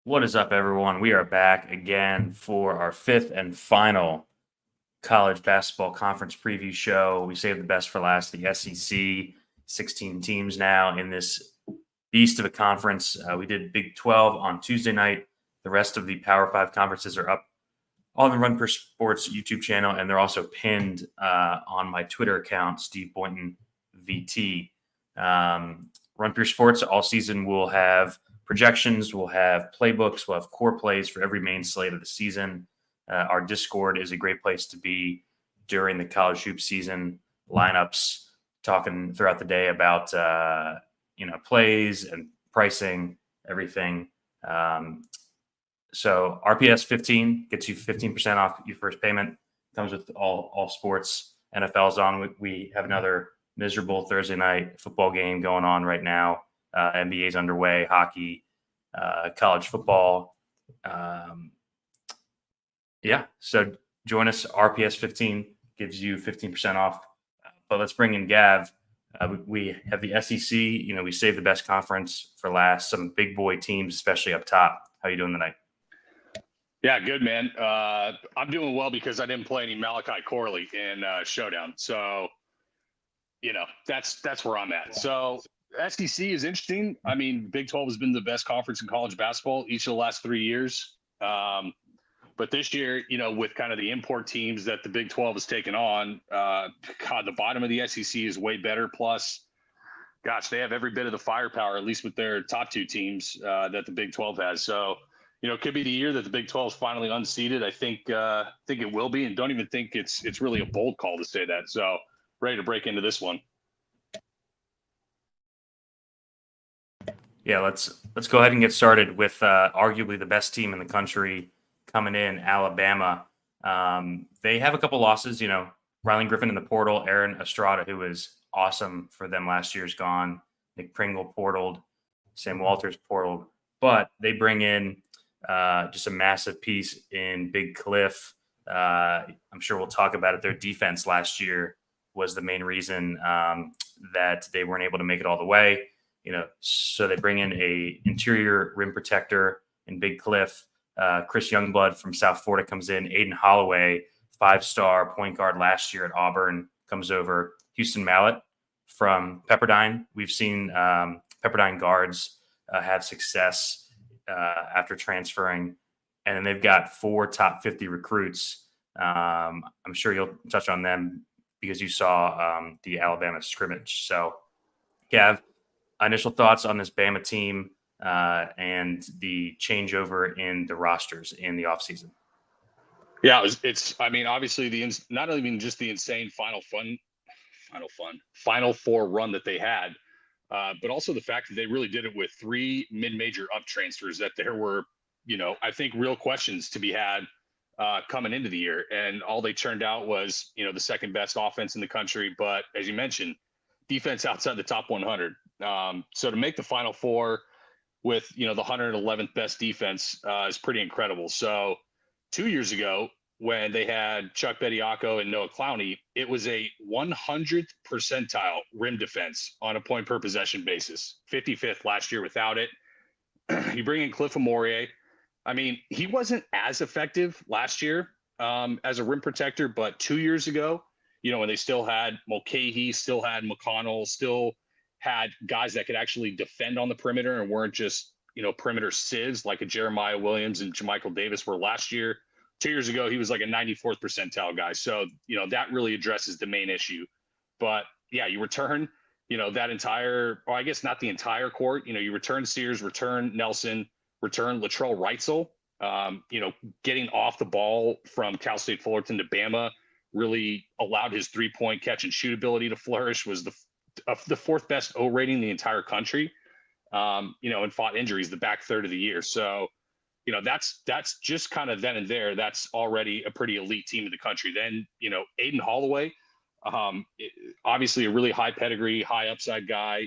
What is up, everyone? We are back again for our fifth and final college basketball conference preview show. We saved the best for last, the SEC, 16 teams now in this beast of a conference. We did Big 12 on Tuesday night. The rest of the Power 5 conferences are up on the Run Per Sports YouTube channel, and they're also pinned on my Twitter account, Steve Boynton VT. Run Per Sports all season will have projections, we'll have playbooks, we'll have core plays for every main slate of the season. Our Discord is a great place to be during the college hoop season. Lineups, talking throughout the day about plays and pricing, everything. So RPS 15 gets you 15% off your first payment. Comes with all sports. NFL's on. We have another miserable Thursday night football game going on right now. NBA's underway, hockey, college football. So join us. RPS 15 gives you 15% off. But let's bring in Gav. We have the SEC. We saved the best conference for last. Some big boy teams, especially up top. How you doing tonight? Yeah, good, man. I'm doing well because I didn't play any Malachi Corley in Showdown. So, that's where I'm at. So SEC is interesting. I mean, Big 12 has been the best conference in college basketball each of the last 3 years. But this year, with kind of the import teams that the Big 12 has taken on, the bottom of the SEC is way better. Plus, gosh, they have every bit of the firepower, at least with their top two teams that the Big 12 has. So, it could be the year that the Big 12 is finally unseated. I think it will be, and don't even think it's really a bold call to say that. So, ready to break into this one. Yeah, let's go ahead and get started with arguably the best team in the country coming in, Alabama. They have a couple losses. Rylan Griffin in the portal, Aaron Estrada, who was awesome for them last year, is gone. Nick Pringle portaled, Sam Walters portaled, but they bring in just a massive piece in Big Cliff. I'm sure we'll talk about it. Their defense last year was the main reason that they weren't able to make it all the way. So they bring in a interior rim protector in Big Cliff. Chris Youngblood from South Florida comes in. Aiden Holloway, 5-star point guard last year at Auburn, comes over. Houston Mallett from Pepperdine. We've seen Pepperdine guards have success after transferring. And then they've got 4 top 50 recruits. I'm sure you'll touch on them because you saw the Alabama scrimmage. So, Gav, initial thoughts on this Bama team and the changeover in the rosters in the offseason? Yeah, obviously not even just the insane Final Four run that they had, but also the fact that they really did it with 3 mid-major up transfers that there were, I think real questions to be had coming into the year. And all they turned out was, the second best offense in the country. But as you mentioned, defense outside the top 100. So to make the Final Four with, the 111th best defense is pretty incredible. So 2 years ago, when they had Chuck Bediako and Noah Clowney, it was a 100th percentile rim defense on a point per possession basis. 55th last year without it. You bring in Cliff Amorie. I mean, he wasn't as effective last year as a rim protector, but 2 years ago, when they still had Mulcahy, still had McConnell, still had guys that could actually defend on the perimeter and weren't just, perimeter sieves like a Jeremiah Williams and Jamichael Davis were last year. 2 years ago, he was like a 94th percentile guy. So, that really addresses the main issue. But yeah, you return, that entire, or I guess not the entire court, you return Sears, return Nelson, return Latrell Wrightsell, getting off the ball from Cal State Fullerton to Bama really allowed his 3-point catch and shoot ability to flourish, was the 4th best O rating in the entire country, and fought injuries the back third of the year. So, that's just kind of then and there. That's already a pretty elite team in the country. Then, Aiden Holloway, obviously a really high pedigree, high upside guy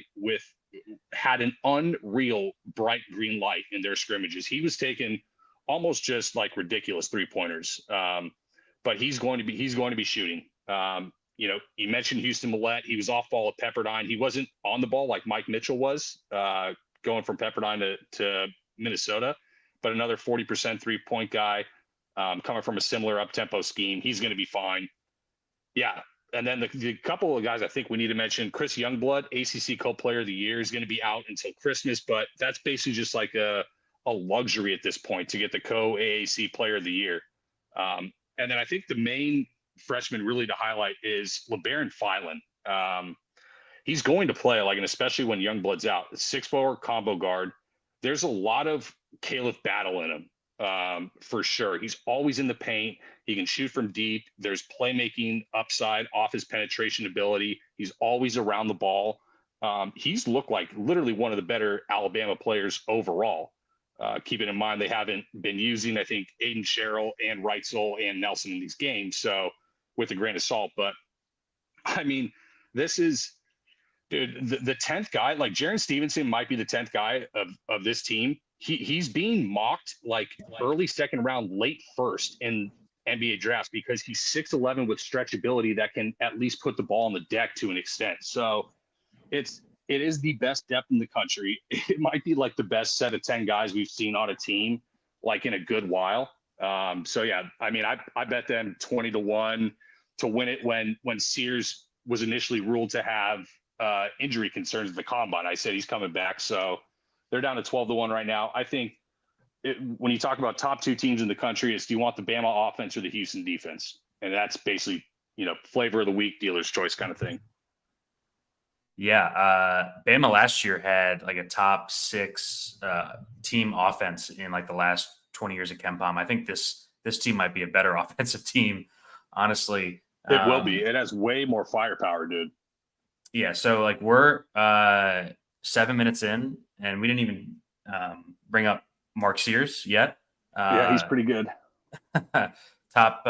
had an unreal bright green light in their scrimmages. He was taking almost just like ridiculous 3-pointers. But he's going to be shooting. You mentioned Houston Mallett. He was off ball at Pepperdine. He wasn't on the ball like Mike Mitchell was going from Pepperdine to Minnesota, but another 40% 3-point guy, coming from a similar up-tempo scheme. He's going to be fine. Yeah. And then the couple of guys I think we need to mention, Chris Youngblood, ACC Co-Player of the Year, is going to be out until Christmas, but that's basically just like a luxury at this point to get the co-AAC Player of the Year. And then I think the main freshman really to highlight is LeBaron Filan. He's going to play, like, and especially when Youngblood's out. 6'4" combo guard. There's a lot of Caliph battle in him. For sure. He's always in the paint. He can shoot from deep. There's playmaking upside off his penetration ability. He's always around the ball. He's looked like literally one of the better Alabama players overall. Keeping in mind they haven't been using, I think, Aiden Sherrill and Reitzel and Nelson in these games. So with a grain of salt. But I mean, this is, dude, the 10th guy, like Jaren Stevenson might be the 10th guy of this team. He's being mocked like early second round, late first in NBA drafts because he's 6'11" with stretchability that can at least put the ball on the deck to an extent. So it is the best depth in the country. It might be like the best set of 10 guys we've seen on a team like in a good while. So yeah, I mean, I bet them 20-1 to win it when Sears was initially ruled to have injury concerns at the combine. I said he's coming back. So they're down to 12-1 right now. I think when you talk about top two teams in the country, it's do you want the Bama offense or the Houston defense? And that's basically, flavor of the week, dealer's choice kind of thing. Yeah. Bama last year had like a top 6 team offense in like the last 20 years of KenPom. I think this team might be a better offensive team, honestly. It will be. It has way more firepower, dude. Yeah. So like we're 7 minutes in, and we didn't even bring up Mark Sears yet. Yeah, he's pretty good. Top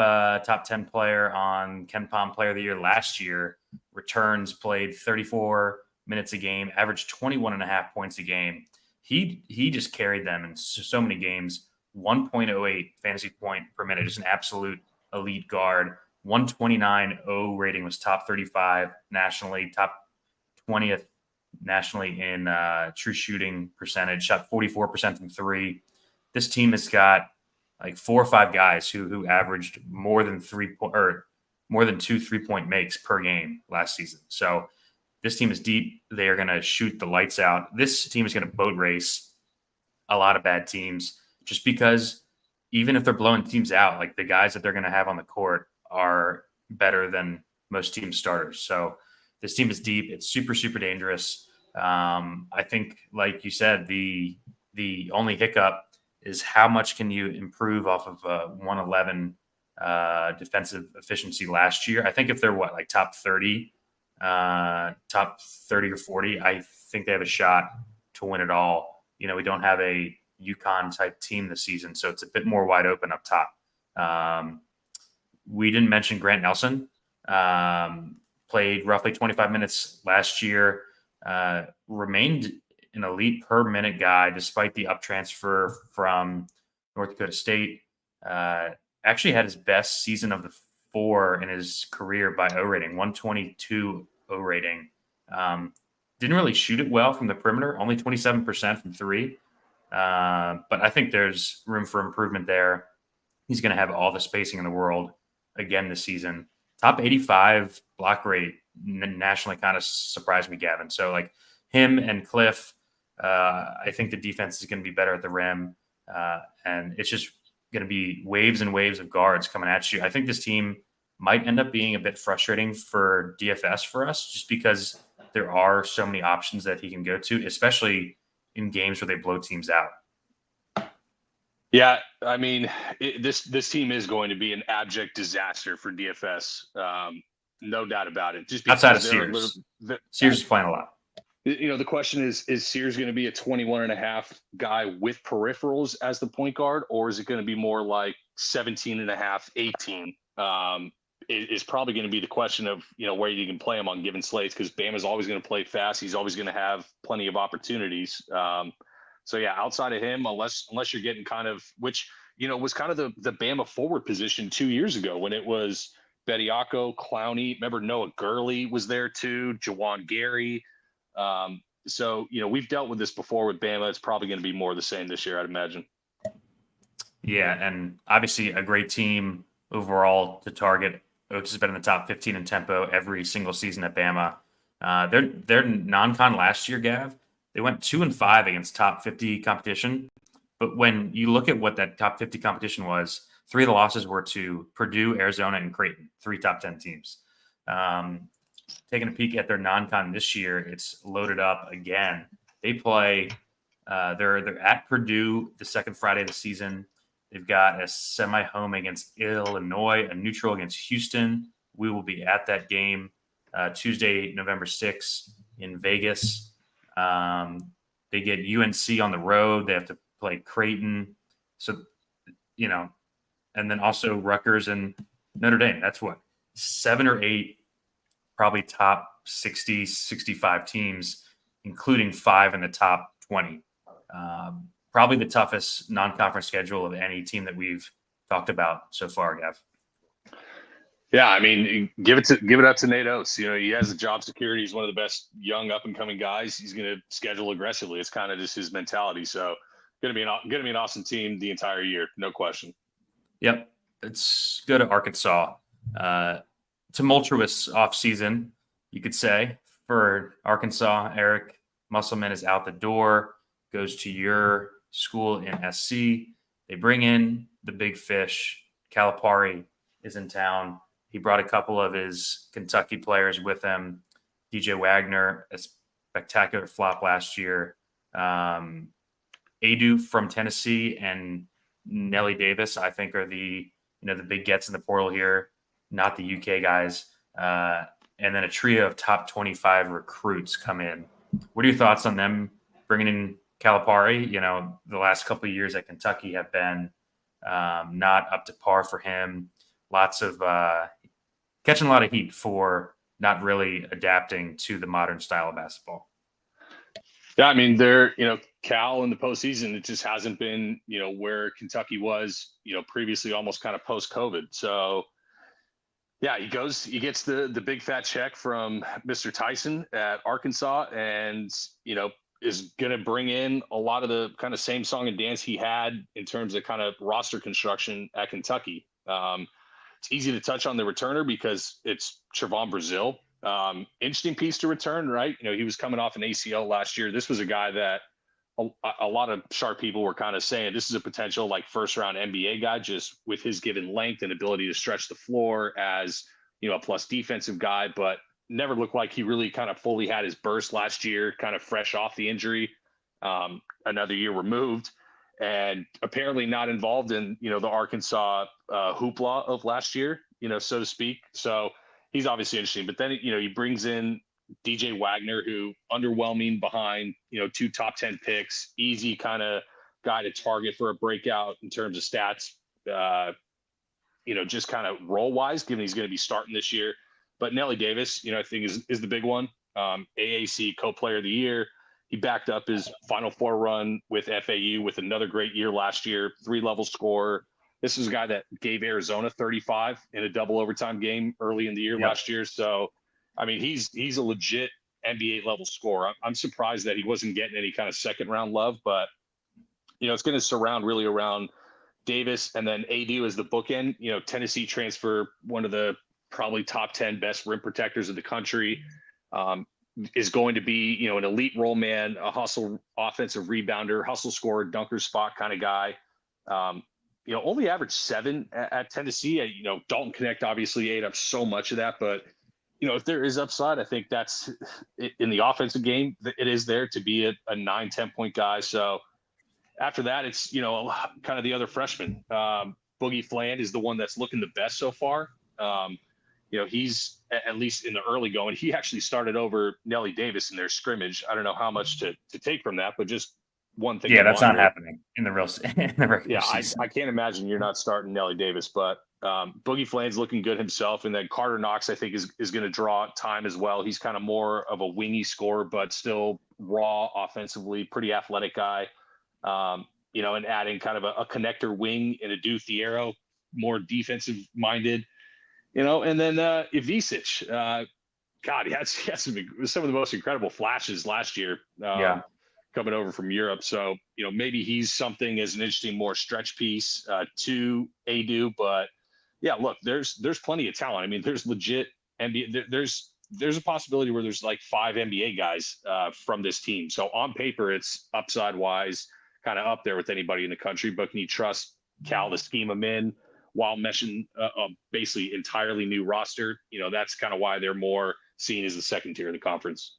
10 player on KenPom Player of the Year last year. Returns, played 34 minutes a game, averaged 21.5 points a game. He just carried them in so many games. 1.08 fantasy point per minute, just an absolute elite guard. 129 O rating, was top 35 nationally, top 20th nationally in true shooting percentage, shot 44% from 3. This team has got like 4 or 5 guys who averaged more than 2 3-point makes per game last season. So this team is deep. They are going to shoot the lights out. This team is going to boat race a lot of bad teams, just because even if they're blowing teams out, like the guys that they're going to have on the court are better than most team starters. So this team is deep. It's super, super dangerous. I think, like you said, the only hiccup is how much can you improve off of 111 defensive efficiency last year. I think if they're top 30 or 40, I think they have a shot to win it all. We don't have a UConn type team this season, so it's a bit more wide open up top. We didn't mention Grant Nelson. Played roughly 25 minutes last year. Remained an elite per minute guy despite the up transfer from North Dakota State. Actually had his best season of the 4 in his career by O rating, 122 O rating. Didn't really shoot it well from the perimeter, only 27% from 3. But I think there's room for improvement there. He's going to have all the spacing in the world again this season. Top 85 block rate nationally kind of surprised me, Gavin. So like him and Cliff, I think the defense is going to be better at the rim. And it's just going to be waves and waves of guards coming at you. I think this team might end up being a bit frustrating for DFS for us, just because there are so many options that he can go to, especially in games where they blow teams out. Yeah, I mean, this team is going to be an abject disaster for DFS. No doubt about it. Just outside of Sears. Sears is playing a lot. The question is Sears going to be a 21.5 guy with peripherals as the point guard, or is it going to be more like 17.5, 18? Is probably going to be the question of, where you can play him on given slates, because Bama's always going to play fast. He's always going to have plenty of opportunities. So yeah, outside of him, unless you're getting kind of, which, was kind of the Bama forward position 2 years ago when it was Bediako, Clowney. Remember Noah Gurley was there too, Jawan Gary. So, we've dealt with this before with Bama. It's probably going to be more of the same this year, I'd imagine. Yeah, and obviously a great team overall to target. Oaks has been in the top 15 in tempo every single season at Bama. Their non-con last year, Gav, they went 2-5 against top 50 competition. But when you look at what that top 50 competition was, three of the losses were to Purdue, Arizona, and Creighton, three top 10 teams. Taking a peek at their non-con this year, it's loaded up again. They play. They're at Purdue the second Friday of the season. They've got a semi home against Illinois, a neutral against Houston. We will be at that game Tuesday, November 6th in Vegas. They get UNC on the road. They have to play Creighton. So, and then also Rutgers and Notre Dame. That's what, 7 or 8, probably top 60, 65 teams, including 5 in the top 20. Probably the toughest non-conference schedule of any team that we've talked about so far, Gav. Yeah, I mean, give it up to Nate Oates. He has the job security. He's one of the best young up and coming guys. He's going to schedule aggressively. It's kind of just his mentality. So, going to be an awesome team the entire year, no question. Yep, let's go to Arkansas. Tumultuous offseason, you could say, for Arkansas. Eric Musselman is out the door, goes to your school in SC. They bring in the big fish. Calipari is in town. He brought a couple of his Kentucky players with him. DJ Wagner, a spectacular flop last year. Adu from Tennessee and Nelly Davis, I think, are the big gets in the portal here, not the UK guys. And then a trio of top 25 recruits come in. What are your thoughts on them bringing in Calipari? The last couple of years at Kentucky have been not up to par for him. Lots of catching a lot of heat for not really adapting to the modern style of basketball. Yeah, I mean, Cal in the postseason, it just hasn't been, where Kentucky was, previously, almost kind of post-COVID. So, yeah, he gets the big fat check from Mr. Tyson at Arkansas, and is going to bring in a lot of the kind of same song and dance he had in terms of kind of roster construction at Kentucky. It's easy to touch on the returner because it's Trevon Brazile. Interesting piece to return, right? He was coming off an ACL last year. This was a guy that a lot of sharp people were kind of saying this is a potential like first round NBA guy, just with his given length and ability to stretch the floor as, a plus defensive guy, but never looked like he really kind of fully had his burst last year, kind of fresh off the injury, another year removed, and apparently not involved in, the Arkansas hoopla of last year, so to speak. So he's obviously interesting, but then, he brings in DJ Wagner, who underwhelming behind, 2 top 10 picks, easy kind of guy to target for a breakout in terms of stats, just kind of role wise, given he's going to be starting this year. But Nelly Davis, I think is the big one. AAC co-player of the year. He backed up his Final Four run with FAU with another great year last year, 3-level scorer. This is a guy that gave Arizona 35 in a double overtime game early in the year last year. So, I mean, he's a legit NBA level scorer. I'm surprised that he wasn't getting any kind of second round love, but it's going to surround really around Davis, and then AD as the bookend. Tennessee transfer, one of the probably top 10 best rim protectors of the country, is going to be an elite role man, a hustle offensive rebounder, hustle scorer, dunker spot kind of guy. Only averaged 7 at Tennessee. Dalton Connect obviously ate up so much of that, but if there is upside, I think that's in the offensive game. It is there to be a 9-10 point guy. So after that, it's kind of the other freshman. Boogie Fland is the one that's looking the best so far. He's at least in the early going. He actually started over Nelly Davis in their scrimmage. I don't know how much to take from that, but just one thing. Yeah, that's not happening in the regular season. I can't imagine you're not starting Nelly Davis, but Boogie Fland's looking good himself. And then Carter Knox, I think, is going to draw time as well. He's kind of more of a wingy scorer, but still raw offensively, pretty athletic guy. And adding kind of a connector wing in Adu Thiero, more defensive minded, and then Ivisic, God, he had some of the most incredible flashes last year. coming over from Europe. So, maybe he's something as an interesting, more stretch piece to Adu. But yeah, look, there's plenty of talent. I mean, there's legit NBA. There's a possibility where there's like 5 NBA guys from this team. So on paper, it's upside wise, kind of up there with anybody in the country. But can you trust Cal to scheme them in while meshing a basically entirely new roster? That's kind of why they're more seen as the second tier of the conference.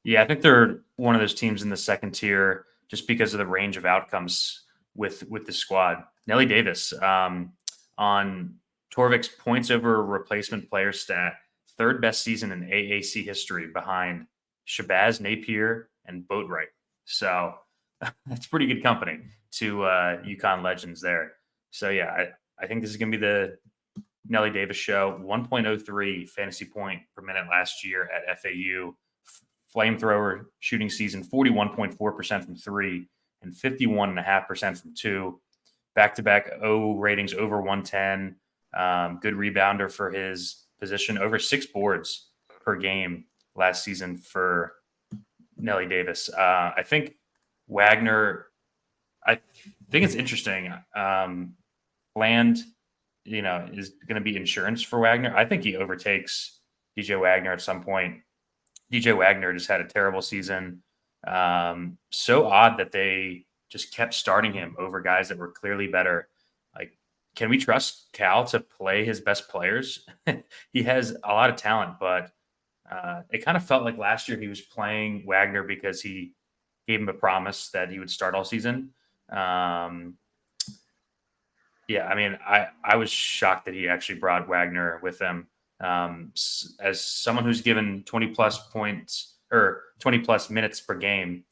Yeah, I think they're one of those teams in the second tier just because of the range of outcomes with the squad. Nelly Davis on Torvik's points over replacement player stat, third best season in AAC history behind Shabazz Napier and Boatwright. So that's pretty good company to UConn legends there. So yeah, I think this is going to be the Nelly Davis show. 1.03 fantasy point per minute last year at FAU. Flamethrower shooting season, 41.4% from 3 and 51.5% from 2. Back-to-back O ratings over 110. Good rebounder for his position. Over 6 boards per game last season for Nelly Davis. I think Wagner, I think it's interesting. Land, is going to be insurance for Wagner. I think he overtakes DJ Wagner at some point. DJ Wagner just had a terrible season. So odd that they just kept starting him over guys that were clearly better. Like, can we trust Cal to play his best players? He has a lot of talent, but it kind of felt like last year he was playing Wagner because he gave him a promise that he would start all season. Yeah, I mean, I was shocked that he actually brought Wagner with him. As someone who's given 20 plus points or 20 plus minutes per game,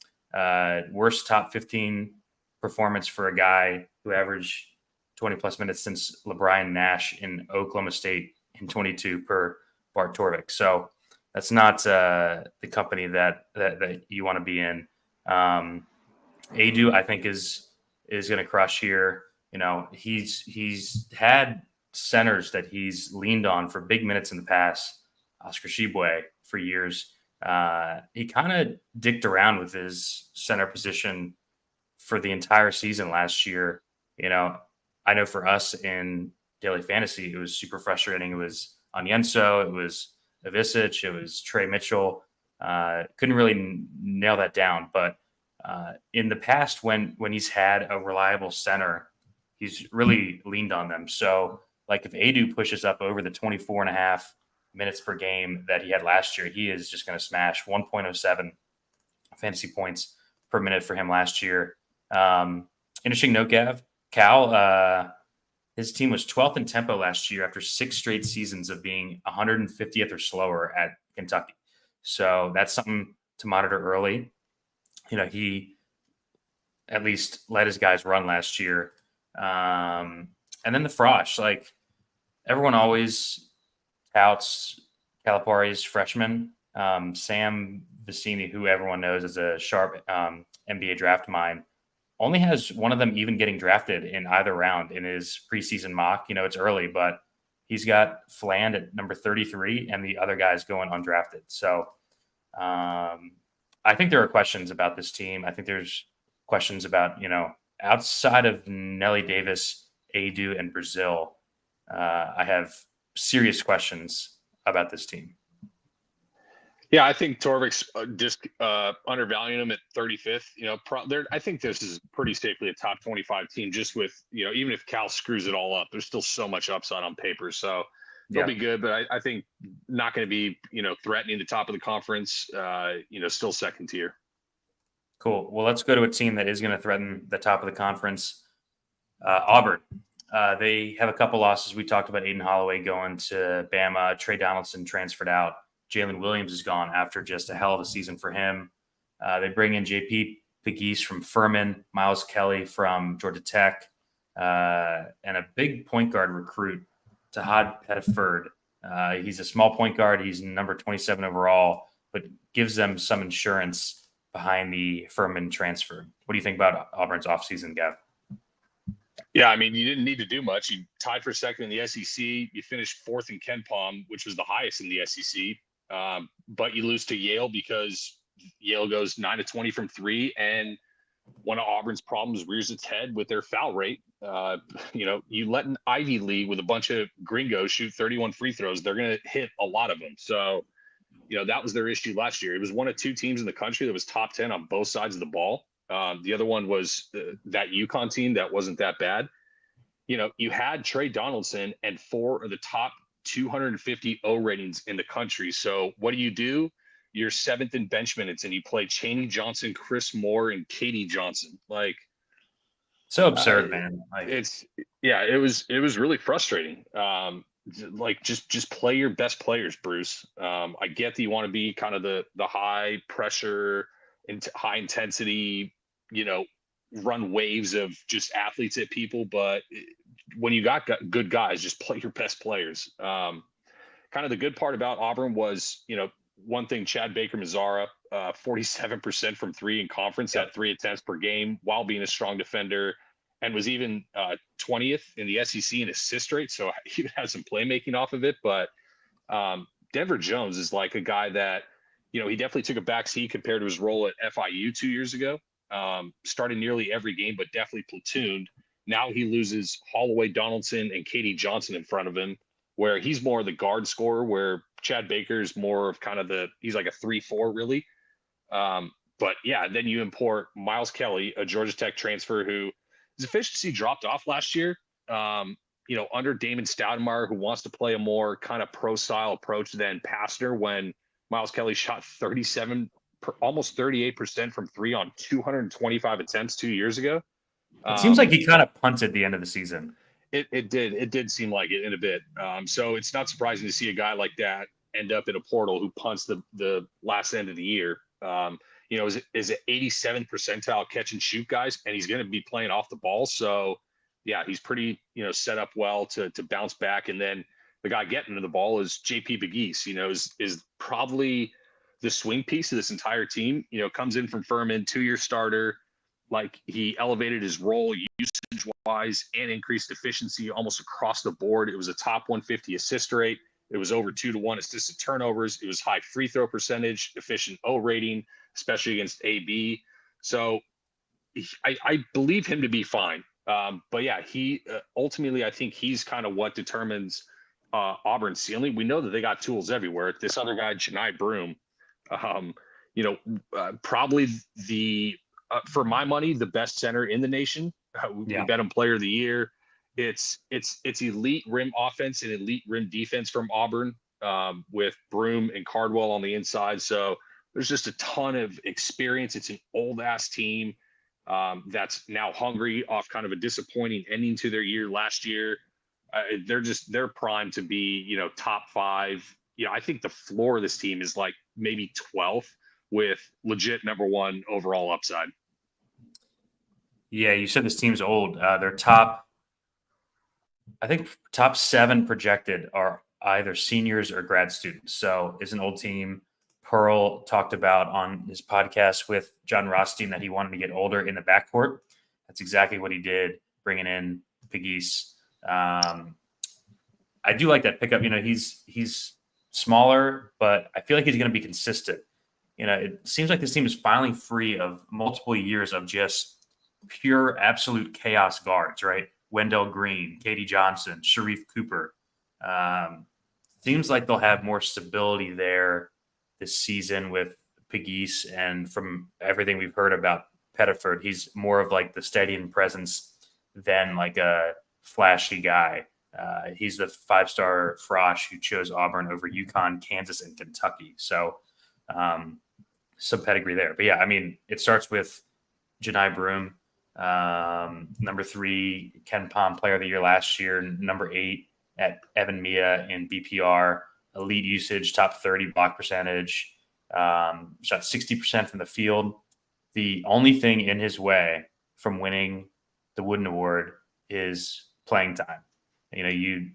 worst top 15 performance for a guy who averaged 20 plus minutes since LeBron Nash in Oklahoma State in 22 per Bart Torvik. So that's not the company that you want to be in. Adu, I think, is going to crush here. He's had centers that he's leaned on for big minutes in the past. Oscar Shibwe for years. He kind of dicked around with his center position for the entire season last year. I know for us in daily fantasy, it was super frustrating. It was Onyenso, it was Ivisic, it was Trey Mitchell. Couldn't really nail that down. But in the past, when he's had a reliable center, he's really leaned on them. So, like, if Adu pushes up over the 24.5 minutes per game that he had last year, he is just going to smash 1.07 fantasy points per minute for him last year. Interesting note, Gav. Cal, his team was 12th in tempo last year after 6 straight seasons of being 150th or slower at Kentucky. So that's something to monitor early. He at least let his guys run last year. And then the Frosh, like, everyone always touts Calipari's freshman, Sam Vicini, who everyone knows is a sharp NBA draft mind, only has one of them even getting drafted in either round in his preseason mock. It's early, but he's got Fland at number 33 and the other guys going undrafted. So I think there are questions about this team. I think there's questions about, outside of Nelly Davis, Adu, and Brazil, I have serious questions about this team. Yeah, I think Torvik's just undervaluing him at 35th. I think this is pretty safely a top 25 team just with, even if Cal screws it all up, there's still so much upside on paper. So they'll be good, but I think not going to be, threatening the top of the conference, still second tier. Cool. Well, let's go to a team that is going to threaten the top of the conference. Auburn. They have a couple losses. We talked about Aiden Holloway going to Bama. Trey Donaldson transferred out. Jalen Williams is gone after just a hell of a season for him. They bring in JP Pegues from Furman, Miles Kelly from Georgia Tech, and a big point guard recruit, Tahad Pettiford. He's a small point guard. He's number 27 overall, but gives them some insurance behind the Furman transfer. What do you think about Auburn's offseason, Gav? Yeah, I mean, you didn't need to do much. You tied for second in the SEC. You finished 4th in KenPom, which was the highest in the SEC. But you lose to Yale because Yale goes 9 of 20 from three, and one of Auburn's problems rears its head with their foul rate. You let an Ivy League with a bunch of gringos shoot 31 free throws, they're going to hit a lot of them. So, that was their issue last year. It was one of two teams in the country that was top 10 on both sides of the ball. The other one was that UConn team that wasn't that bad. You had Trey Donaldson and 4 of the top 250 O ratings in the country. So what do? You're 7th in bench minutes, and you play Chaney Johnson, Chris Moore, and Katie Johnson. Like, so absurd, man. Like, it was really frustrating. Just play your best players, Bruce. I get that you want to be kind of the high pressure and high intensity, run waves of just athletes at people, but when you got good guys, just play your best players. Kind of the good part about Auburn was, one thing, Chad Baker-Mazara, 47% from three in conference at 3 attempts per game while being a strong defender, and was even 20th in the SEC in assist rate. So he had some playmaking off of it. But Denver Jones is like a guy that, he definitely took a backseat compared to his role at FIU 2 years ago. Started nearly every game, but definitely platooned. Now he loses Holloway, Donaldson, and Katie Johnson in front of him, where he's more of the guard scorer, where Chad Baker is more of kind of he's like a 3-4 really. But yeah, then you import Miles Kelly, a Georgia Tech transfer who his efficiency dropped off last year. Under Damon Stoudemire, who wants to play a more kind of pro style approach than Pastner, when Miles Kelly shot almost 38% from three on 225 attempts 2 years ago. It seems like he kind of punted the end of the season. It did seem like it in a bit. So it's not surprising to see a guy like that end up in a portal who punts the last end of the year. Is it 87th percentile catch and shoot guys, and he's going to be playing off the ball. So yeah, he's pretty, set up well to bounce back. And then the guy getting to the ball is JP Begis, is probably the swing piece of this entire team. Comes in from Furman, 2-year starter. Like, he elevated his role usage wise and increased efficiency almost across the board. It was a top 150 assist rate. It was over 2-to-1 assisted turnovers. It was high free throw percentage, efficient O rating, especially against AB. So I believe him to be fine. But yeah, he ultimately, I think he's kind of what determines Auburn's ceiling. We know that they got tools everywhere. This other guy, Janai Broom, probably for my money, the best center in the nation. We bet him player of the year. It's elite rim offense and elite rim defense from Auburn, with Broom and Cardwell on the inside. So there's just a ton of experience. It's an old ass team that's now hungry off kind of a disappointing ending to their year last year. They're primed to be, top 5. I think the floor of this team is like maybe 12th with legit number 1 overall upside. Yeah, you said this team's old. Their top 7 projected are either seniors or grad students. So it's an old team. Pearl talked about on his podcast with John Rothstein that he wanted to get older in the backcourt. That's exactly what he did, bringing in Begis. I do like that pickup. He's smaller, but I feel like he's going to be consistent. It seems like this team is finally free of multiple years of just pure absolute chaos guards, right? Wendell Green, Katie Johnson, Sharif Cooper. Seems like they'll have more stability there this season with Begis, and from everything we've heard about Pettiford, he's more of like the stadium presence than like a flashy guy. He's the 5-star Frosh who chose Auburn over UConn, Kansas, and Kentucky. So some pedigree there. But yeah, I mean, it starts with Janai Broom, number 3, Ken Pom player of the year last year, number 8 at Evan Mia in BPR, elite usage, top 30 block percentage, shot 60% from the field. The only thing in his way from winning the Wooden Award is playing time. You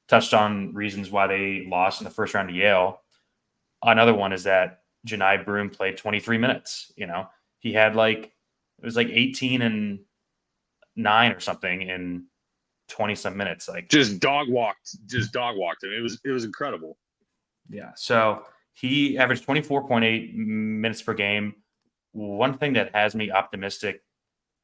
touched on reasons why they lost in the first round to Yale. Another one is that Janai Broom played 23 minutes. He had it was 18 and 9 or something in 20 some minutes. Just dog walked him. It was incredible. Yeah. So He averaged 24.8 minutes per game. One thing that has me optimistic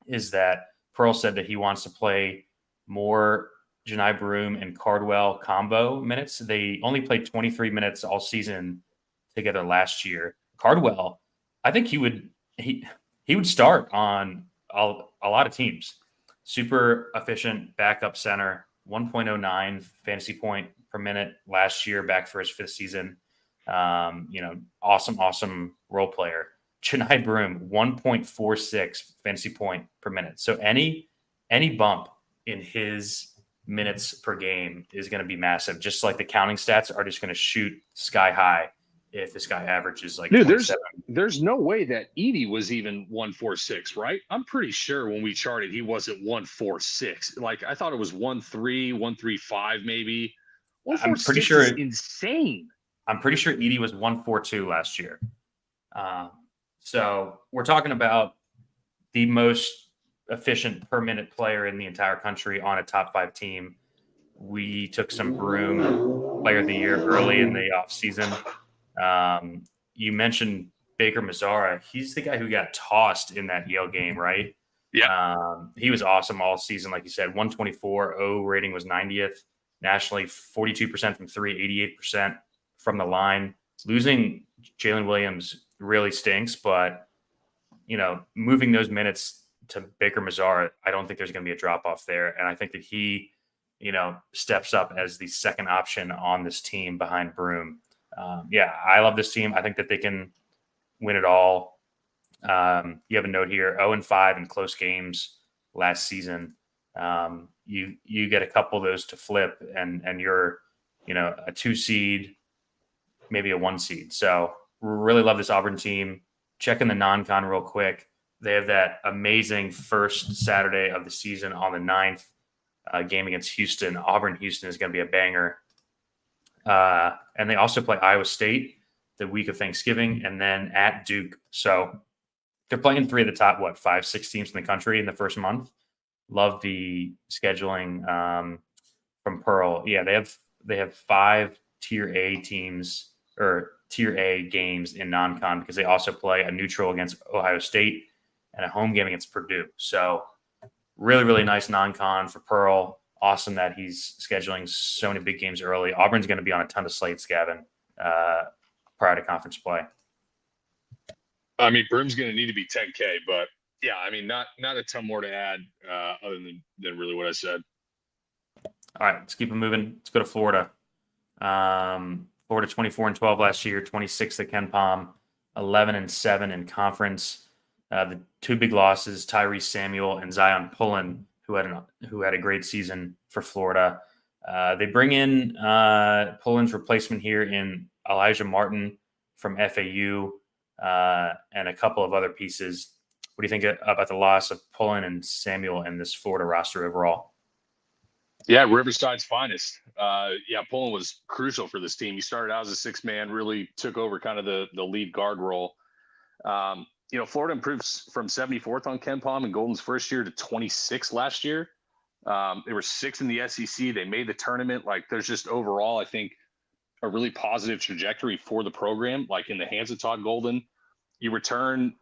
is that Pearl said that he wants to play more Janai Broom and Cardwell combo minutes. They only played 23 minutes all season together last year. Cardwell, I think he would start on a lot of teams. Super efficient backup center, 1.09 fantasy point per minute last year, back for his 5th season. Awesome role player. Janai Broom, 1.46 fantasy point per minute. So any bump in his minutes per game is going to be massive. Just like the counting stats are just going to shoot sky high if this guy averages like, dude, there's no way that Edie was even 146, right? I'm pretty sure when we charted he wasn't 146. Like I thought it was 1.3, 1.35 maybe. I'm pretty sure is insane. I'm pretty sure Edie was 142 last year. So we're talking about the most efficient per minute player in the entire country on a top 5 team. We took some Broom player of the year early in the offseason. You mentioned Baker Mazzara. He's the guy who got tossed in that Yale game, right? Yeah. He was awesome all season. Like you said, 124. O rating was 90th. Nationally, 42% from 3, 88% from the line. Losing Jalen Williams really stinks, but, moving those minutes to Baker Mazzara, I don't think there's going to be a drop-off there. And I think that he, steps up as the second option on this team behind Broom. I love this team. I think that they can win it all. You have a note here, 0-5 in close games last season. You get a couple of those to flip and you're, a 2 seed, maybe a 1 seed. So really love this Auburn team. Checking the non-con real quick. They have that amazing first Saturday of the season on the 9th game against Houston. Auburn-Houston is going to be a banger. And they also play Iowa State the week of Thanksgiving and then at Duke. So they're playing 3 of the top, 5-6 teams in the country in the first month. Love the scheduling from Pearl. Yeah, they have 5 Tier A teams or Tier A games in non-con because they also play a neutral against Ohio State and a home game against Purdue. So really, really nice non-con for Pearl. Awesome that he's scheduling so many big games early. Auburn's going to be on a ton of slates, Gavin, prior to conference play. I mean, Broom's going to need to be 10K, but yeah, I mean, not a ton more to add other than really what I said. All right, let's keep it moving. Let's go to Florida. Florida 24-12 last year, 26th at Ken Palm, 11-7 in conference. The 2 big losses, Tyrese Samuel and Zion Pullen, who had a great season for Florida. They bring in Pullen's replacement here in Elijah Martin from FAU and a couple of other pieces. What do you think about the loss of Pullen and Samuel in this Florida roster overall? Yeah, Riverside's finest. Pullen was crucial for this team. He started out as a 6-man, really took over kind of the lead guard role. Florida improves from 74th on Ken Palm in Golden's first year to 26th last year. They were 6th in the SEC. They made the tournament. Like, there's just overall, I think, a really positive trajectory for the program. Like, in the hands of Todd Golden, you return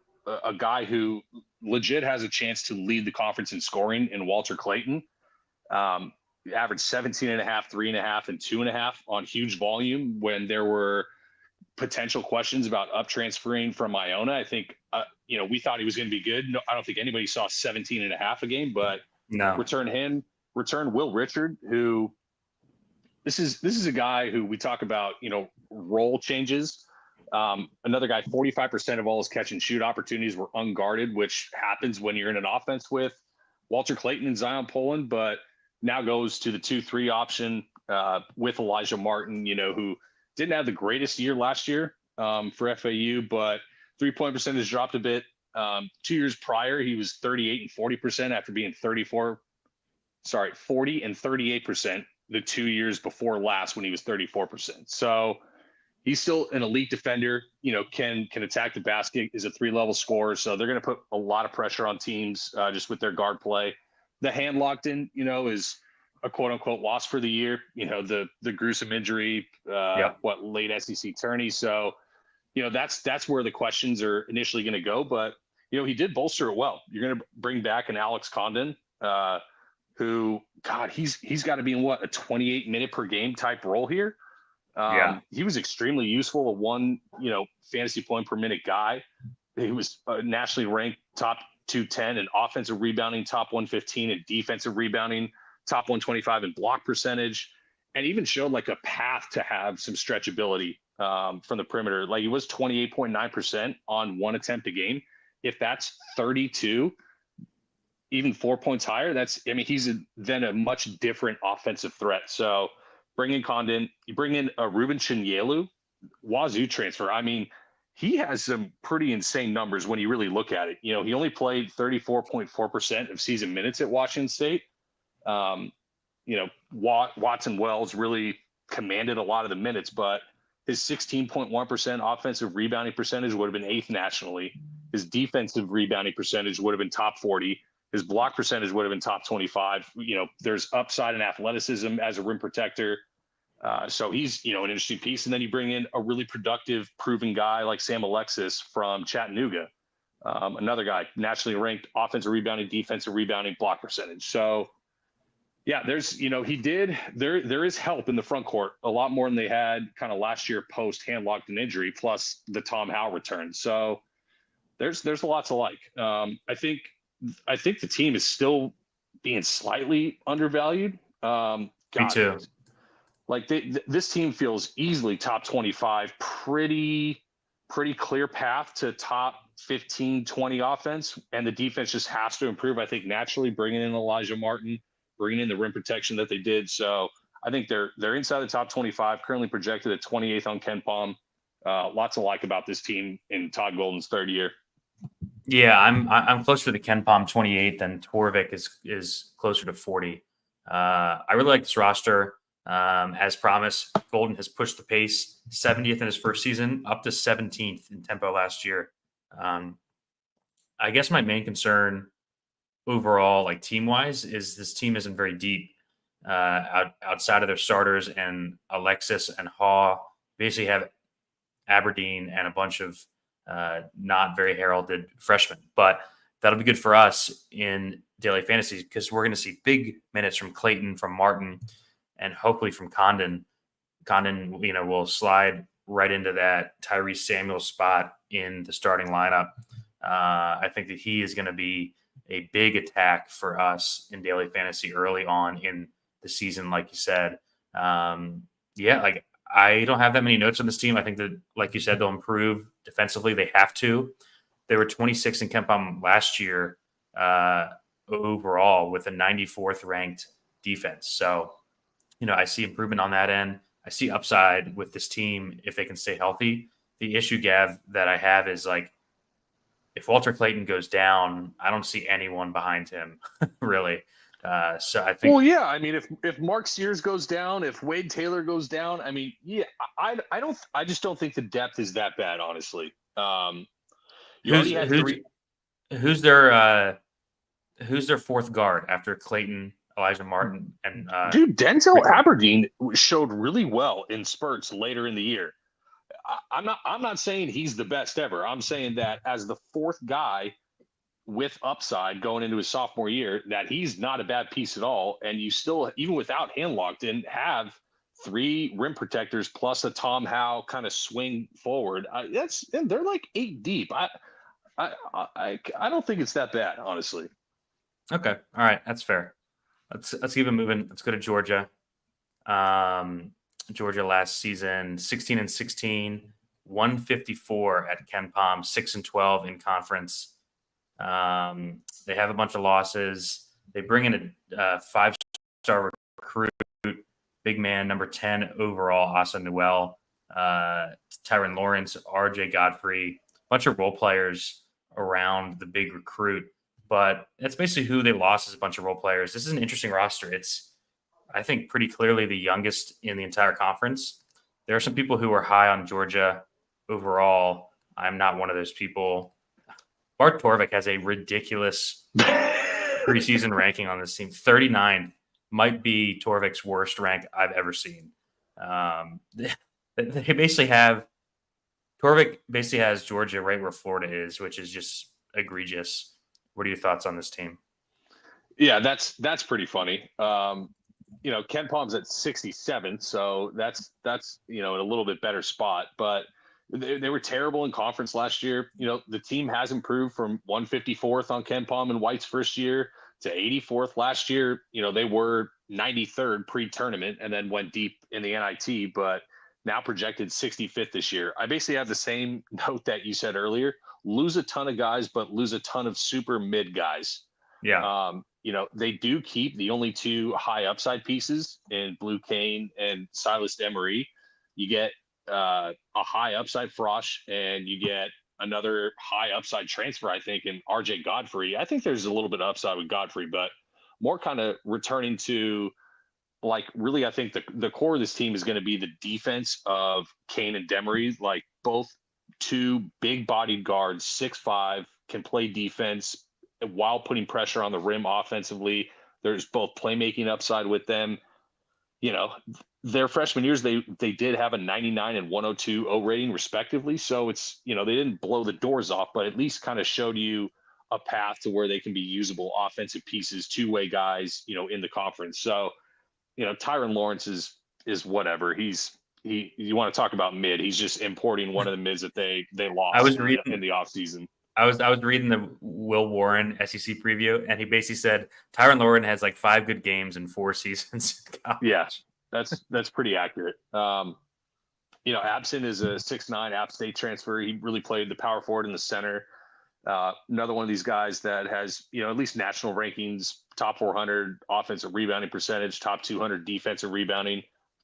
a guy who legit has a chance to lead the conference in scoring in Walter Clayton. Averaged 17.5, 3.5, and 2.5 on huge volume when there were potential questions about up transferring from Iona. I think, we thought he was going to be good. No, I don't think anybody saw 17.5 a game, but no. Return Will Richard, who this is a guy who we talk about, role changes. Another guy, 45% of all his catch and shoot opportunities were unguarded, which happens when you're in an offense with Walter Clayton and Zion Pullen, but now goes to the 2-3 option with Elijah Martin, who didn't have the greatest year last year for FAU, but 3-point percentage dropped a bit. 2 years prior, he was 38 and 40% after being 40 and 38% the 2 years before last when he was 34%. So he's still an elite defender, can attack the basket, is a 3-level scorer. So they're going to put a lot of pressure on teams just with their guard play. The hand locked in, is a quote unquote loss for the year. The gruesome injury, late SEC tourney. So, that's where the questions are initially going to go. But he did bolster it well. You're going to bring back an Alex Condon, who, God, he's got to be in a 28-minute per game type role here. He was extremely useful, a one, fantasy point per minute guy. He was nationally ranked top 210 in offensive rebounding, top 115 in defensive rebounding, top 125 in block percentage, and even showed like a path to have some stretchability from the perimeter. Like he was 28.9% on one attempt a game. If that's 32, even 4 points higher, he's then a much different offensive threat. So bring in Condon, you bring in a Ruben Chinyelu, Wazoo transfer. He has some pretty insane numbers when you really look at it. He only played 34.4% of season minutes at Washington State. Watson Wells really commanded a lot of the minutes, but his 16.1% offensive rebounding percentage would have been 8th nationally. His defensive rebounding percentage would have been top 40. His block percentage would have been top 25. There's upside in athleticism as a rim protector. So he's, an interesting piece. And then you bring in a really productive, proven guy like Sam Alexis from Chattanooga. Another guy, nationally ranked offensive rebounding, defensive rebounding, block percentage. So, yeah, there's, there is help in the front court, a lot more than they had kind of last year post hand-locked and injury, plus the Tom Howell return. So there's a lot to like. I think the team is still being slightly undervalued. Me too. Like this team feels easily top 25, pretty clear path to top 15, 20 offense. And the defense just has to improve. I think naturally bringing in Elijah Martin, bringing in the rim protection that they did. So I think they're inside the top 25, currently projected at 28th on KenPom. Lots to like about this team in Todd Golden's third year. Yeah, I'm closer to the KenPom 28 than Torvik is closer to 40. I really like this roster. As promised, Golden has pushed the pace, 70th in his first season, up to 17th in tempo last year. I guess my main concern overall, like team-wise, is this team isn't very deep outside of their starters, and Alexis and Haw basically have Aberdeen and a bunch of not very heralded freshmen. But that'll be good for us in daily fantasy because we're going to see big minutes from Clayton, from Martin, and hopefully from Condon. Condon, will slide right into that Tyrese Samuel spot in the starting lineup. I think that he is going to be a big attack for us in daily fantasy early on in the season, like you said. I don't have that many notes on this team. I think that, like you said, they'll improve defensively. They have to. They were 26 in KenPom last year overall with a 94th ranked defense. So, I see improvement on that end. I see upside with this team if they can stay healthy. The issue, Gav, that I have is like, if Walter Clayton goes down, I don't see anyone behind him, really. So I think. Well, yeah. I mean, if Mark Sears goes down, if Wade Taylor goes down, I just don't think the depth is that bad, honestly. Who's their fourth guard after Clayton, Elijah Martin, and dude, Denzel Aberdeen showed really well in spurts later in the year. I'm not saying he's the best ever. I'm saying that as the fourth guy with upside going into his sophomore year, that he's not a bad piece at all. And you still, even without hand locked in, have 3 rim protectors plus a Tom Howell kind of swing forward. They're like 8 deep. I don't think it's that bad, honestly. Okay. All right. That's fair. Let's keep it moving. Let's go to Georgia. Georgia last season, 16-16, 154 at KenPom, 6-12 in conference. They have a bunch of losses. They bring in a 5-star recruit, big man, number 10 overall, Asa Newell, Tyron Lawrence, RJ Godfrey, a bunch of role players around the big recruit. But that's basically who they lost, is a bunch of role players. This is an interesting roster. It's, I think, pretty clearly the youngest in the entire conference. There are some people who are high on Georgia overall. I'm not one of those people. Bart Torvik has a ridiculous preseason ranking on this team, 39th might be Torvik's worst rank I've ever seen. They basically have Torvik basically has Georgia right where Florida is, which is just egregious. What are your thoughts on this team? Yeah, that's pretty funny. Ken Palm's at 67, so that's in a little bit better spot. But they were terrible in conference last year. The team has improved from 154th on Ken Palm and White's first year to 84th last year. They were 93rd pre-tournament and then went deep in the NIT, but now projected 65th this year. I basically have the same note that you said earlier: lose a ton of guys, but lose a ton of super mid guys. Yeah. They do keep the only two high upside pieces in Blue Kane and Silas Emery. You get a high upside Frosh, and you get another high upside transfer, I think, in RJ Godfrey. I think there's a little bit of upside with Godfrey, but more kind of returning to, like, really, I think the core of this team is going to be the defense of Kane and Demery, like both two big bodied guards, 6'5", can play defense while putting pressure on the rim offensively. There's both playmaking upside with them. Their freshman years, they did have a 99 and 102 O rating respectively. So it's, they didn't blow the doors off, but at least kind of showed you a path to where they can be usable offensive pieces, two-way guys, in the conference. So, Tyron Lawrence is whatever. You want to talk about mid, he's just importing one of the mids that they lost in the offseason. I was reading the Will Warren SEC preview, and he basically said Tyron Lawrence has like 5 good games in 4 seasons. Yeah, that's pretty accurate. Abson is a 6'9" App State transfer. He really played the power forward in the center. Another one of these guys that has, at least national rankings, top 400 offensive rebounding percentage, top 200 defensive rebounding,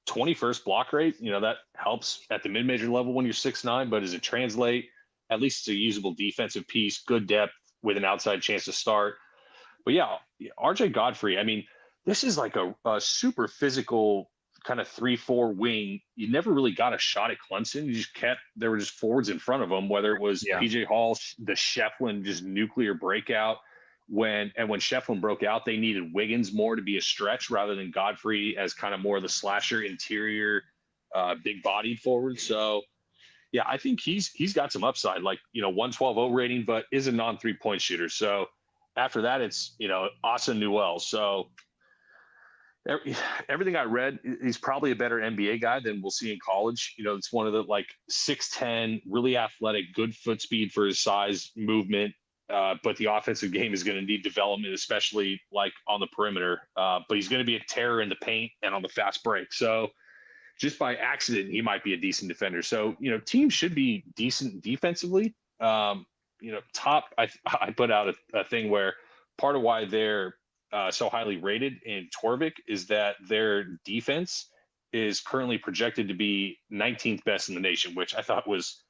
21st block rate. That helps at the mid-major level when you're 6'9", but does it translate? At least it's a usable defensive piece, good depth with an outside chance to start. But yeah, RJ Godfrey, I mean, this is like a super physical kind of 3-4 wing. You never really got a shot at Clemson. You just there were just forwards in front of them, whether it was PJ Hall, the Shefflin just nuclear breakout. When Shefflin broke out, they needed Wiggins more to be a stretch rather than Godfrey as kind of more of the slasher interior, big bodied forward. So yeah, I think he's got some upside, like, 112 O rating, but is a non 3-point shooter. So after that, it's, Asa Newell. So everything I read, he's probably a better NBA guy than we'll see in college. It's one of the 6'10", really athletic, good foot speed for his size, movement. But the offensive game is going to need development, especially on the perimeter. But he's going to be a terror in the paint and on the fast break. So just by accident, he might be a decent defender. So, teams should be decent defensively. Top, I put out a thing where part of why they're so highly rated in Torvik is that their defense is currently projected to be 19th best in the nation, which I thought was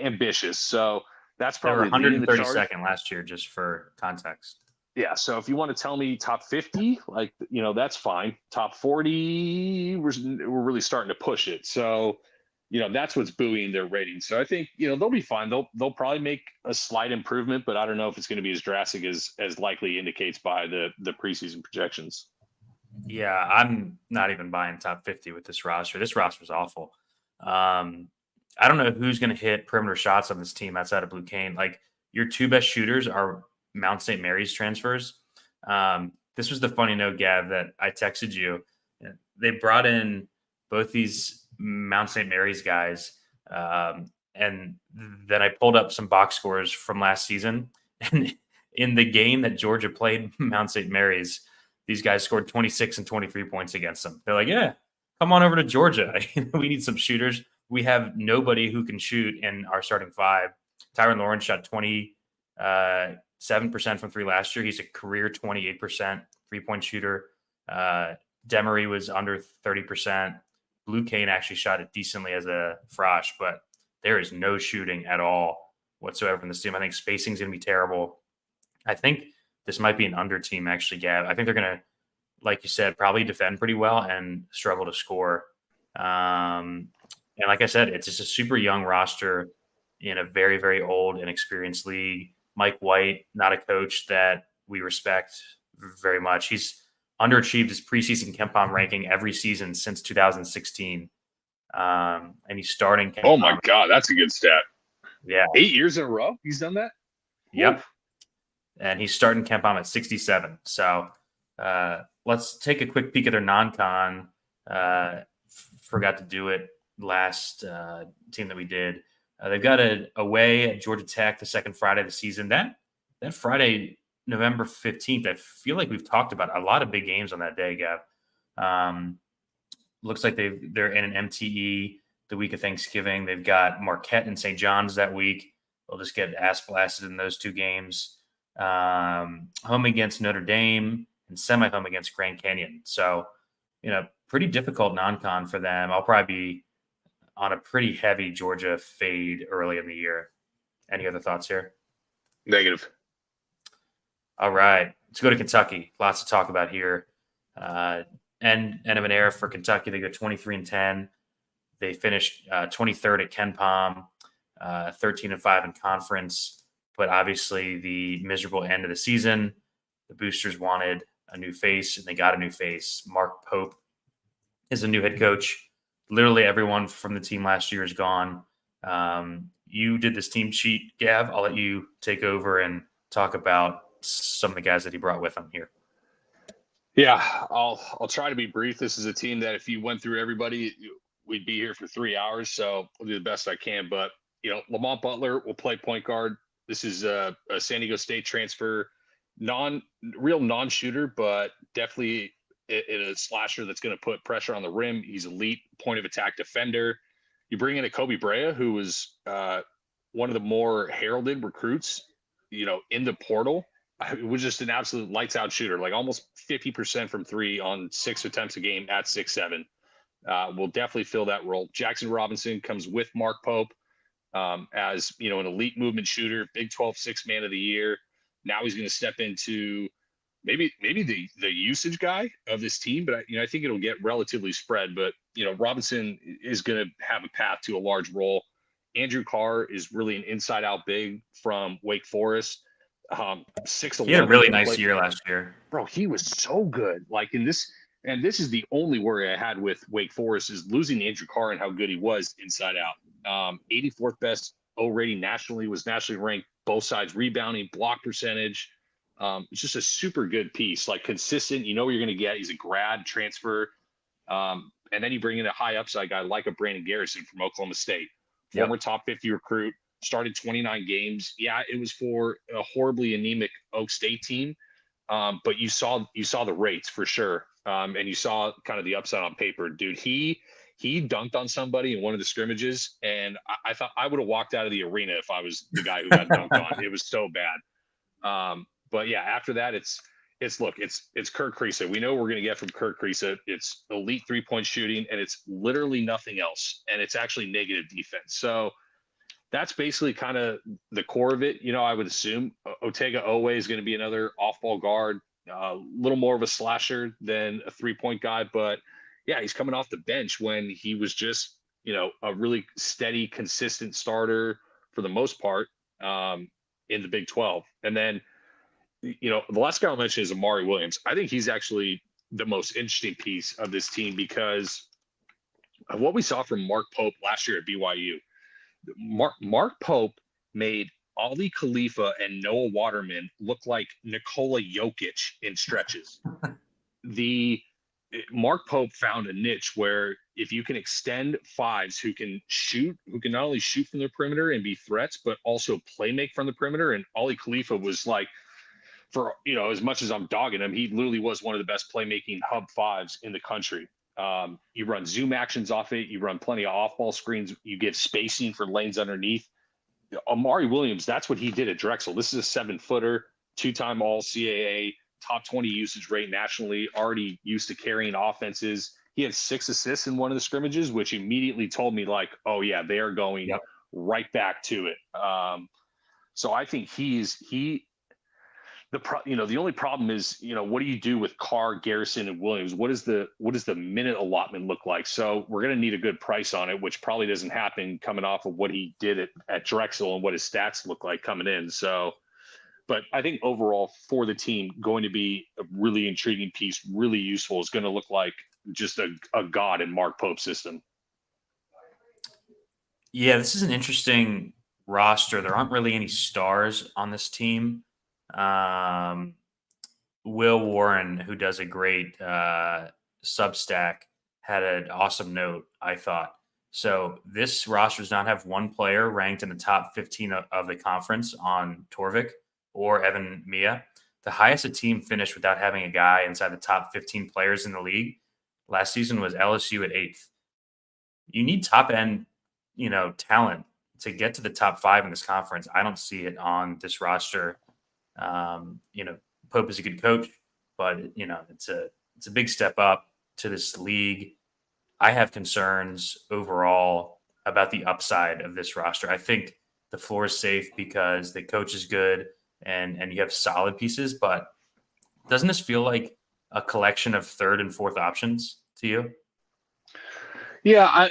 ambitious. So that's probably they were 132nd last year, just for context. Yeah, so if you want to tell me top 50, that's fine. Top 40, we're really starting to push it. So, that's what's buoying their rating. So I think, they'll be fine. They'll probably make a slight improvement, but I don't know if it's going to be as drastic as likely indicates by the preseason projections. Yeah, I'm not even buying top 50 with this roster. This roster's awful. I don't know who's going to hit perimeter shots on this team outside of Blue Kane. Your 2 best shooters are Mount St. Mary's transfers. This was the funny note, Gav, that I texted you. They brought in both these Mount St. Mary's guys, and then I pulled up some box scores from last season. And in the game that Georgia played Mount St. Mary's, these guys scored 26 and 23 points against them. They're like, yeah, come on over to Georgia. We need some shooters. We have nobody who can shoot in our starting 5. Tyron Lawrence shot 7% from 3 last year. He's a career 28% 3-point shooter. Demery was under 30%. Blue Kane actually shot it decently as a Frosh, but there is no shooting at all whatsoever from this team. I think spacing's going to be terrible. I think this might be an under team, actually, Gav. I think they're going to, like you said, probably defend pretty well and struggle to score. And like I said, it's just a super young roster in a very, very old and experienced league. Mike White, not a coach that we respect very much. He's underachieved his preseason KenPom ranking every season since 2016. And he's starting KenPom. Oh my God, that's a good stat. Yeah. 8 years in a row he's done that? Yep. And he's starting KenPom at 67. So let's take a quick peek at their non-con. Forgot to do it last team that we did. They've got an away at Georgia Tech the second Friday of the season. That Friday, November 15th, I feel like we've talked about a lot of big games on that day, Gav. Looks like they're in an MTE the week of Thanksgiving. They've got Marquette and St. John's that week. They'll just get ass blasted in those two games. Home against Notre Dame and semi-home against Grand Canyon. So, pretty difficult non-con for them. I'll probably be on a pretty heavy Georgia fade early in the year. Any other thoughts here? Negative. All right. Let's go to Kentucky. Lots to talk about here. End of an era for Kentucky. They go 23-10. They finished 23rd at KenPom, 13-5 in conference. But obviously the miserable end of the season, the boosters wanted a new face, and they got a new face. Mark Pope is a new head coach. Literally everyone from the team last year is gone. You did this team sheet, Gav. I'll let you take over and talk about some of the guys that he brought with him here. Yeah, I'll try to be brief. This is a team that if you went through everybody, we'd be here for 3 hours. So I'll do the best I can. But, Lamont Butler will play point guard. This is a San Diego State transfer, real non-shooter, but definitely a slasher that's going to put pressure on the rim. He's elite point of attack defender. You bring in a Kobe Brea, who was one of the more heralded recruits, in the portal. It was just an absolute lights out shooter, like almost 50% from three on 6 attempts a game at 6'7". Will definitely fill that role. Jackson Robinson comes with Mark Pope as, an elite movement shooter, Big 12 6 man of the year. Now he's going to step into maybe the usage guy of this team, but I think it'll get relatively spread. But Robinson is going to have a path to a large role. Andrew Carr is really an inside out big from Wake Forest. 6'11". He had a really nice year last year, bro. He was so good. Like in this, and this is the only worry I had with Wake Forest is losing Andrew Carr and how good he was inside out. 84th best O rating nationally, was nationally ranked both sides, rebounding, block percentage. It's just a super good piece, like consistent. You know what you're going to get. He's a grad transfer. And then you bring in a high upside guy like a Brandon Garrison from Oklahoma State, former top 50 recruit, started 29 games. Yeah, it was for a horribly anemic Oak State team. But you saw the rates for sure. And you saw kind of the upside on paper. Dude, he dunked on somebody in one of the scrimmages, and I thought I would have walked out of the arena if I was the guy who got dunked on. It was so bad. But yeah, after that, it's Kirk Kriisa. We know what we're going to get from Kirk Kriisa. It's elite 3-point shooting, and it's literally nothing else. And it's actually negative defense. So that's basically kind of the core of it. I would assume Otega Owe is going to be another off-ball guard, a little more of a slasher than a 3-point guy. But yeah, he's coming off the bench when he was just, a really steady, consistent starter for the most part in the Big 12. And then, the last guy I'll mention is Amari Williams. I think he's actually the most interesting piece of this team because of what we saw from Mark Pope last year at BYU. Mark Pope made Ali Khalifa and Noah Waterman look like Nikola Jokic in stretches. Mark Pope found a niche where if you can extend fives who can not only shoot from the perimeter and be threats, but also play make from the perimeter. And Ali Khalifa was like, for as much as I'm dogging him, he literally was one of the best playmaking hub fives in the country. You run zoom actions off it. You run plenty of off-ball screens. You give spacing for lanes underneath. Amari Williams, that's what he did at Drexel. This is a 7-footer, 2-time All-CAA, top 20 usage rate nationally, already used to carrying offenses. He had 6 assists in one of the scrimmages, which immediately told me like, oh yeah, they are going right back to it. So I think the only problem is, what do you do with Carr, Garrison, and Williams? What does the minute allotment look like? So we're going to need a good price on it, which probably doesn't happen coming off of what he did at Drexel and what his stats look like coming in. So But I think overall for the team, going to be a really intriguing piece, really useful, is going to look like just a god in Mark Pope's system. Yeah, this is an interesting roster. There aren't really any stars on this team. Um, Will Warren, who does a great Substack, had an awesome note, I thought. So this roster does not have one player ranked in the top 15 of the conference on Torvik or Evan Mia. The highest a team finished without having a guy inside the top 15 players in the league last season was LSU at 8th. You need top end, talent to get to the top 5 in this conference. I don't see it on this roster. Pope is a good coach, but it's a big step up to this league. I have concerns overall about the upside of this roster. I think the floor is safe because the coach is good and you have solid pieces, but doesn't this feel like a collection of third and fourth options to you? Yeah,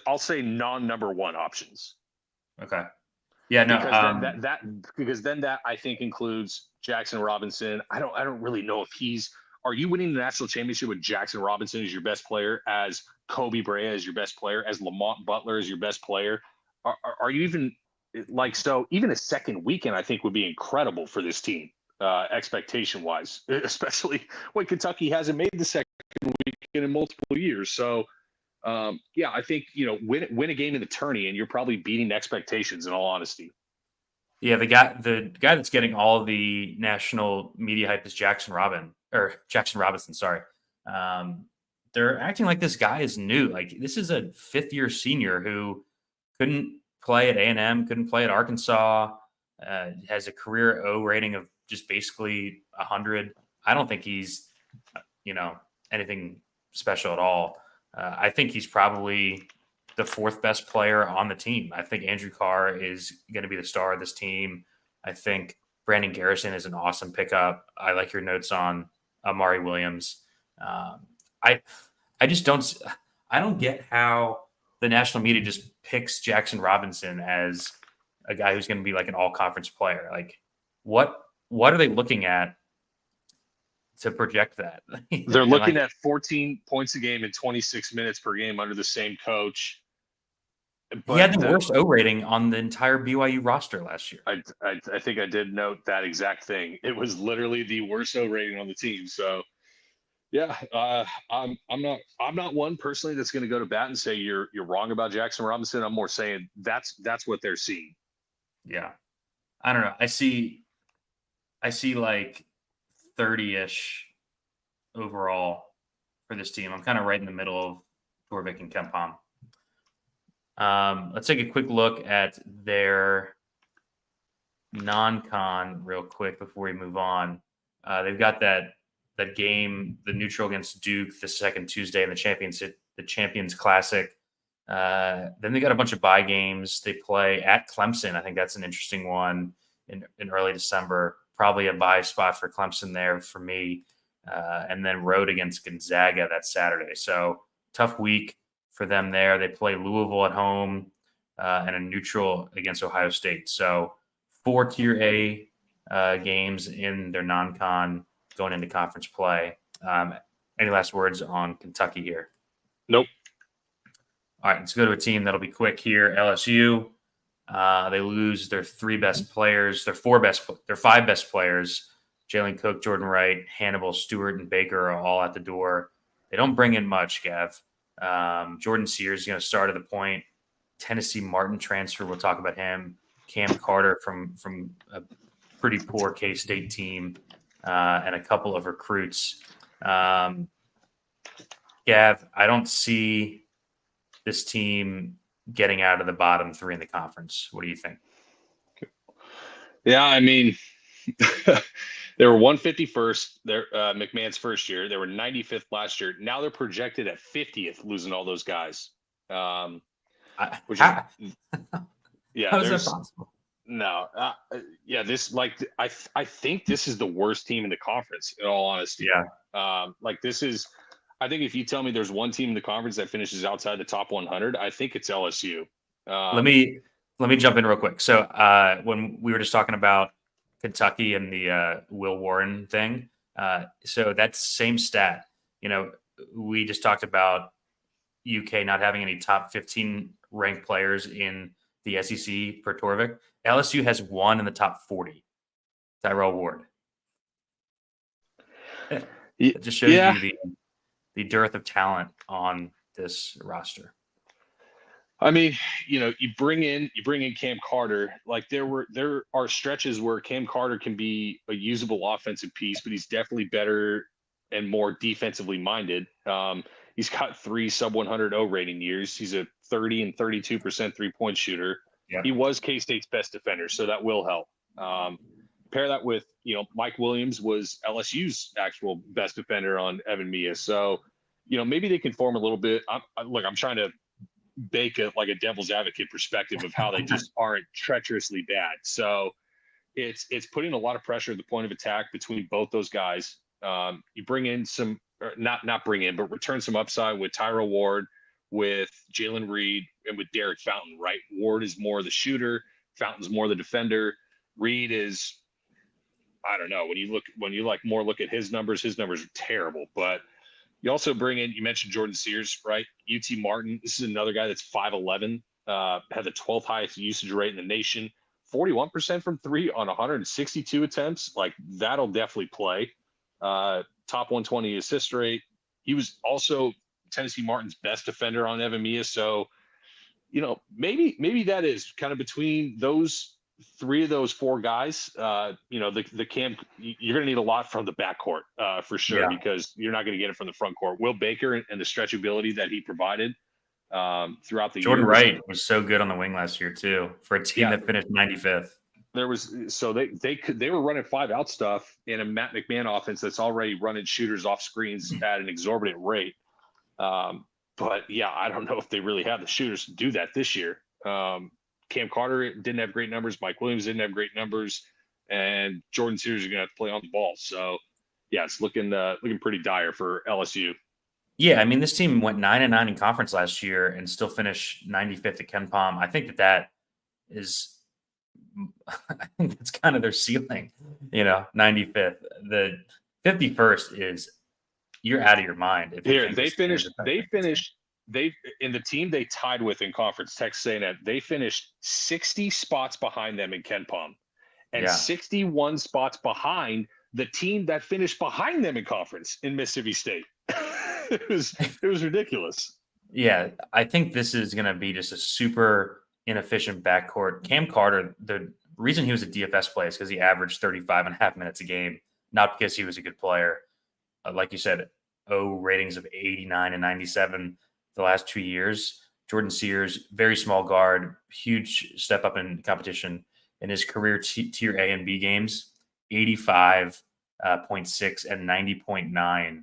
I'll say non-number one options. Okay. Yeah, no. Because then that I think includes Jackson Robinson. I don't really know if are you winning the national championship with Jackson Robinson as your best player, as Kobe Brea as your best player, as Lamont Butler as your best player? Are you even even a second weekend I think would be incredible for this team, expectation wise, especially when Kentucky hasn't made the second weekend in multiple years. So I think win a game in the tourney and you're probably beating expectations in all honesty. Yeah, the guy that's getting all the national media hype is Jackson Robinson. Sorry, they're acting like this guy is new. Like this is a fifth-year senior who couldn't play at A&M, couldn't play at Arkansas. Has a career O rating of just basically 100. I don't think he's anything special at all. I think he's probably the fourth best player on the team. I think Andrew Carr is going to be the star of this team. I think Brandon Garrison is an awesome pickup. I like your notes on Amari Williams. I don't get how the national media just picks Jackson Robinson as a guy who's going to be like an all-conference player. Like, what are they looking at to project that? They're looking at 14 points a game and 26 minutes per game under the same coach. But he had the worst O rating on the entire BYU roster last year. I think I did note that exact thing. It was literally the worst O rating on the team. So, yeah, I'm not one personally that's going to go to bat and say you're wrong about Jackson Robinson. I'm more saying that's what they're seeing. Yeah, I don't know. I see like 30-ish overall for this team. I'm kind of right in the middle of Torvik and Kempom. Let's take a quick look at their non-con real quick before we move on. They've got that game, the neutral against Duke, the second Tuesday in the Champions Classic. Then they got a bunch of bye games. They play at Clemson. I think that's an interesting one in early December. Probably a bye spot for Clemson there for me. And then road against Gonzaga that Saturday. So tough week for them there. They play Louisville at home and a neutral against Ohio State. So 4 Tier A games in their non-con going into conference play. Any last words on Kentucky here? Nope. All right, let's go to a team that'll be quick here. LSU. They lose their 5 best players. Jalen Cook, Jordan Wright, Hannibal, Stewart, and Baker are all at the door. They don't bring in much, Gav. Jordan Sears is going to start at the point. Tennessee Martin transfer. We'll talk about him. Cam Carter from a pretty poor K-State team and a couple of recruits. Gav, I don't see this team getting out of the bottom 3 in the conference. What do you think? Yeah, I mean, they were 151st. They're McMahon's first year. They were 95th last year. Now they're projected at 50th, losing all those guys. How is that possible? No, I think this is the worst team in the conference. In all honesty, yeah. I think if you tell me there's one team in the conference that finishes outside the top 100, I think it's LSU. Let me let me jump in real quick. So when we were just talking about Kentucky and the Will Warren thing, so that same stat, we just talked about UK not having any top 15 ranked players in the SEC per Torvik. LSU has one in the top 40, Tyrell Ward. It just shows you the dearth of talent on this roster. I mean, you bring in Cam Carter. Like there are stretches where Cam Carter can be a usable offensive piece, but he's definitely better and more defensively minded. He's got 3 sub 100 O rating years. He's a 30 and 32% 3-point shooter. Yep. He was K-State's best defender, so that will help. Pair that with, Mike Williams was LSU's actual best defender on Evan Mia. So, maybe they can form a little bit. I'm trying to bake a devil's advocate perspective of how they just aren't treacherously bad. So it's putting a lot of pressure at the point of attack between both those guys. You bring in some, not bring in, but return some upside with Tyrell Ward, with Jalen Reed, and with Derek Fountain, right? Ward is more the shooter. Fountain's more the defender. Reed is, I don't know. When you look at his numbers are terrible, but you also bring in, you mentioned Jordan Sears, right? UT Martin. This is another guy that's 5'11", had the 12th highest usage rate in the nation, 41% from 3 on 162 attempts. Like, that'll definitely play. Top 120 assist rate. He was also Tennessee Martin's best defender on Evan Mia. So, maybe that is kind of between those 3 of those 4 guys, the Cam, you're going to need a lot from the backcourt for sure, because you're not going to get it from the front court. Will Baker and the stretchability that he provided throughout the year. Jordan Wright was so good on the wing last year too, for a team that finished 95th. They were running 5-out stuff in a Matt McMahon offense that's already running shooters off screens at an exorbitant rate. But I don't know if they really have the shooters to do that this year. Cam Carter didn't have great numbers. Mike Williams didn't have great numbers, and Jordan Sears is going to have to play on the ball. So, it's looking pretty dire for LSU. Yeah, I mean, this team went 9-9 in conference last year and still finished 95th at Ken Pom. I think that is, I think that's kind of their ceiling. 95th. The 51st is, you're out of your mind. Here, they finished in the team they tied with in conference, Texas A&M, they finished 60 spots behind them in Ken Pom, and 61 spots behind the team that finished behind them in conference in Mississippi State. It was ridiculous. Yeah, I think this is going to be just a super inefficient backcourt. Cam Carter, the reason he was a DFS play is because he averaged 35.5 minutes a game, not because he was a good player. Like you said, ratings of 89 and 97 the last 2 years. Jordan Sears, very small guard, huge step up in competition in his career tier A and B games, 85.6 and 90.9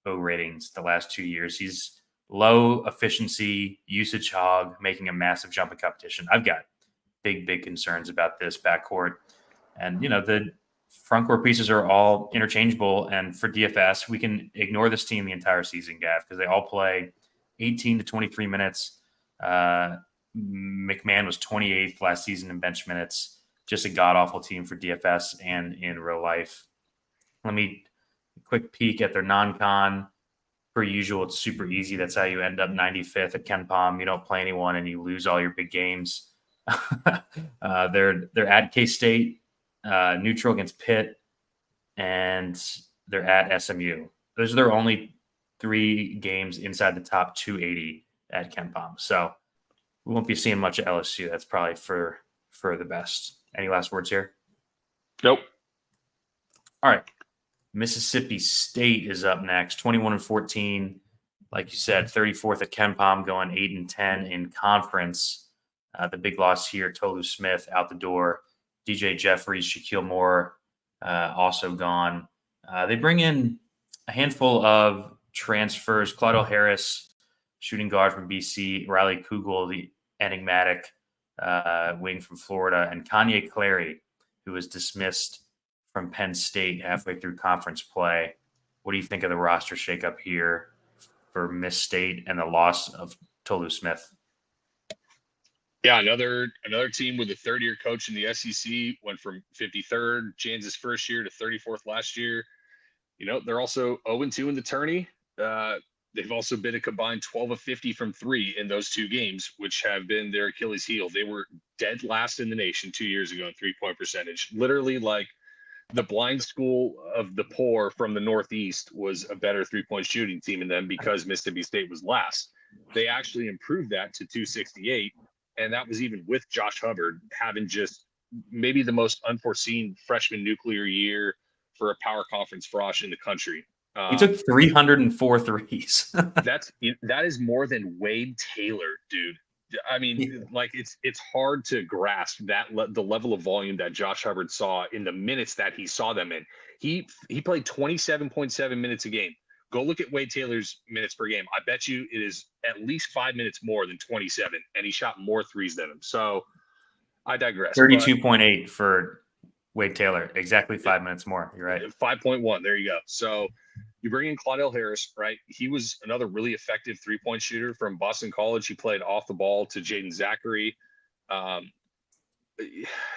O ratings the last 2 years. He's low efficiency, usage hog, making a massive jump in competition. I've got big concerns about this backcourt. And, the front court pieces are all interchangeable. And for DFS, we can ignore this team the entire season, Gav, because they all play 18 to 23 minutes. McMahon was 28th last season in bench minutes. Just a god-awful team for DFS and in real life. Let me quick peek at their non-con. Per usual, it's super easy. That's how you end up 95th at Ken Pom. You don't play anyone and you lose all your big games. They're at K-State, neutral against Pitt, and they're at SMU. Those are their only 3 games inside the top 280 at Ken Pom. So we won't be seeing much at LSU. That's probably for the best. Any last words here? Nope. All right. Mississippi State is up next, 21-14. Like you said, 34th at Ken Pom, going 8-10 in conference. The big loss here, Tolu Smith out the door. DJ Jeffries, Shaquille Moore also gone. They bring in a handful of transfers. Claudio Harris, shooting guard from BC. Riley Kugel, the enigmatic wing from Florida. And Kanye Clary, who was dismissed from Penn State halfway through conference play. What do you think of the roster shakeup here for Miss State and the loss of Tolu Smith? Yeah, another team with a third-year coach in the SEC went from 53rd James' first year to 34th last year. They're also 0-2 in the tourney. They've also been a combined 12 of 50 from three in those two games, which have been their Achilles heel. They were dead last in the nation 2 years ago in three-point percentage. Literally, like the blind school of the poor from the Northeast was a better three-point shooting team than them because Mississippi State was last. They actually improved that to 268, and that was even with Josh Hubbard having just maybe the most unforeseen freshman nuclear year for a power conference frosh in the country. He took 304 threes. That is more than Wade Taylor, dude. I mean, like it's hard to grasp that the level of volume that Josh Hubbard saw in the minutes that he saw them in. He played 27.7 minutes a game. Go look at Wade Taylor's minutes per game. I bet you it is at least 5 minutes more than 27, and he shot more threes than him. So I digress. 32.8 for Wade Taylor, exactly 5 minutes more. You're right. 5.1. There you go. So you bring in Claudell Harris, right? He was another really effective three-point shooter from Boston College. He played off the ball to Jaden Zachary.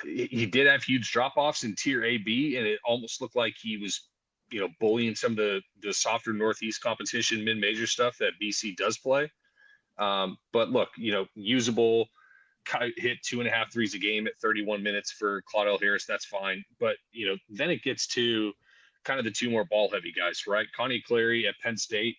He did have huge drop-offs in Tier A, B, and it almost looked like he was, bullying some of the softer Northeast competition, mid-major stuff that BC does play. But look, usable, hit 2.5 threes a game at 31 minutes for Claudell Harris. That's fine. But, then it gets to kind of the two more ball heavy guys, right? Connie Clary at Penn State.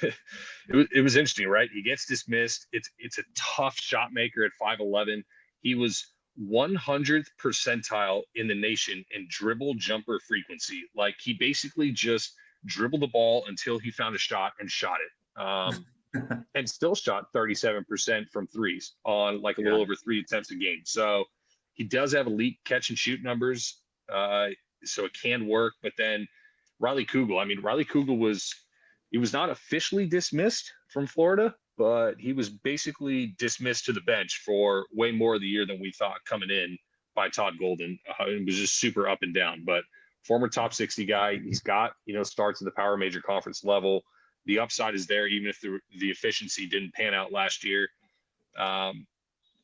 It was interesting, right? He gets dismissed. It's a tough shot maker at 5'11". He was 100th percentile in the nation in dribble jumper frequency. Like he basically just dribbled the ball until he found a shot and shot it. And still shot 37% from threes on like a little over 3 attempts a game. So he does have elite catch and shoot numbers. So it can work. But then Riley Kugel was not officially dismissed from Florida, but he was basically dismissed to the bench for way more of the year than we thought coming in by Todd Golden. It was just super up and down, but former top 60 guy. He's got, starts at the power major conference level. The upside is there, even if the efficiency didn't pan out last year. And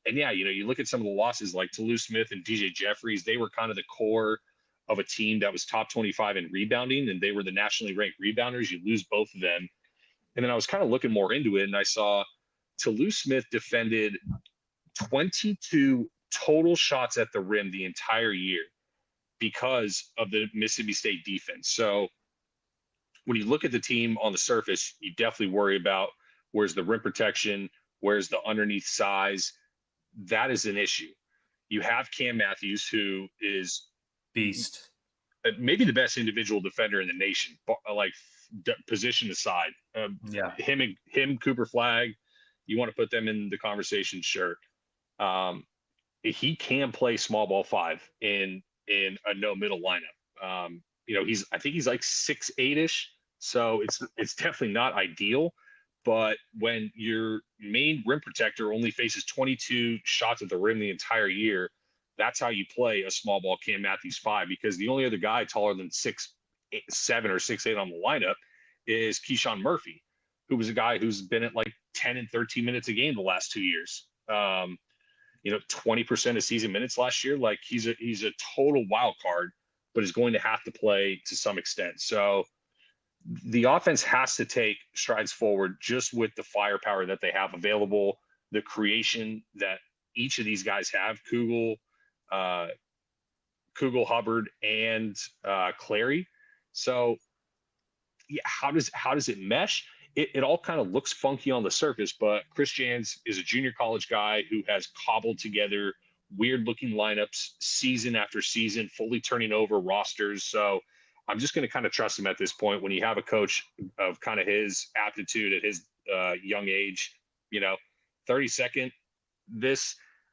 yeah, you look at some of the losses like Toulouse Smith and DJ Jeffries, they were kind of the core of a team that was top 25 in rebounding, and they were the nationally ranked rebounders. You lose both of them. And then I was kind of looking more into it, and I saw Toulouse Smith defended 22 total shots at the rim the entire year because of the Mississippi State defense. So when you look at the team on the surface, you definitely worry about where's the rim protection, where's the underneath size. That is an issue. You have Cam Matthews, who is beast, maybe the best individual defender in the nation, like position aside. Him, Cooper Flagg, you want to put them in the conversation, sure. He can play small ball 5 in a no middle lineup. I think he's like 6'8"-ish, so it's definitely not ideal. But when your main rim protector only faces 22 shots at the rim the entire year, that's how you play a small ball Cam Matthews 5, because the only other guy taller than 6'7" or 6'8" on the lineup is Keyshawn Murphy, who was a guy who's been at like 10 and 13 minutes a game the last 2 years. 20% of season minutes last year. Like he's a total wild card, but is going to have to play to some extent. So the offense has to take strides forward just with the firepower that they have available, the creation that each of these guys have, Kugel, Hubbard, and Clary. So yeah, how does it mesh? It all kind of looks funky on the surface, but Chris Jans is a junior college guy who has cobbled together weird looking lineups season after season, fully turning over rosters. So I'm just going to kind of trust him at this point. When you have a coach of kind of his aptitude at his young age, 32nd,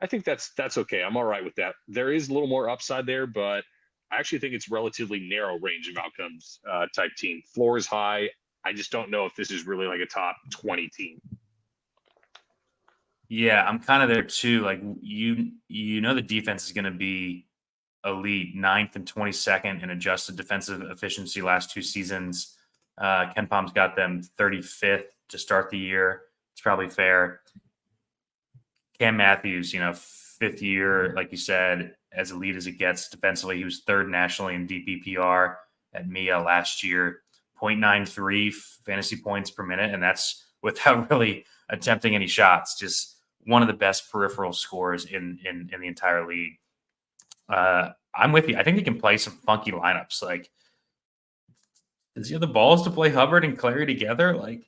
I think that's okay. I'm all right with that. There is a little more upside there, but I actually think it's relatively narrow range of outcomes type team. Floor is high. I just don't know if this is really like a top 20 team. Yeah, I'm kind of there too. Like the defense is going to be elite, 9th and 22nd in adjusted defensive efficiency last 2 seasons. Ken Palm's got them 35th to start the year. It's probably fair. Cam Matthews, fifth year, like you said, as elite as it gets defensively. He was third nationally in DPPR at MIA last year, 0.93 fantasy points per minute, and that's without really attempting any shots. Just one of the best peripheral scorers in the entire league. I'm with you. I think he can play some funky lineups. Like, does he have the balls to play Hubbard and Clary together? Like,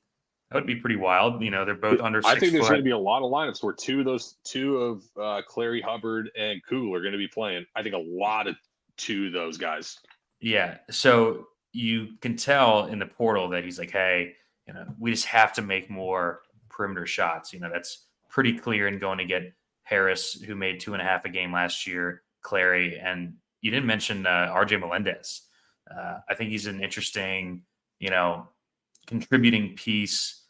that would be pretty wild. They're both under 6 I think there's foot. going to be a lot of lineups where two of Clary, Hubbard, and Kugel are going to be playing. I think a lot of two of those guys. Yeah. So you can tell in the portal that he's like, hey, we just have to make more perimeter shots. That's pretty clear in going to get Harris, who made 2.5 a game last year, Clary, and you didn't mention RJ Melendez. I think he's an interesting, contributing piece.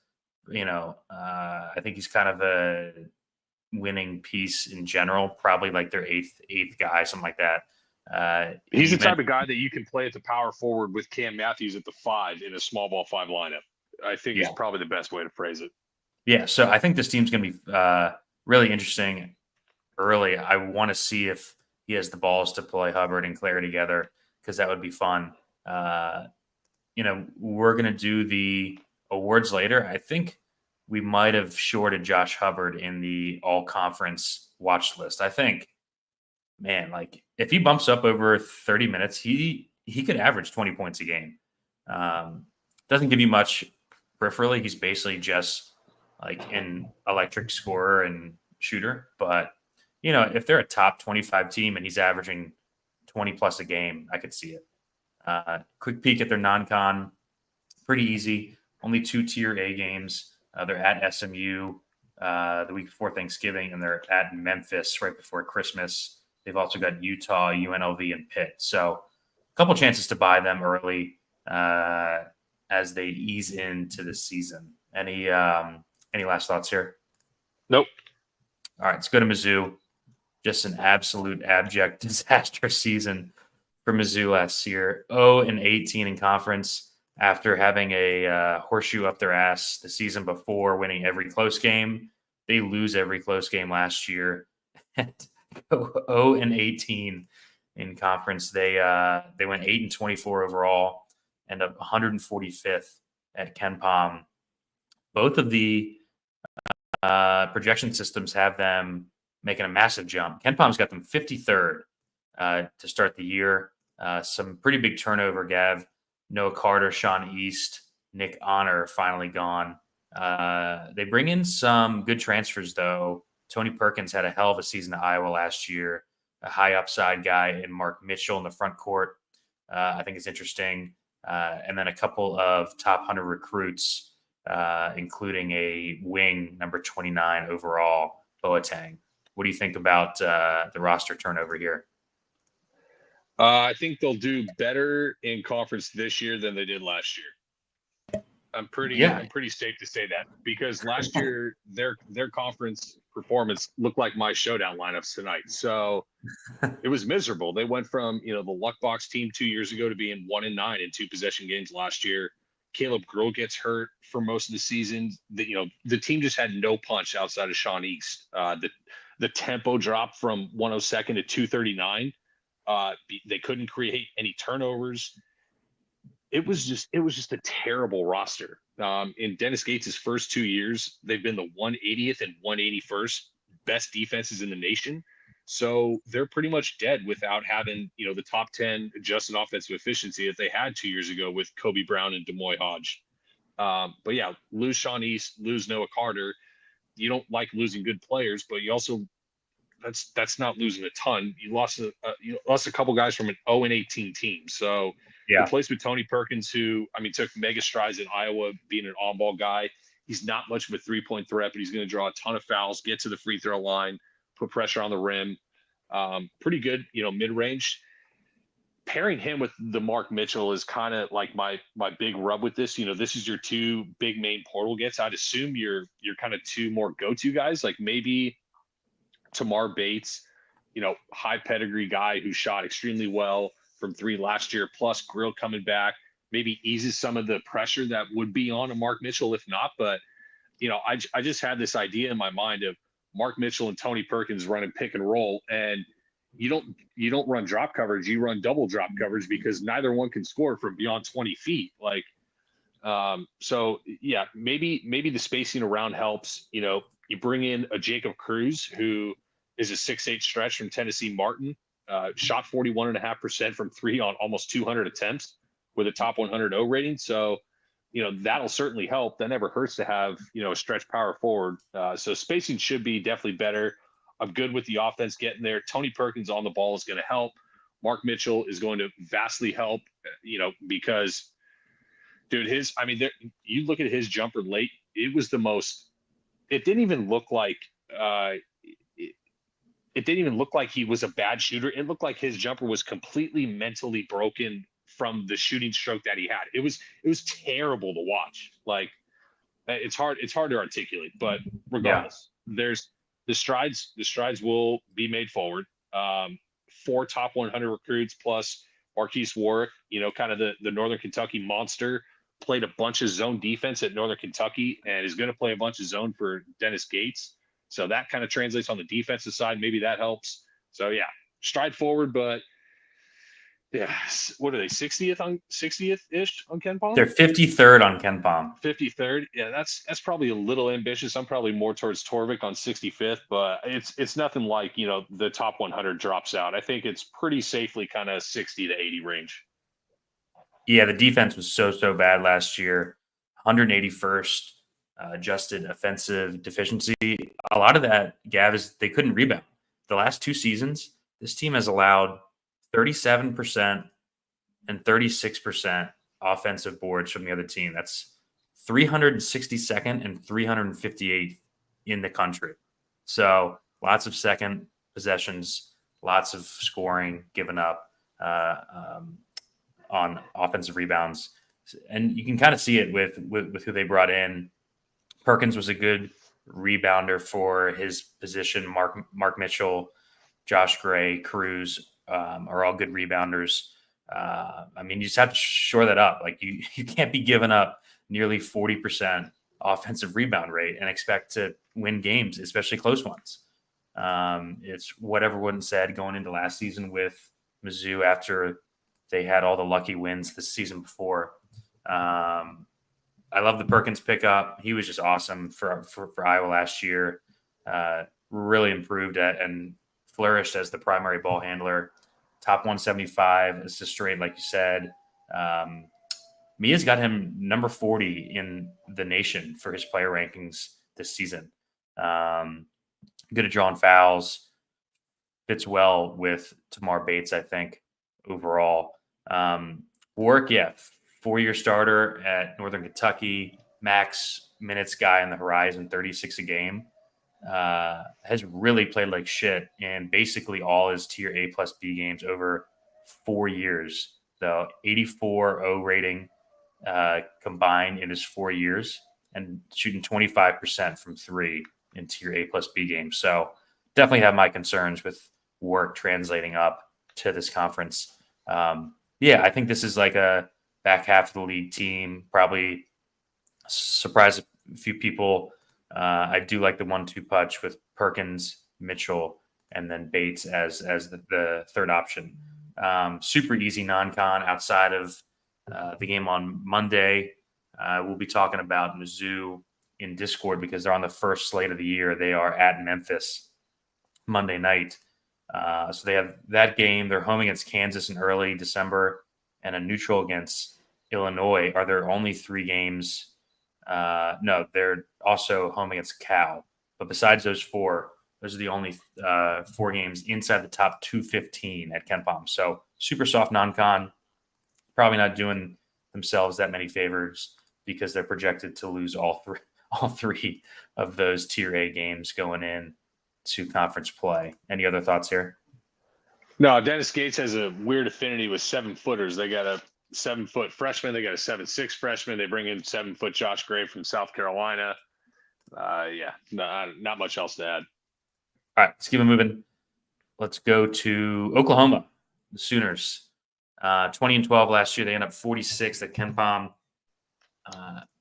I think he's kind of a winning piece in general, probably like their eighth guy, something like that. He's the type of guy that you can play at the power forward with Cam Matthews at the 5 in a small ball 5 lineup. I think is probably the best way to phrase it. Yeah, so I think this team's going to be really interesting early. I want to see if he has the balls to play Hubbard and Claire together, because that would be fun. We're going to do the awards later. I think we might have shorted Josh Hubbard in the all-conference watch list. I think, man, like if he bumps up over 30 minutes, he could average 20 points a game. Doesn't give you much peripherally. He's basically just like an electric scorer and shooter. But, if they're a top 25 team and he's averaging 20 plus a game, I could see it. Quick peek at their non-con. Pretty easy. Only 2 tier A games. They're at SMU the week before Thanksgiving, and they're at Memphis right before Christmas. They've also got Utah, UNLV, and Pitt. So a couple chances to buy them early as they ease into the season. Any last thoughts here? Nope. All right, let's go to Mizzou. Just an absolute abject disaster season for Mizzou last year. 0-18 in conference after having a horseshoe up their ass the season before, winning every close game. They lose every close game last year. And go 0-18 in conference. They went 8-24 overall, end up 145th at KenPom. Both of the projection systems have them making a massive jump. KenPom's got them 53rd to start the year. Some pretty big turnover, Gav. Noah Carter, Sean East, Nick Honor finally gone. They bring in some good transfers, though. Tony Perkins had a hell of a season at Iowa last year. A high upside guy in Mark Mitchell in the front court. I think it's interesting. And then a couple of top 100 recruits, including a wing, number 29 overall, Boateng. What do you think about the roster turnover here? I think they'll do better in conference this year than they did last year. I'm pretty safe to say that, because last year their conference performance looked like my showdown lineups tonight. So it was miserable. They went from the luck box team 2 years ago to being 1-9 in 2 possession games last year. Caleb Grill gets hurt for most of the season. The team just had no punch outside of Sean East. The tempo dropped from 102nd to 239. They couldn't create any turnovers. It was just a terrible roster. In Dennis Gates' first 2 years, they've been the 180th and 181st best defenses in the nation. So they're pretty much dead without having, the top 10 adjusted offensive efficiency that they had 2 years ago with Kobe Brown and Demoy Hodge. But yeah, lose Sean East, lose Noah Carter. You don't like losing good players, but you also that's not losing a ton. You lost a couple guys from an 0-18 team. So replaced with Tony Perkins, who took mega strides in Iowa, being an on-ball guy. He's not much of a 3-point threat, but he's going to draw a ton of fouls, get to the free throw line, put pressure on the rim. Pretty good, mid-range. Pairing him with the Mark Mitchell is kind of like my big rub with this. This is your 2 big main portal gets. I'd assume you're kind of 2 more go-to guys, like maybe Tamar Bates, high pedigree guy who shot extremely well from 3 last year, plus Grill coming back, maybe eases some of the pressure that would be on a Mark Mitchell if not. But, I just had this idea in my mind of Mark Mitchell and Tony Perkins running pick and roll, and you don't run drop coverage, you run double drop coverage because neither one can score from beyond 20 feet. Like, so yeah, maybe the spacing around helps. You know, you bring in a Jacob Cruz, who is a 6'8" stretch from Tennessee Martin, shot 41.5% from three on almost 200 attempts with a top 100 O rating. So, you know, that'll certainly help. That never hurts to have, you know, a stretch power forward. So spacing should be definitely better. I'm good with the offense getting there. Tony Perkins on the ball is going to help. Mark Mitchell is going to vastly help, you know, because, dude, you look at his jumper late, it was the most, it didn't even look like, it didn't even look like he was a bad shooter. It looked like his jumper was completely mentally broken from the shooting stroke that he had. It was terrible to watch. Like, it's hard to articulate, but regardless, there's the strides will be made forward. 4 top 100 recruits plus Marquise Warwick, you know, kind of the Northern Kentucky monster, played a bunch of zone defense at Northern Kentucky and is going to play a bunch of zone for Dennis Gates. So that kind of translates on the defensive side. Maybe that helps. So yeah, stride forward, but yeah, what are they, 60th-ish on KenPom? They're 53rd on KenPom. 53rd. Yeah, that's probably a little ambitious. I'm probably more towards Torvik on 65th, but it's nothing like, you know, the top 100 drops out. I think it's pretty safely kind of 60 to 80 range. Yeah, the defense was so bad last year. 181st adjusted offensive deficiency. A lot of that, Gav, is they couldn't rebound. The last 2 seasons, this team has allowed 37% and 36% offensive boards from the other team. That's 362nd and 358th in the country. So lots of second possessions, lots of scoring given up on offensive rebounds. And you can kind of see it with who they brought in. Perkins was a good rebounder for his position. Mark Mitchell, Josh Gray, Cruz are all good rebounders. I mean, you just have to shore that up. Like, you can't be giving up nearly 40% offensive rebound rate and expect to win games, especially close ones. It's what everyone said going into last season with Mizzou after they had all the lucky wins the season before. I love the Perkins pickup. He was just awesome for Iowa last year. Really improved and flourished as the primary ball handler. Top 175 assist rate, like you said. Mia's got him number 40 in the nation for his player rankings this season. Good at drawing fouls. Fits well with Tamar Bates, I think, overall. Warwick, yeah, 4-year starter at Northern Kentucky, max minutes guy on the horizon, 36 a game. Has really played like shit in basically all his tier A plus B games over 4 years. The 84 O rating combined in his 4 years and shooting 25% from 3 in tier A plus B games. So definitely have my concerns with work translating up to this conference. Yeah, I think this is like a back half of the league team. Probably surprise a few people. I do like the 1-2 punch with Perkins, Mitchell, and then Bates as the third option. Super easy non-con outside of the game on Monday. We'll be talking about Mizzou in Discord because they're on the first slate of the year. They are at Memphis Monday night. So they have that game. They're home against Kansas in early December and a neutral against Illinois. Are there only 3 games? No, they're also home against Cal. But besides those 4, those are the only 4 games inside the top 215 at KenPom. So super soft non-con. Probably not doing themselves that many favors because they're projected to lose all three of those tier A games going in to conference play. Any other thoughts here? No, Dennis Gates has a weird affinity with 7-footers. They got a 7-foot freshman. They got a 7'6" freshman. They bring in 7-foot Josh Gray from South Carolina. Yeah, not much else to add. All right, let's keep it moving. Let's go to Oklahoma, the Sooners. 20-12 last year. They end up 46th at KenPom.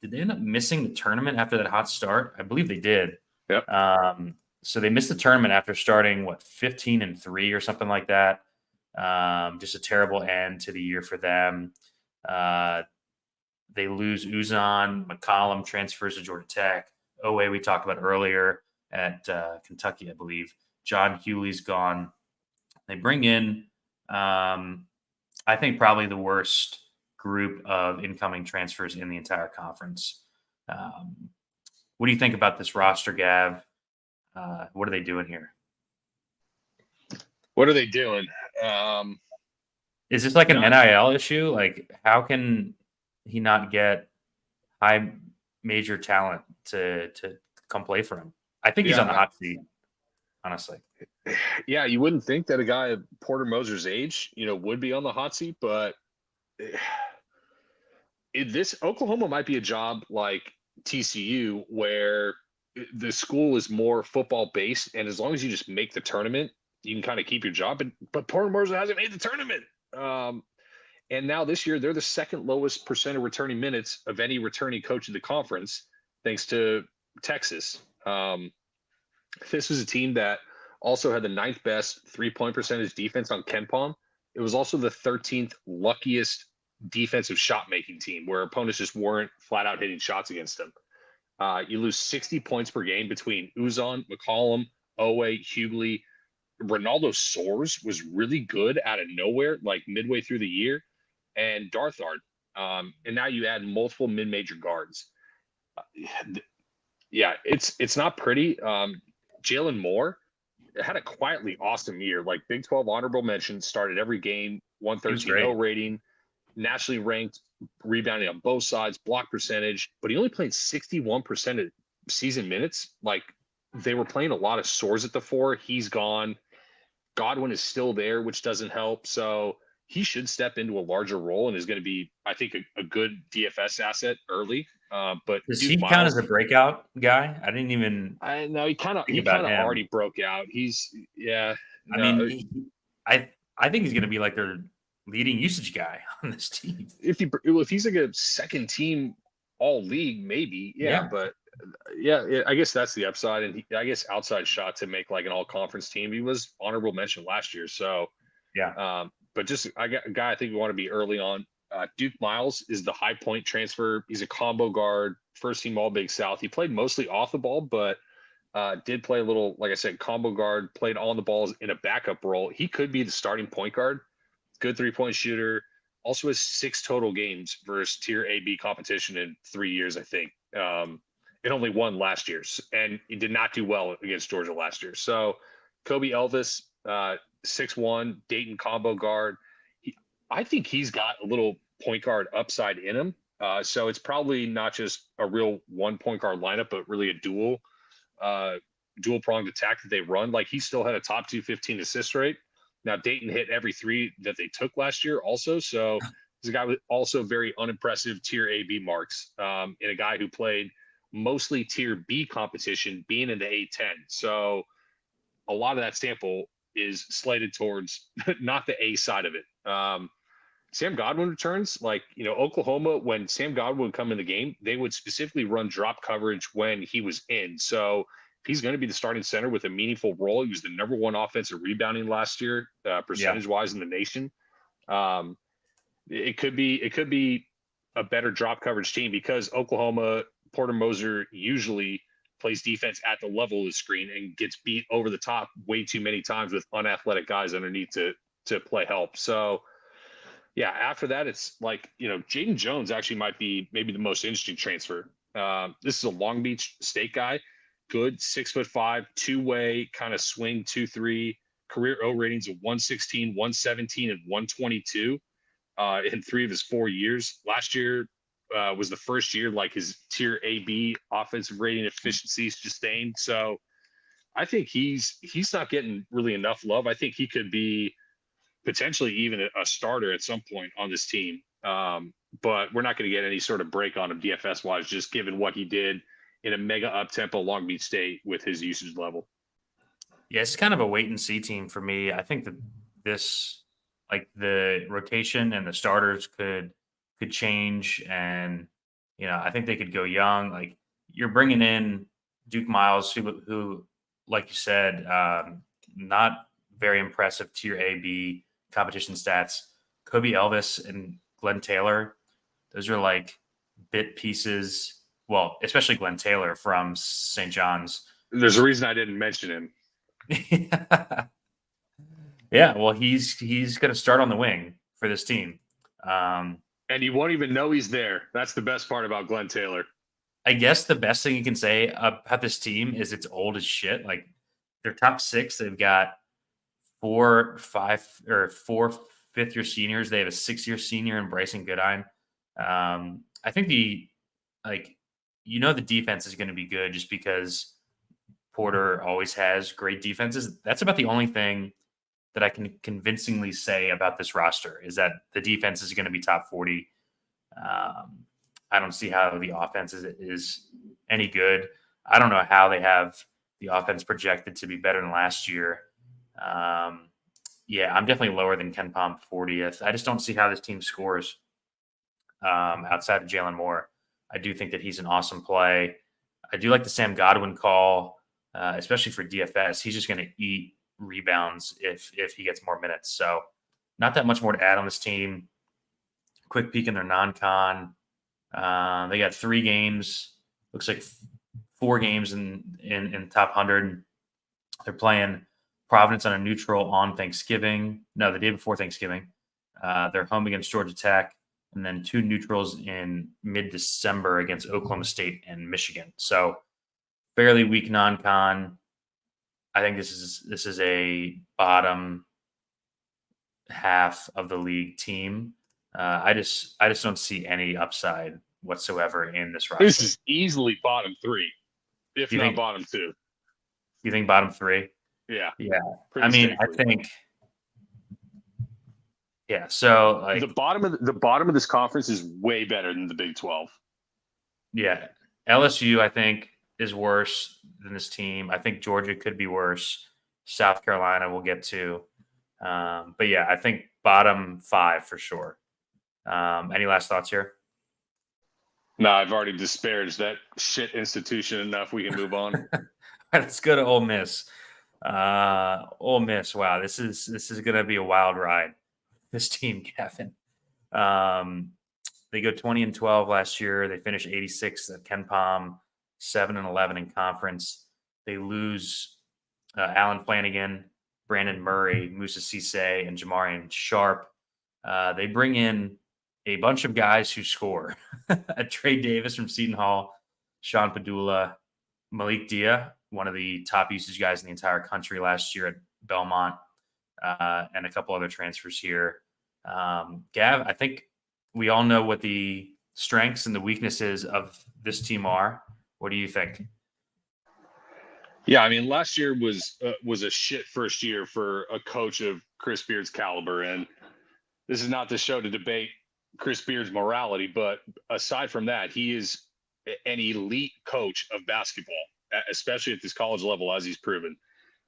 Did they end up missing the tournament after that hot start? I believe they did. Yep. So they missed the tournament after starting 15-3 or something like that. Just a terrible end to the year for them. They lose Uzan. McCollum transfers to Georgia Tech. Owe, we talked about earlier at Kentucky, I believe. John Hewley's gone. They bring in, I think, probably the worst group of incoming transfers in the entire conference. What do you think about this roster, Gav? What are they doing here? What are they doing? Is this like an NIL issue? Like, how can he not get high major talent to come play for him? I think he's on the hot seat, honestly. Yeah, you wouldn't think that a guy of Porter Moser's age, would be on the hot seat, but this Oklahoma might be a job like TCU where the school is more football based, and as long as you just make the tournament, you can kind of keep your job. But Porter Moser hasn't made the tournament. And now this year, they're the second lowest percent of returning minutes of any returning coach in the conference, thanks to Texas. This was a team that also had the 9th best 3-point percentage defense on KenPom. It was also the 13th luckiest defensive shot-making team, where opponents just weren't flat-out hitting shots against them. You lose 60 points per game between Uzan, McCollum, Owe, Hughley. Ronaldo Soares was really good out of nowhere, like midway through the year, and Darthard. And now you add multiple mid-major guards. Yeah, it's not pretty. Jalen Moore had a quietly awesome year, like Big 12 honorable mention, started every game, 113.0 rating, nationally ranked, rebounding on both sides, block percentage, but he only played 61% of season minutes. Like, they were playing a lot of Soares at the 4. He's gone. Godwin is still there, which doesn't help. So he should step into a larger role and is going to be, I think, a good DFS asset early. But does he count as a breakout guy? I didn't even. I know he kind of already broke out. I think he's going to be like their leading usage guy on this team. If he's like a second team all league, maybe, but I guess that's the upside, and I guess outside shot to make like an all conference team. He was honorable mention last year, so but just a guy I think we want to be early on. Duke Miles is the high point transfer. He's a combo guard, first team All Big South. He played mostly off the ball, but did play a little, like I said, combo guard, played on the balls in a backup role. He could be the starting point guard. Good 3-point shooter. Also has 6 total games versus tier AB competition in 3 years, I think. It only won last year, and he did not do well against Georgia last year. So Kobe Elvis, 6'1", Dayton combo guard. I think he's got a little point guard upside in him. So it's probably not just a real 1 point guard lineup, but really a dual pronged attack that they run. Like, he still had a top 215 assist rate. Now Dayton hit every 3 that they took last year also. So he's a guy with also very unimpressive tier AB marks, and a guy who played mostly tier B competition, being in the A10. So a lot of that sample is slated towards not the A side of it. Sam Godwin returns. Like, Oklahoma, when Sam Godwin would come in the game, they would specifically run drop coverage when he was in. So if he's going to be the starting center with a meaningful role, he was the number 1 offensive rebounding last year, percentage-wise in the nation. It could be a better drop coverage team, because Oklahoma, Porter Moser usually plays defense at the level of the screen and gets beat over the top way too many times with unathletic guys underneath to play help. So after that, it's like, Jaden Jones actually might be maybe the most interesting transfer. This is a Long Beach State guy, good 6'5", 2-way kind of swing 2-3, career O ratings of 116, 117, and 122 in 3 of his 4 years. Last year was the first year like his tier AB offensive rating efficiency sustained. So I think he's not getting really enough love. I think he could be potentially even a starter at some point on this team. But we're not going to get any sort of break on him DFS wise, just given what he did in a mega up tempo Long Beach State with his usage level. Yeah, it's kind of a wait and see team for me. I think that this, like, the rotation and the starters could change, and I think they could go young. Like, you're bringing in Duke Miles, who like you said, not very impressive tier A, B competition stats. Kobe Elvis and Glenn Taylor, those are like bit pieces. Well, especially Glenn Taylor from St. John's. There's a reason I didn't mention him. Yeah, well, he's going to start on the wing for this team. And you won't even know he's there. That's the best part about Glenn Taylor. I guess the best thing you can say about this team is it's old as shit. Like their top six, they've got 4 fifth-year seniors. They have a 6-year senior in Bryson Goodine. I think the defense is going to be good just because Porter always has great defenses. That's about the only thing that I can convincingly say about this roster is that the defense is going to be top 40. I don't see how the offense is any good. I don't know how they have the offense projected to be better than last year. Yeah, I'm definitely lower than Ken Palm 40th. I just don't see how this team scores outside of Jalen Moore. I do think that he's an awesome play. I do like the Sam Godwin call, especially for DFS. He's just going to eat rebounds if he gets more minutes. So not that much more to add on this team. Quick peek in their non-con. They got 3 games. Looks like 4 games in top 100. They're playing Providence on a neutral on Thanksgiving. No, the day before Thanksgiving. They're home against Georgia Tech, and then 2 neutrals in mid-December against Oklahoma State and Michigan. So fairly weak non-con. I think this is a bottom half of the league team. I just don't see any upside whatsoever in this roster. This is easily bottom 3, if not bottom 2. You think bottom 3? Yeah. Yeah. I mean, I think. Yeah. So like the bottom of this conference is way better than the Big 12. Yeah. LSU, I think, is worse than this team. I think Georgia could be worse. South Carolina we'll get to. But yeah, I think bottom 5 for sure. Any last thoughts here? No, I've already disparaged that shit institution enough. We can move on. All right, let's go to Ole Miss. Ole Miss, wow, this is going to be a wild ride. This team, Kevin. They go 20-12 last year. They finished 86th at Ken Palm, 7-11 in conference. They lose Alan Flanagan, Brandon Murray, Musa Cisse, and Jamarian Sharp. They bring in a bunch of guys who score. Trey Davis from Seton Hall, Sean Padula, Malik Dia, one of the top usage guys in the entire country last year at Belmont, and a couple other transfers here. Gav, I think we all know what the strengths and the weaknesses of this team are. What do you think? Yeah, I mean, last year was a shit first year for a coach of Chris Beard's caliber, and this is not the show to debate Chris Beard's morality, but aside from that, he is an elite coach of basketball, especially at this college level, as he's proven.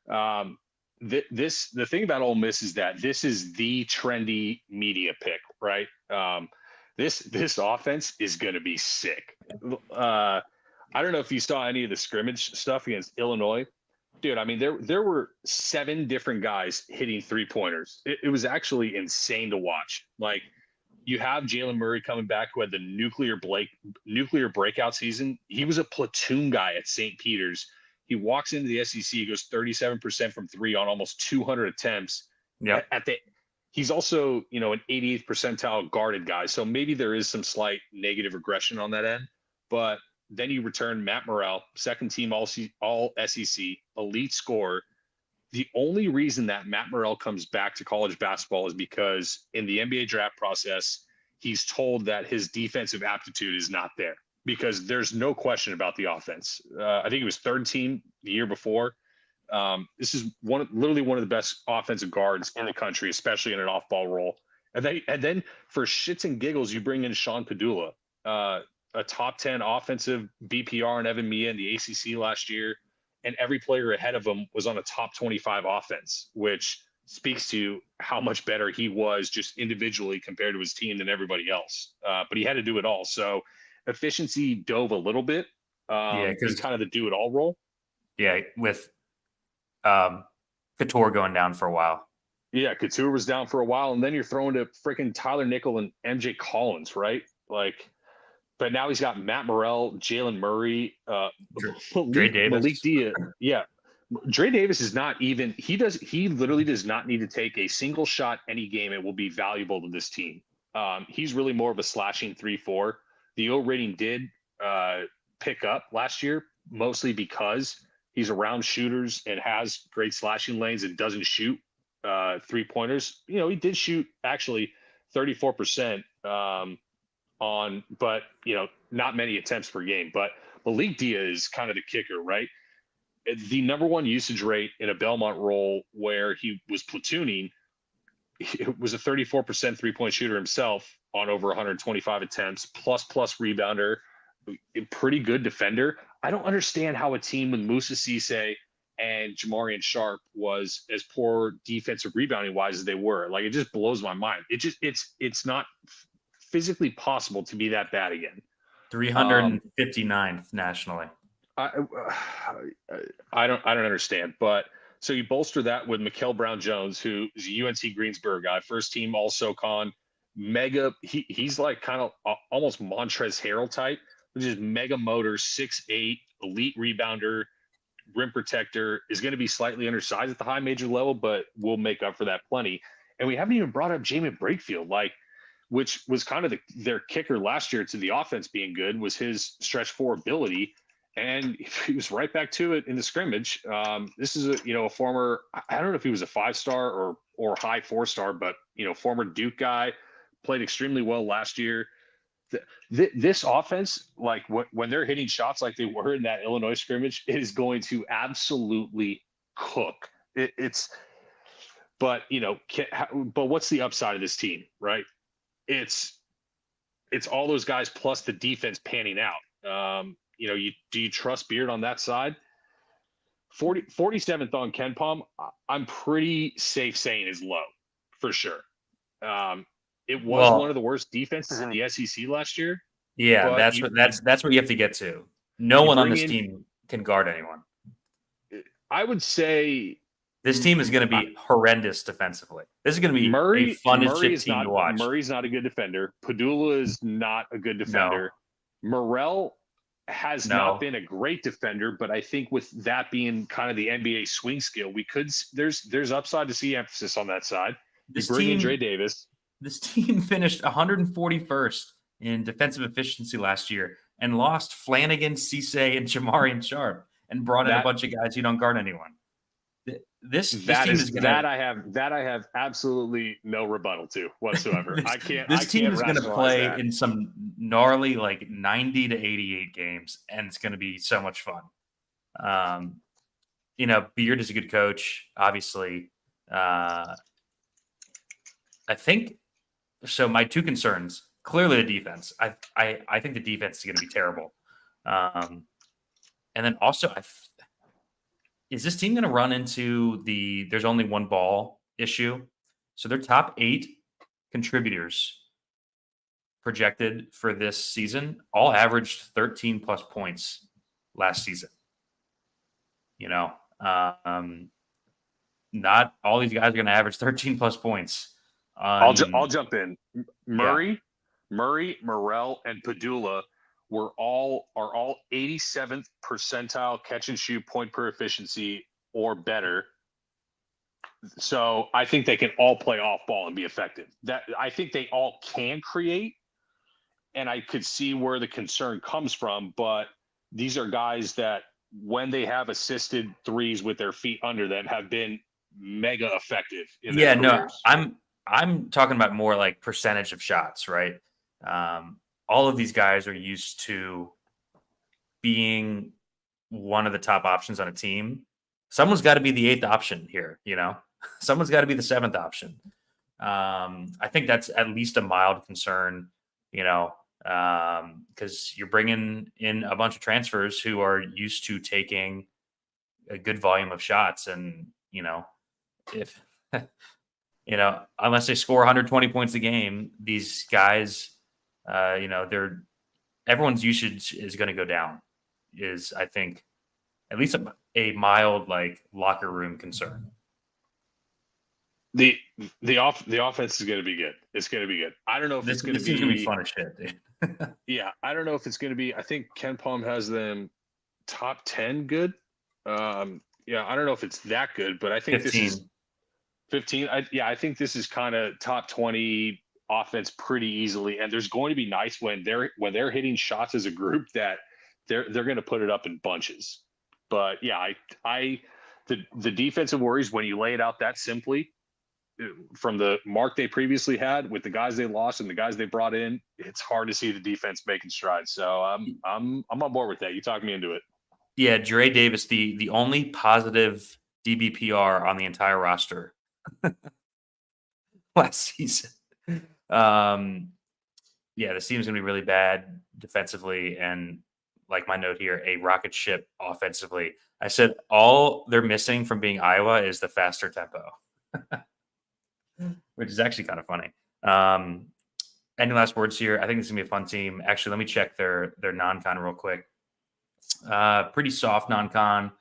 The thing about Ole Miss is that this is the trendy media pick, right? This offense is going to be sick. I don't know if you saw any of the scrimmage stuff against Illinois. Dude, I mean, there were 7 different guys hitting 3-pointers. It was actually insane to watch. Like, you have Jalen Murray coming back, who had the nuclear breakout season. He was a platoon guy at St. Peter's. He walks into the SEC, he goes 37% from 3 on almost 200 attempts. Yeah. He's also, an 88th percentile guarded guy. So maybe there is some slight negative regression on that end. But then you return Matt Morrell, second team all SEC, elite scorer. The only reason that Matt Morrell comes back to college basketball is because in the NBA draft process, he's told that his defensive aptitude is not there, because there's no question about the offense. I think he was 3rd team the year before. This is literally one of the best offensive guards in the country, especially in an off-ball role. And then for shits and giggles, you bring in Sean Padula, a top 10 offensive BPR and Evan Mia in the ACC last year. And every player ahead of him was on a top 25 offense, which speaks to how much better he was just individually compared to his team than everybody else. But he had to do it all. So efficiency dove a little bit. Yeah, because kind of the do it all role. Yeah, with Couture going down for a while. Yeah, Couture was down for a while, and then you're throwing to freaking Tyler Nickel and MJ Collins, right? Like, but now he's got Matt Morrell, Jalen Murray, Dre Davis. Malik Diaz. Yeah, Dre Davis is not even. He literally does not need to take a single shot any game. It will be valuable to this team. He's really more of a slashing 3-4. The O rating did pick up last year, mostly because he's around shooters and has great slashing lanes and doesn't shoot 3-pointers. You know, he did shoot actually 34% on, but you know, not many attempts per game. But Malik Diaz is kind of the kicker, right? The number one usage rate in a Belmont role where he was platooning, it was a 34% 3-point shooter himself on over 125 attempts, plus rebounder, a pretty good defender. I don't understand how a team with Moussa Cisse and Jamarian Sharp was as poor defensive rebounding wise as they were. Like, it just blows my mind. It's not physically possible to be that bad again. 359th nationally. I don't understand. But so you bolster that with Mikal Brown-Jones, who is a UNC Greensboro guy, first team All SoCon, mega. He's like kind of almost Montrezl Harrell type, which is mega motor, 6'8", elite rebounder, rim protector, is going to be slightly undersized at the high major level, but we'll make up for that plenty. And we haven't even brought up Jamin Brakefield, which was kind of their kicker last year to the offense being good, was his stretch 4 ability. And he was right back to it in the scrimmage. This is a former, I don't know if he was a 5-star or high 4-star, but former Duke guy, played extremely well last year. This offense, like when they're hitting shots like they were in that Illinois scrimmage, it is going to absolutely cook. But what's the upside of this team, right? It's all those guys plus the defense panning out. Do you trust Beard on that side? 47th on KenPom, I'm pretty safe saying is low for sure. It was one of the worst defenses in the SEC last year. Yeah, that's what you have to get to. No one on this team can guard anyone. I would say this team is going to be horrendous defensively. This is going to be a fun and shit team to watch. Murray's not a good defender. Padula is not a good defender. No. Morrell has not been a great defender, but I think with that being kind of the NBA swing skill, there's upside to see emphasis on that side. You bring in Dre Davis. This team finished 141st in defensive efficiency last year and lost Flanagan, Cisse, and Jamarian Sharp, and brought in a bunch of guys who don't guard anyone. This team is going to I have absolutely no rebuttal to whatsoever. This team is going to play in some gnarly 90 to 88 games, and it's going to be so much fun. Beard is a good coach, obviously. I think so. My two concerns, clearly the defense. I think the defense is going to be terrible. And then also is this team going to run into there's only one ball issue? So their top 8 contributors projected for this season all averaged 13 plus points last season. Not all these guys are going to average 13 plus points. I'll jump in. Murray, Morrell, and Padula are all 87th percentile catch and shoot point per efficiency or better. So I think they can all play off ball and be effective. I think they all can create, and I could see where the concern comes from. But these are guys that, when they have assisted threes with their feet under them, have been mega effective in their careers. I'm talking about more like percentage of shots, right? All of these guys are used to being one of the top options on a team. Someone's got to be the 8th option here, Someone's got to be the 7th option. I think that's at least a mild concern, because you're bringing in a bunch of transfers who are used to taking a good volume of shots. And, if, unless they score 120 points a game, these guys, everyone's usage is going to go down, is, I think, at least a mild like locker room concern. The offense is going to be good. It's going to be good. I don't know if it's going to This seems gonna be be. fun as shit, dude. Yeah, I don't know if it's going to be. I think Ken Palm has them top 10 good. Yeah, I don't know if it's that good, but I think 15. this is 15. I think this is kind of top 20 offense pretty easily. And there's going to be nights when they're hitting shots as a group that they're going to put it up in bunches. But yeah, the defensive worries when you lay it out that simply from the mark they previously had with the guys they lost and the guys they brought in, it's hard to see the defense making strides. So I'm on board with that. You talked me into it. Yeah, Dre Davis, the only positive DBPR on the entire roster last season. Yeah, this team's gonna be really bad defensively, and like my note here, a rocket ship offensively. I said all they're missing from being Iowa is the faster tempo, which is actually kind of funny. Any last words here? I think this is gonna be a fun team. Actually, let me check their non-con real quick. Pretty soft non-con,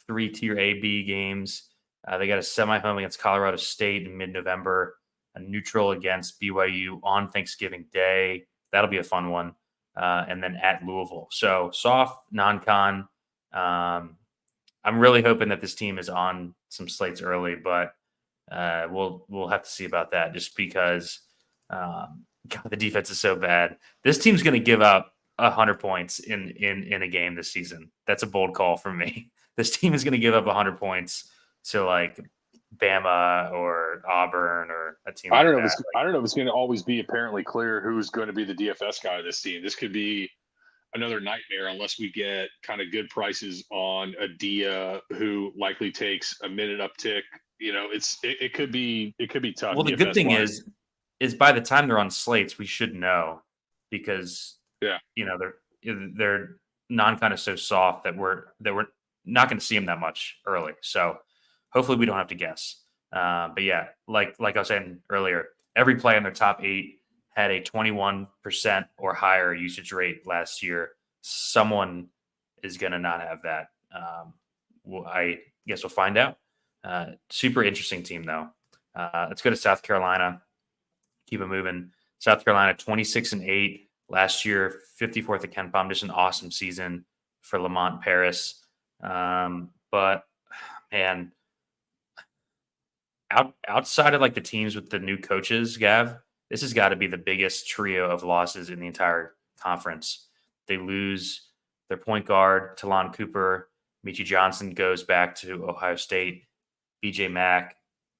3 tier A B games. They got a semi-home against Colorado State in mid-November, a neutral against BYU on Thanksgiving Day. That'll be a fun one. And then at Louisville. So soft non-con. I'm really hoping that this team is on some slates early, but we'll have to see about that just because God, the defense is so bad. This team's going to give up 100 points in a game this season. That's a bold call from me. This team is going to give up 100 points to like Bama or Auburn or a team. I don't know. I don't know if it's going to always be apparently clear who's going to be the DFS guy of this team. This could be another nightmare unless we get kind of good prices on a Dia who likely takes a minute uptick. You know, it could be tough. Well, the good thing is by the time they're on slates, we should know because you know they're non-con is so soft that we're not going to see them that much early. So hopefully we don't have to guess. But yeah, like I was saying earlier, every play in their top 8 had a 21% or higher usage rate last year. Someone is going to not have that. Well, I guess we'll find out. Super interesting team though. Let's go to South Carolina. Keep it moving. South Carolina 26-8 last year, 54th at Ken Palm. Just an awesome season for Lamont Paris. But man, outside of like the teams with the new coaches, Gav, this has got to be the biggest trio of losses in the entire conference. They lose their point guard, Talon Cooper. Michi Johnson goes back to Ohio State. BJ Mack,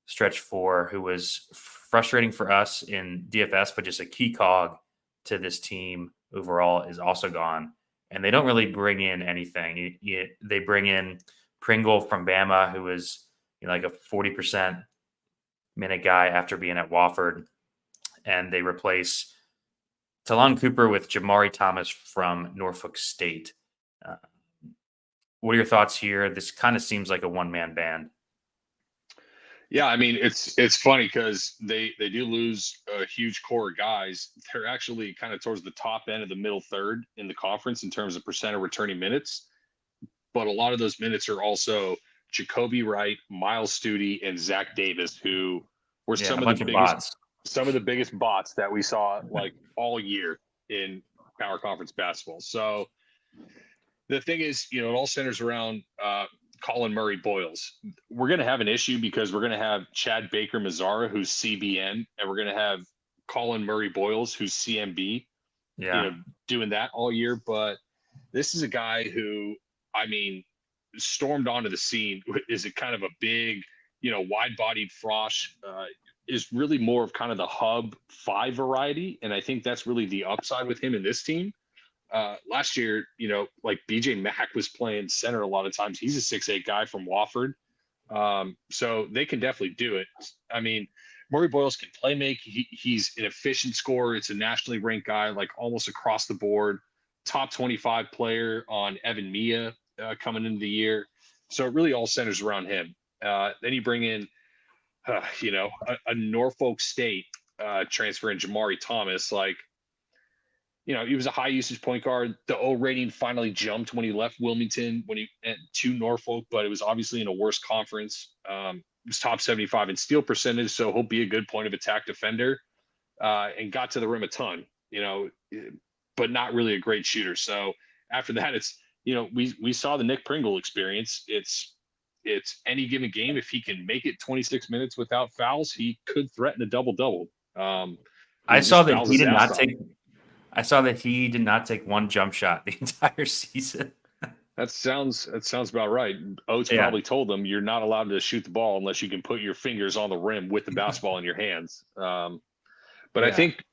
stretch 4, who was frustrating for us in DFS, but just a key cog to this team overall, is also gone. And they don't really bring in anything. They bring in Pringle from Bama, who was like a 40% minute guy after being at Wofford. And they replace Talon Cooper with Jamari Thomas from Norfolk State. What are your thoughts here? This kind of seems like a one-man band. Yeah, I mean, it's funny because they do lose a huge core of guys. They're actually kind of towards the top end of the middle third in the conference in terms of percent of returning minutes. But a lot of those minutes are also Jacoby Wright, Miles Studi, and Zach Davis, who were some of the biggest bots that we saw like all year in Power Conference basketball. So the thing is, it all centers around Colin Murray Boyles. We're going to have an issue because we're going to have Chad Baker Mazzara, who's CBN, and we're going to have Colin Murray Boyles, who's CMB, doing that all year. But this is a guy who, I mean, stormed onto the scene. Is it kind of a big, wide-bodied frosh, is really more of kind of the hub 5 variety. And I think that's really the upside with him in this team. Last year, like BJ Mack was playing center a lot of times. He's a 6'8" guy from Wofford. So they can definitely do it. I mean, Murray Boyles can play make. He's an efficient scorer. It's a nationally ranked guy, like almost across the board. Top 25 player on Evan Mia coming into the year. So it really all centers around him. Then you bring in, a Norfolk State transfer in Jamari Thomas. Like, he was a high usage point guard. The O rating finally jumped when he left Wilmington when he went to Norfolk, but it was obviously in a worse conference. He was top 75 in steal percentage, so he'll be a good point of attack defender, and got to the rim a ton, but not really a great shooter. So after that, it's, we saw the Nick Pringle experience. It's any given game. If he can make it 26 minutes without fouls, he could threaten a double-double. I He saw just that fouls he his did ass not off. take. I saw that he did not take one jump shot the entire season. That sounds about right. Oates Yeah. probably told them you're not allowed to shoot the ball unless you can put your fingers on the rim with the basketball in your hands. But I Yeah. think,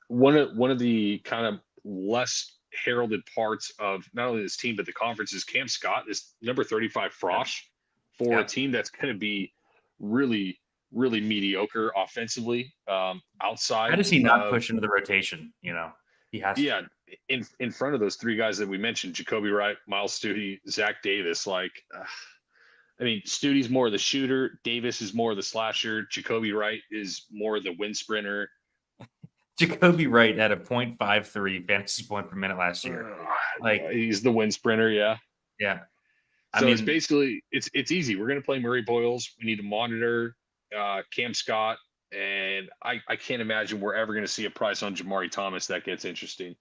one of the kind of less heralded parts of not only this team but the conference is Cam Scott, this number 35 Frosh, for a team that's going to be really, really mediocre offensively, outside. How does he not push into the rotation? He has Yeah, to. in front of those three guys that we mentioned, Jacoby Wright, Miles Studi, Zach Davis. Studi's more of the shooter. Davis is more of the slasher. Jacoby Wright is more of the wind sprinter. Jacoby Wright had a .53 fantasy point per minute last year. He's the wind sprinter. Yeah. Yeah. It's basically, it's easy. We're going to play Murray Boyles. We need to monitor Cam Scott. And I can't imagine we're ever going to see a price on Jamari Thomas that gets interesting.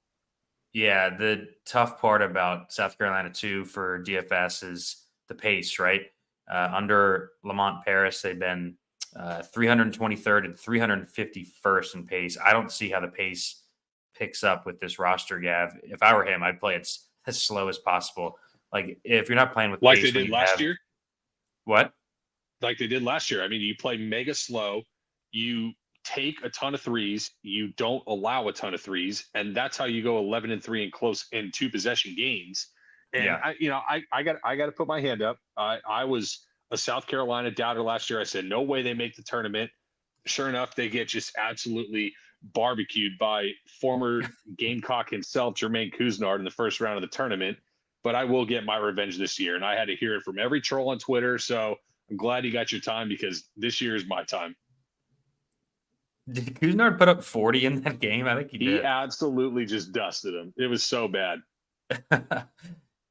Yeah, the tough part about South Carolina too for DFS is the pace, right? Under Lamont Paris, they've been 323rd and 351st in pace. I don't see how the pace picks up with this roster, Gav. If I were him, I'd play it as slow as possible. Like, if you're not playing with like pace, they did last year. What? Like they did last year. You play mega slow. You take a ton of threes. You don't allow a ton of threes, and that's how you go 11-3 in close in 2 possession games. And yeah. I got to put my hand up. I was a South Carolina doubter last year. I said no way they make the tournament. Sure enough, they get just absolutely barbecued by former Gamecock himself, Jermaine Couisnard, in the first round of the tournament. But I will get my revenge this year, and I had to hear it from every troll on Twitter. So I'm glad you got your time, because this year is my time. Did Couisnard put up 40 in that game? I think he did. He absolutely just dusted him. It was so bad.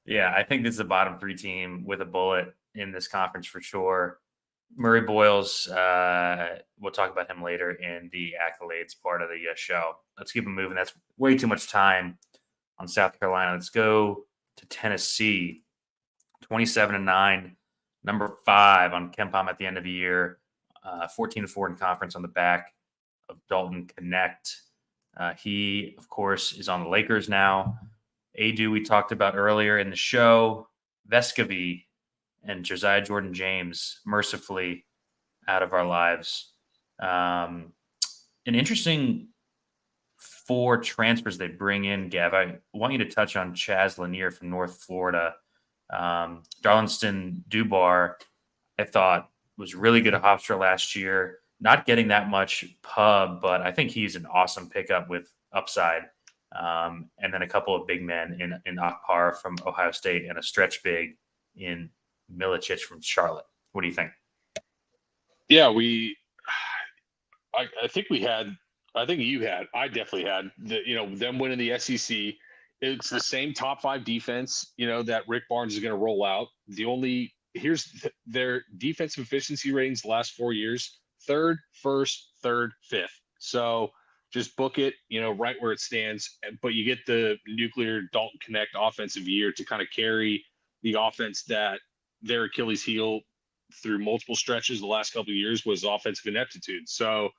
Yeah, I think this is the bottom 3 team with a bullet in this conference for sure. Murray Boyles, we'll talk about him later in the accolades part of the show. Let's keep him moving. That's way too much time on South Carolina. Let's go to Tennessee. 27-9, number 5 on KenPom at the end of the year. 14-4 in conference on the back of Dalton Connect. He, of course, is on the Lakers now. Adu, we talked about earlier in the show. Vescovy and Josiah Jordan-James mercifully out of our lives. An interesting 4 transfers they bring in, Gav. I want you to touch on Chaz Lanier from North Florida. Darlington Dubar, I thought, was really good at Hofstra last year. Not getting that much pub, but I think he's an awesome pickup with upside. And then a couple of big men in Akpar from Ohio State and a stretch big in Milicic from Charlotte. What do you think? Yeah, I think we had, I think you had, I definitely had them winning the SEC. It's the same top 5 defense, that Rick Barnes is going to roll out. Here's their defensive efficiency ratings the last 4 years: 3rd, 1st, 3rd, 5th. So just book it, right where it stands. But you get the nuclear Dalton Connect offensive year to kind of carry the offense that their Achilles heel through multiple stretches the last couple of years was offensive ineptitude. So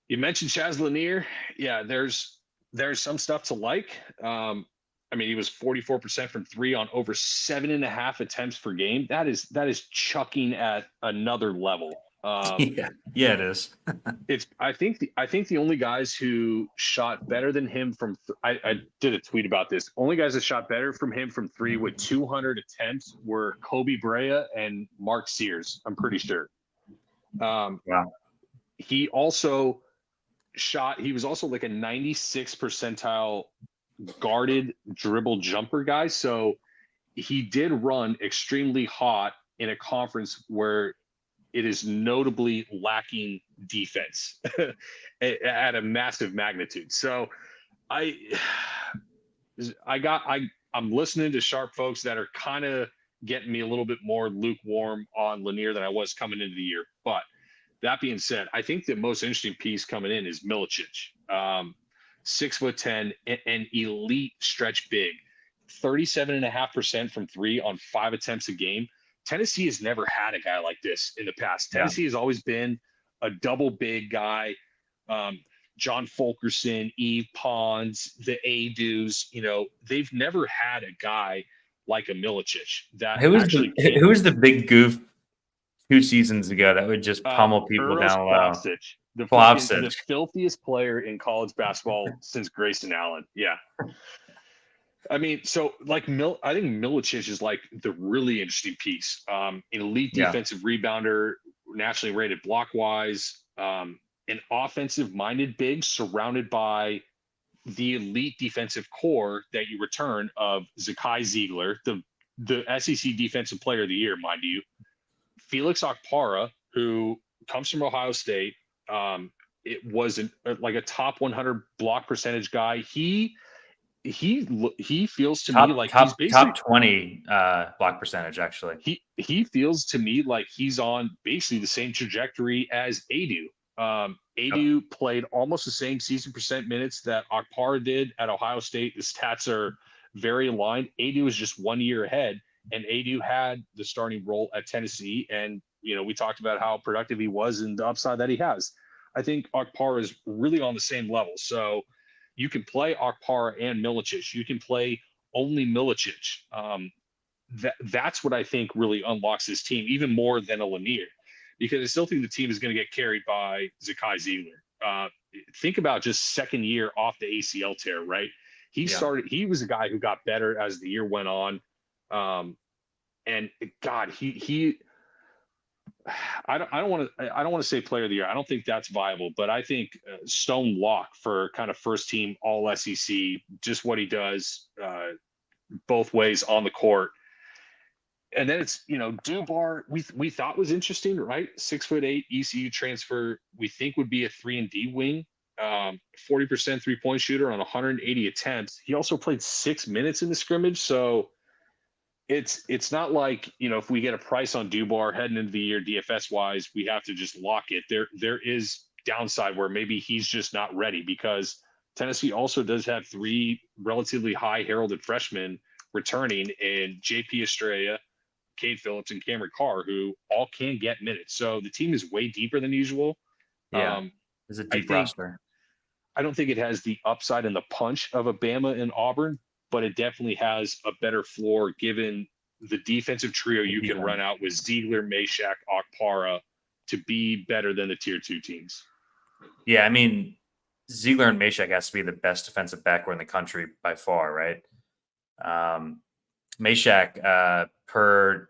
you mentioned Chaz Lanier. Yeah, there's some stuff to like. He was 44% from 3 on over 7.5 attempts per game. That is chucking at another level. Yeah, it is. I think the only guys who shot better than him from I did a tweet about this. Only guys that shot better from him from 3 with 200 attempts were Kobe Brea and Mark Sears. I'm pretty sure. Wow. He also he was also like a 96 percentile guarded dribble jumper guy. So he did run extremely hot in a conference where it is notably lacking defense at a massive magnitude. So I'm listening to sharp folks that are kind of getting me a little bit more lukewarm on Lanier than I was coming into the year. But that being said, I think the most interesting piece coming in is Milicic. 6'10", an elite stretch big, 37.5% from three on 5 attempts a game. Tennessee has never had a guy like this in the past. Tennessee has always been a double big guy. John Fulkerson, Eve Pons, the Adus, they've never had a guy like a Milicic that Who was the big goof 2 seasons ago that would just pummel people Uros down low? the filthiest player in college basketball since Grayson Allen. Yeah. I mean, so like I think Milicic is like the really interesting piece. An elite defensive rebounder, nationally rated block wise, an offensive minded big surrounded by the elite defensive core that you return of Zakai Ziegler, the SEC Defensive Player of the Year, mind you, Felix Okpara, who comes from Ohio State. It was like a top 100 block percentage guy. He feels to me like he's basically top 20 block percentage. Actually, he feels to me like he's on basically the same trajectory as Adu. Adu played almost the same season percent minutes that Okpara did at Ohio State. The stats are very aligned. Adu is just 1 year ahead, and Adu had the starting role at Tennessee. And we talked about how productive he was and the upside that he has. I think Okpara is really on the same level. So you can play Okpara and Milicic. You can play only Milicic. That's what I think really unlocks this team even more than a Lanier, because I still think the team is going to get carried by Zakai Ziegler. Think about just second year off the ACL tear, right? He was a guy who got better as the year went on. And God, I don't want to say player of the year. I don't think that's viable, but I think stone lock for kind of first team all SEC, just what he does both ways on the court. And then it's, Dubar, we thought was interesting, right? 6'8" ECU transfer, we think would be a 3-and-D wing, 40% 3-point shooter on 180 attempts. He also played 6 minutes in the scrimmage. So it's not like, if we get a price on Dubar heading into the year DFS wise, we have to just lock it. There is downside where maybe he's just not ready, because Tennessee also does have 3 relatively high heralded freshmen returning in JP Estrella, Cade Phillips, and Cameron Carr, who all can get minutes. So the team is way deeper than usual. Yeah, it's a deep roster. I don't think it has the upside and the punch of a Bama and Auburn, but it definitely has a better floor given the defensive trio you can run out with Ziegler, Meshack, Okpara to be better than the tier 2 teams. Yeah, I mean, Ziegler and Meshack has to be the best defensive backcourt in the country by far, right? Meshack, per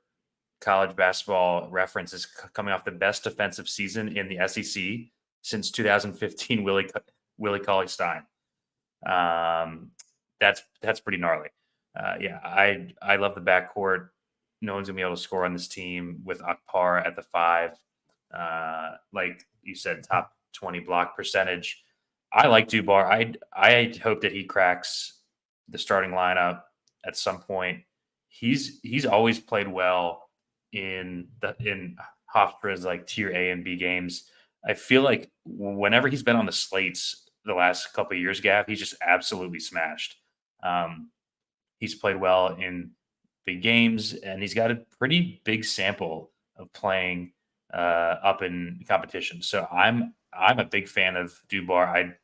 College Basketball Reference, is coming off the best defensive season in the SEC since 2015 Willie Cauley-Stein. That's pretty gnarly. I love the backcourt. No one's gonna be able to score on this team with Okpara at the 5. Like you said, top 20 block percentage. I like Dubar. I hope that he cracks the starting lineup at some point. He's always played well in Hofstra's like tier A and B games. I feel like whenever he's been on the slates the last couple of years, Gav, he's just absolutely smashed. He's played well in big games, and he's got a pretty big sample of playing up in competition. So I'm a big fan of Dubar.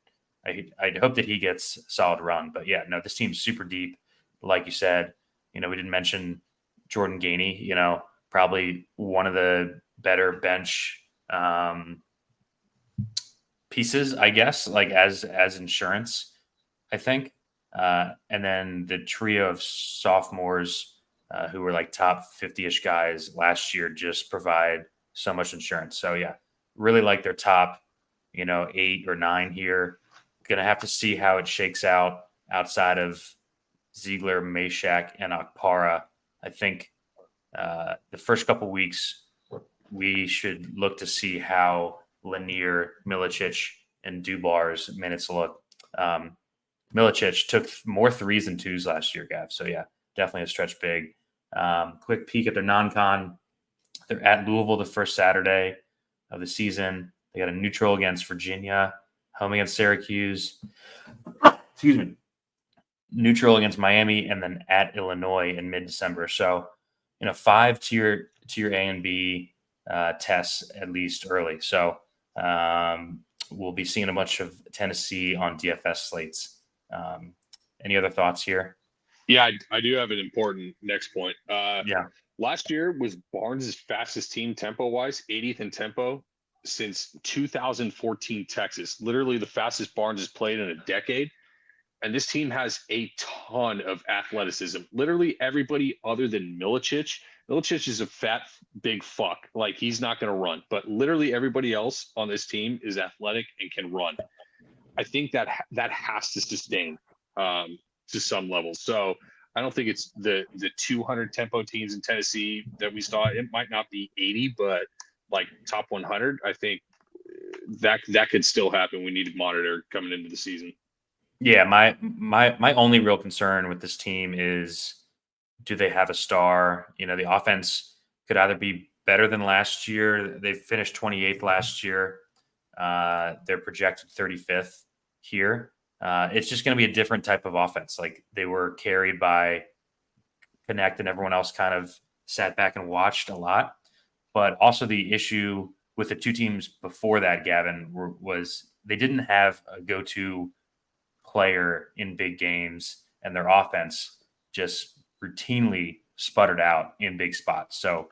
I hope that he gets a solid run. But yeah, no, this team's super deep. Like you said, we didn't mention Jordan Gainey, probably one of the better bench pieces, I guess, like as insurance, I think. And then the trio of sophomores who were like top 50-ish guys last year just provide so much insurance. So yeah, really like their top, 8 or 9 here. Going to have to see how it shakes out outside of Ziegler, Meshack, and Okpara. I think the first couple weeks we should look to see how Lanier, Milicic, and Dubar's minutes look. Milicic took more threes than twos last year, Gav. So yeah, definitely a stretch big. Quick peek at their non-con. They're at Louisville the first Saturday of the season. They got a neutral against Virginia, home against Syracuse. Excuse me. Neutral against Miami, and then at Illinois in mid-December. So, 5 tier A and B tests at least early. So we'll be seeing a bunch of Tennessee on DFS slates. Any other thoughts here? Yeah, I do have an important next point. Yeah. Last year was Barnes' fastest team tempo-wise, 80th in tempo since 2014 Texas. Literally the fastest Barnes has played in a decade. And this team has a ton of athleticism. Literally everybody other than Milicic. Milicic is a fat, big fuck. Like, he's not going to run. But literally everybody else on this team is athletic and can run. I think that has to sustain to some level. So I don't think it's the 200 tempo teams in Tennessee that we saw. It might not be 80, but like top 100, I think that could still happen. We need to monitor coming into the season. Yeah, my only real concern with this team is, do they have a star? The offense could either be better than last year. They finished 28th last year. They're projected 35th here. It's just going to be a different type of offense. Like, they were carried by Connect, and everyone else kind of sat back and watched a lot. But also the issue with the two teams before that, Gavin, was they didn't have a go-to player in big games, and their offense just routinely sputtered out in big spots. So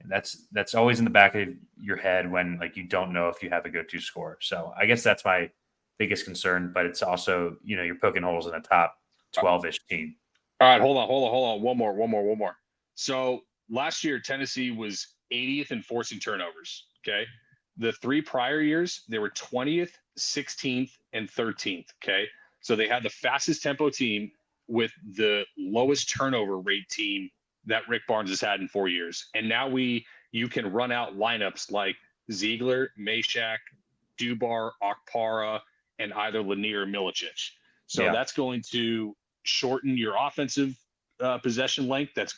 that's always in the back of your head when, like, you don't know if you have a go-to scorer. So I guess that's my biggest concern, but it's also, you're poking holes in a top 12-ish team. All right, hold on. One more. So last year, Tennessee was 80th in forcing turnovers. Okay. The 3 prior years, they were 20th, 16th, and 13th. Okay. So they had the fastest tempo team with the lowest turnover rate team that Rick Barnes has had in 4 years. And now you can run out lineups like Ziegler, Meshack, Dubar, Okpara, and either Lanier or Milicic. So that's going to shorten your offensive possession length. That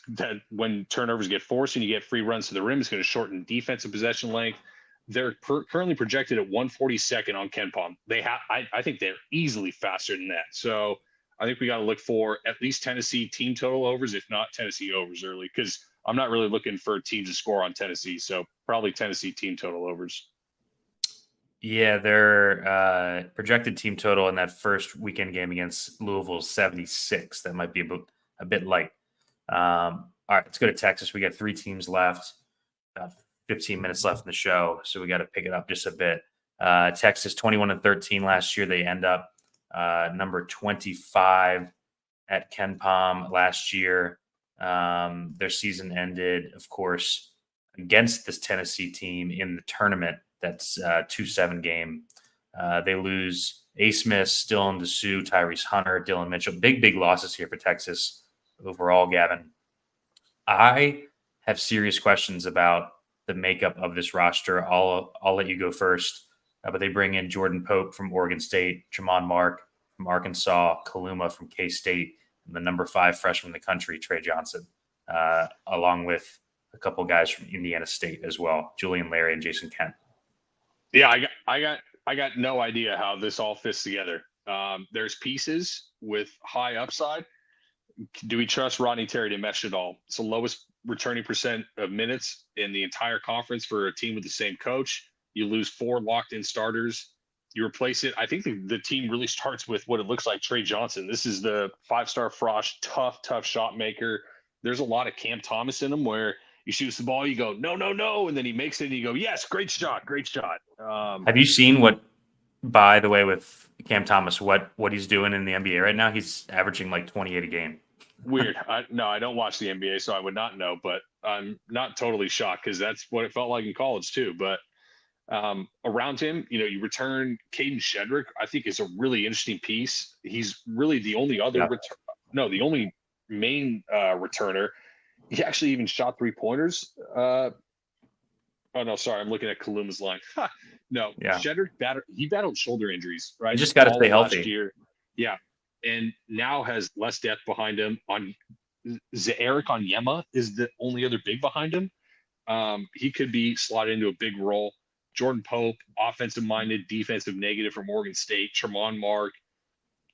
when turnovers get forced and you get free runs to the rim, it's going to shorten defensive possession length. They're currently projected at 142nd on KenPom. I think they're easily faster than that. So I think we got to look for at least Tennessee team total overs, if not Tennessee overs early, because I'm not really looking for teams to score on Tennessee. So probably Tennessee team total overs. Yeah, their projected team total in that first weekend game against Louisville is 76. That might be a bit light. All right, let's go to Texas. We got 3 teams left. 15 minutes left in the show, so we got to pick it up just a bit. Texas 21-13 last year. They end up number 25 at KenPom last year. Their season ended, of course, against this Tennessee team in the tournament. That's 2-7 game. They lose A. Smith, Dylan Dessou, Tyrese Hunter, Dylan Mitchell. Big losses here for Texas overall, Gavin. I have serious questions about the makeup of this roster. I'll let you go first. But they bring in Jordan Pope from Oregon State, Jamon Mark from Arkansas, Kaluma from K-State, and the number 5 freshman in the country, Trey Johnson, along with a couple guys from Indiana State as well, Julian Larry and Jason Kent. Yeah, I got no idea how this all fits together. There's pieces with high upside. Do we trust Rodney Terry to mesh it all? It's the lowest returning percent of minutes in the entire conference for a team with the same coach. You lose 4 locked-in starters. You replace it. I think the team really starts with what it looks like Trey Johnson. This is the 5-star Frosh, tough shot maker. There's a lot of Cam Thomas in him where he shoots the ball, you go, no, and then he makes it, and you go, yes, great shot. Have you seen what, by the way, with Cam Thomas, what he's doing in the NBA right now? He's averaging like 28 a game. Weird. I don't watch the NBA, so I would not know, but I'm not totally shocked because that's what it felt like in college too. But around him, you return Caden Shedrick, I think is a really interesting piece. He's really the only other the only main returner. He actually even shot 3-pointers. Oh no, sorry, I'm looking at Kaluma's line. Shedrick battled shoulder injuries, right? You just got to stay healthy. Last year. Yeah. and now has less depth behind him. On Eric Onyema is the only other big behind him. He could be slotted into a big role. Jordan Pope, offensive minded, defensive negative from Oregon State. Tremont Mark,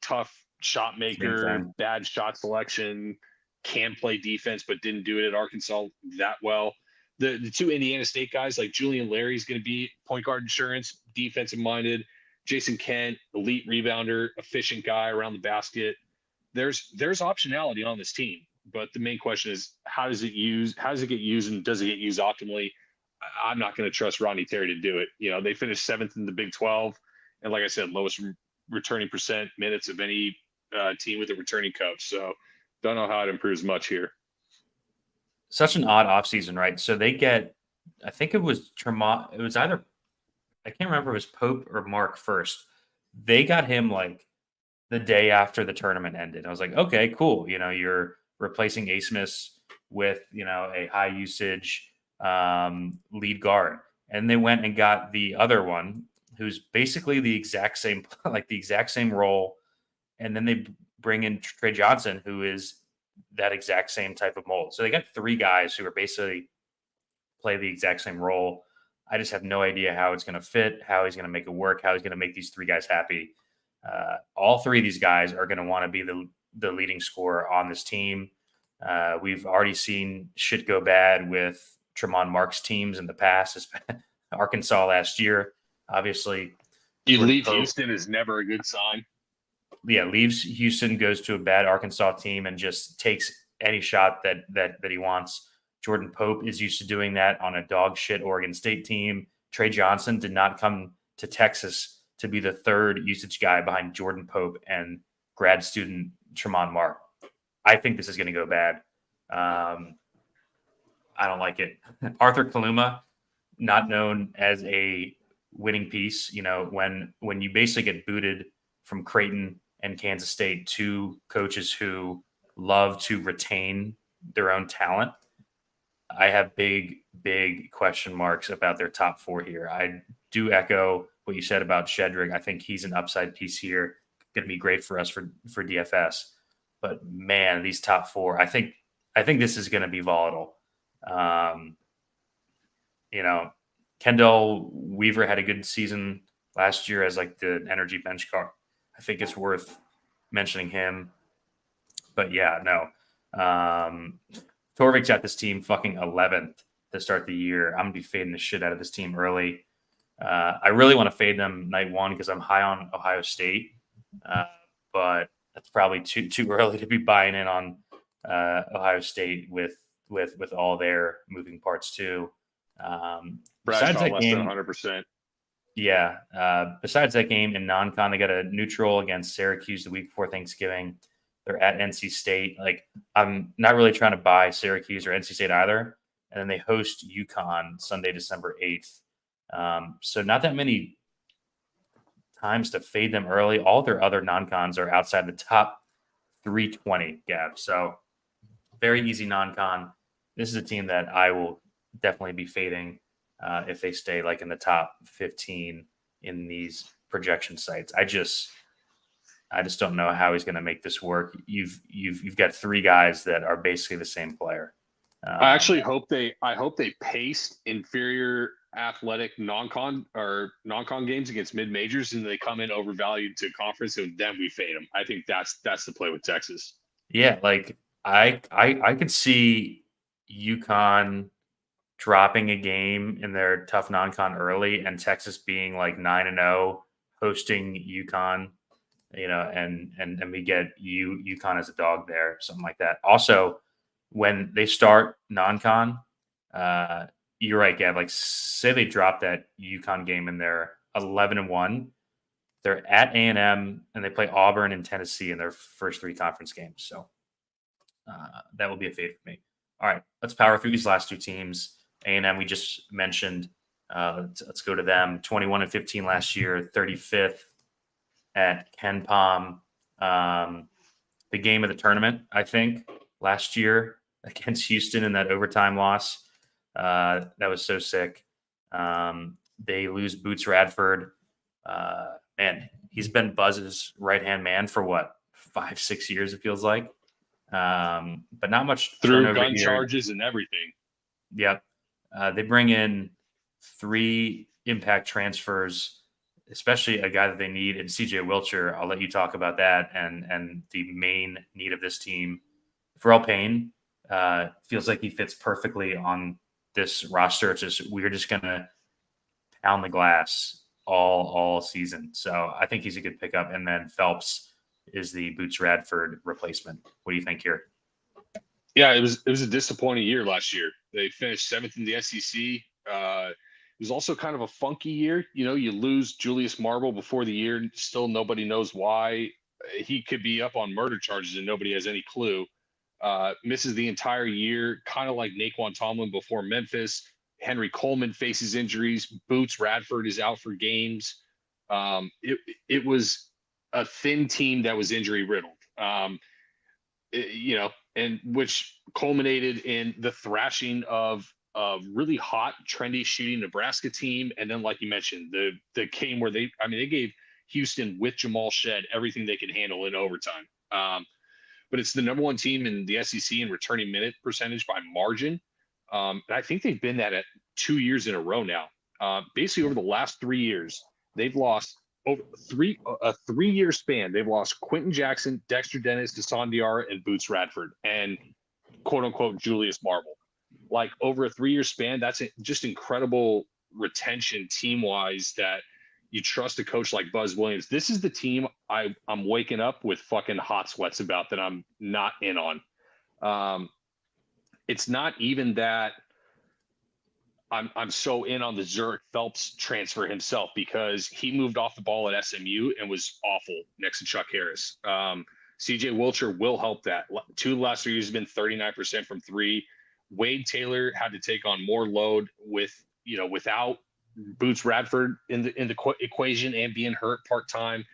tough shot maker, bad shot selection, can play defense, but didn't do it at Arkansas that well. The two Indiana State guys, like Julian Larry, is going to be point guard insurance, defensive minded. Jason Kent, elite rebounder, efficient guy around the basket. There's optionality on this team, but the main question is how does it get used, and does it get used optimally? I'm not going to trust Rodney Terry to do it. They finished 7th in the Big 12, and like I said, lowest returning percent minutes of any team with a returning coach. So don't know how it improves much here. Such an odd offseason, right? So they get, I think it was Tremont. It was either, I can't remember if it was Pope or Mark first. They got him like the day after the tournament ended. I was like, okay, cool. You're replacing A. Smith with, a high usage lead guard. And they went and got the other one who's basically the exact same, like the exact same role. And then they bring in Trey Johnson, who is that exact same type of mold. So they got 3 guys who are basically play the exact same role. I just have no idea how it's going to fit, how he's going to make it work, how he's going to make these 3 guys happy. All 3 of these guys are going to want to be the leading scorer on this team. We've already seen shit go bad with Tremont Mark's teams in the past. Arkansas last year, obviously. He leaves Houston is never a good sign. Yeah, leaves Houston, goes to a bad Arkansas team, and just takes any shot that he wants. Jordan Pope is used to doing that on a dog shit Oregon State team. Trey Johnson did not come to Texas to be the 3rd usage guy behind Jordan Pope and grad student Tremont Mark. I think this is going to go bad. I don't like it. Arthur Kaluma, not known as a winning piece. When you basically get booted from Creighton and Kansas State, 2 coaches who love to retain their own talent, I have big question marks about their top 4 here. I do echo what you said about Shedrick. I think he's an upside piece here. Going to be great for us for DFS. But man, these top 4, I think this is going to be volatile. Kendall Weaver had a good season last year as like the energy bench card. I think it's worth mentioning him. But yeah, no. Torvik's at this team fucking 11th to start the year. I'm going to be fading the shit out of this team early. I really want to fade them night 1 because I'm high on Ohio State. But that's probably too early to be buying in on Ohio State with all their moving parts too. Besides that game, 100%. Yeah. Besides that game in non-con, they got a neutral against Syracuse the week before Thanksgiving. They're at NC State. Like, I'm not really trying to buy Syracuse or NC State either. And then they host UConn Sunday, December 8th. So not that many times to fade them early. All their other non-cons are outside the top 320, Gav. So very easy non-con. This is a team that I will definitely be fading if they stay like in the top 15 in these projection sites. I just don't know how he's going to make this work. You've got 3 guys that are basically the same player. I actually hope they pace inferior athletic non-con games against mid majors, and they come in overvalued to conference, and then we fade them. I think that's the play with Texas. Yeah, like I could see UConn dropping a game in their tough non-con early, and Texas being like 9-0 hosting UConn, and we get UConn as a dog there, something like that. Also, when they start non-con, you're right, Gav. Like, say they drop that UConn game and they're 11-1. They're at A&M and they play Auburn and Tennessee in their first 3 conference games. So that will be a fade for me. All right, let's power through these last 2 teams. A&M, we just mentioned. Let's go to them. 21-15 last year, 35th at Ken Palm. The game of the tournament, I think, last year against Houston in that overtime loss. That was so sick. They lose Boots Radford. Man, he's been Buzz's right-hand man for what, 5-6 years, it feels like. But not much through turnover gun here. charges and everything. Yep. They bring in 3 impact transfers, especially a guy that they need in CJ Wilcher. I'll let you talk about that and the main need of this team. Pharrell Payne feels like he fits perfectly on this roster. It's just we're just gonna pound the glass all season. So I think he's a good pickup. And then Phelps is the Boots Radford replacement. What do you think here? Yeah, it was a disappointing year last year. They finished 7th in the SEC. It was also kind of a funky year. You know, you lose Julius Marble before the year. Still, nobody knows why. He could be up on murder charges and nobody has any clue. Misses the entire year, kind of like Naquan Tomlin before Memphis. Henry Coleman faces injuries. Boots Radford is out for games. It was a thin team that was injury riddled. You know, and which culminated in the thrashing of a really hot, trendy shooting Nebraska team. And then, like you mentioned, the game where they gave Houston with Jamal Shed everything they could handle in overtime. But it's the number 1 team in the SEC in returning minute percentage by margin. And I think they've been that at 2 years in a row now. Basically, over the last 3 years, they've lost over a 3-year span. They've lost Quentin Jackson, Dexter Dennis, Deshaun Diarra, and Boots Radford, and quote unquote Julius Marble. Like over a 3-year span, that's just incredible retention team wise that you trust a coach like Buzz Williams. This is the team I'm waking up with fucking hot sweats about that I'm not in on. It's not even that I'm so in on the Zurich Phelps transfer himself because he moved off the ball at SMU and was awful next to Chuck Harris. CJ Wilcher will help that. 2 last 3 years has been 39% from 3. Wade Taylor had to take on more load without Boots Radford in the equation and being hurt part-time.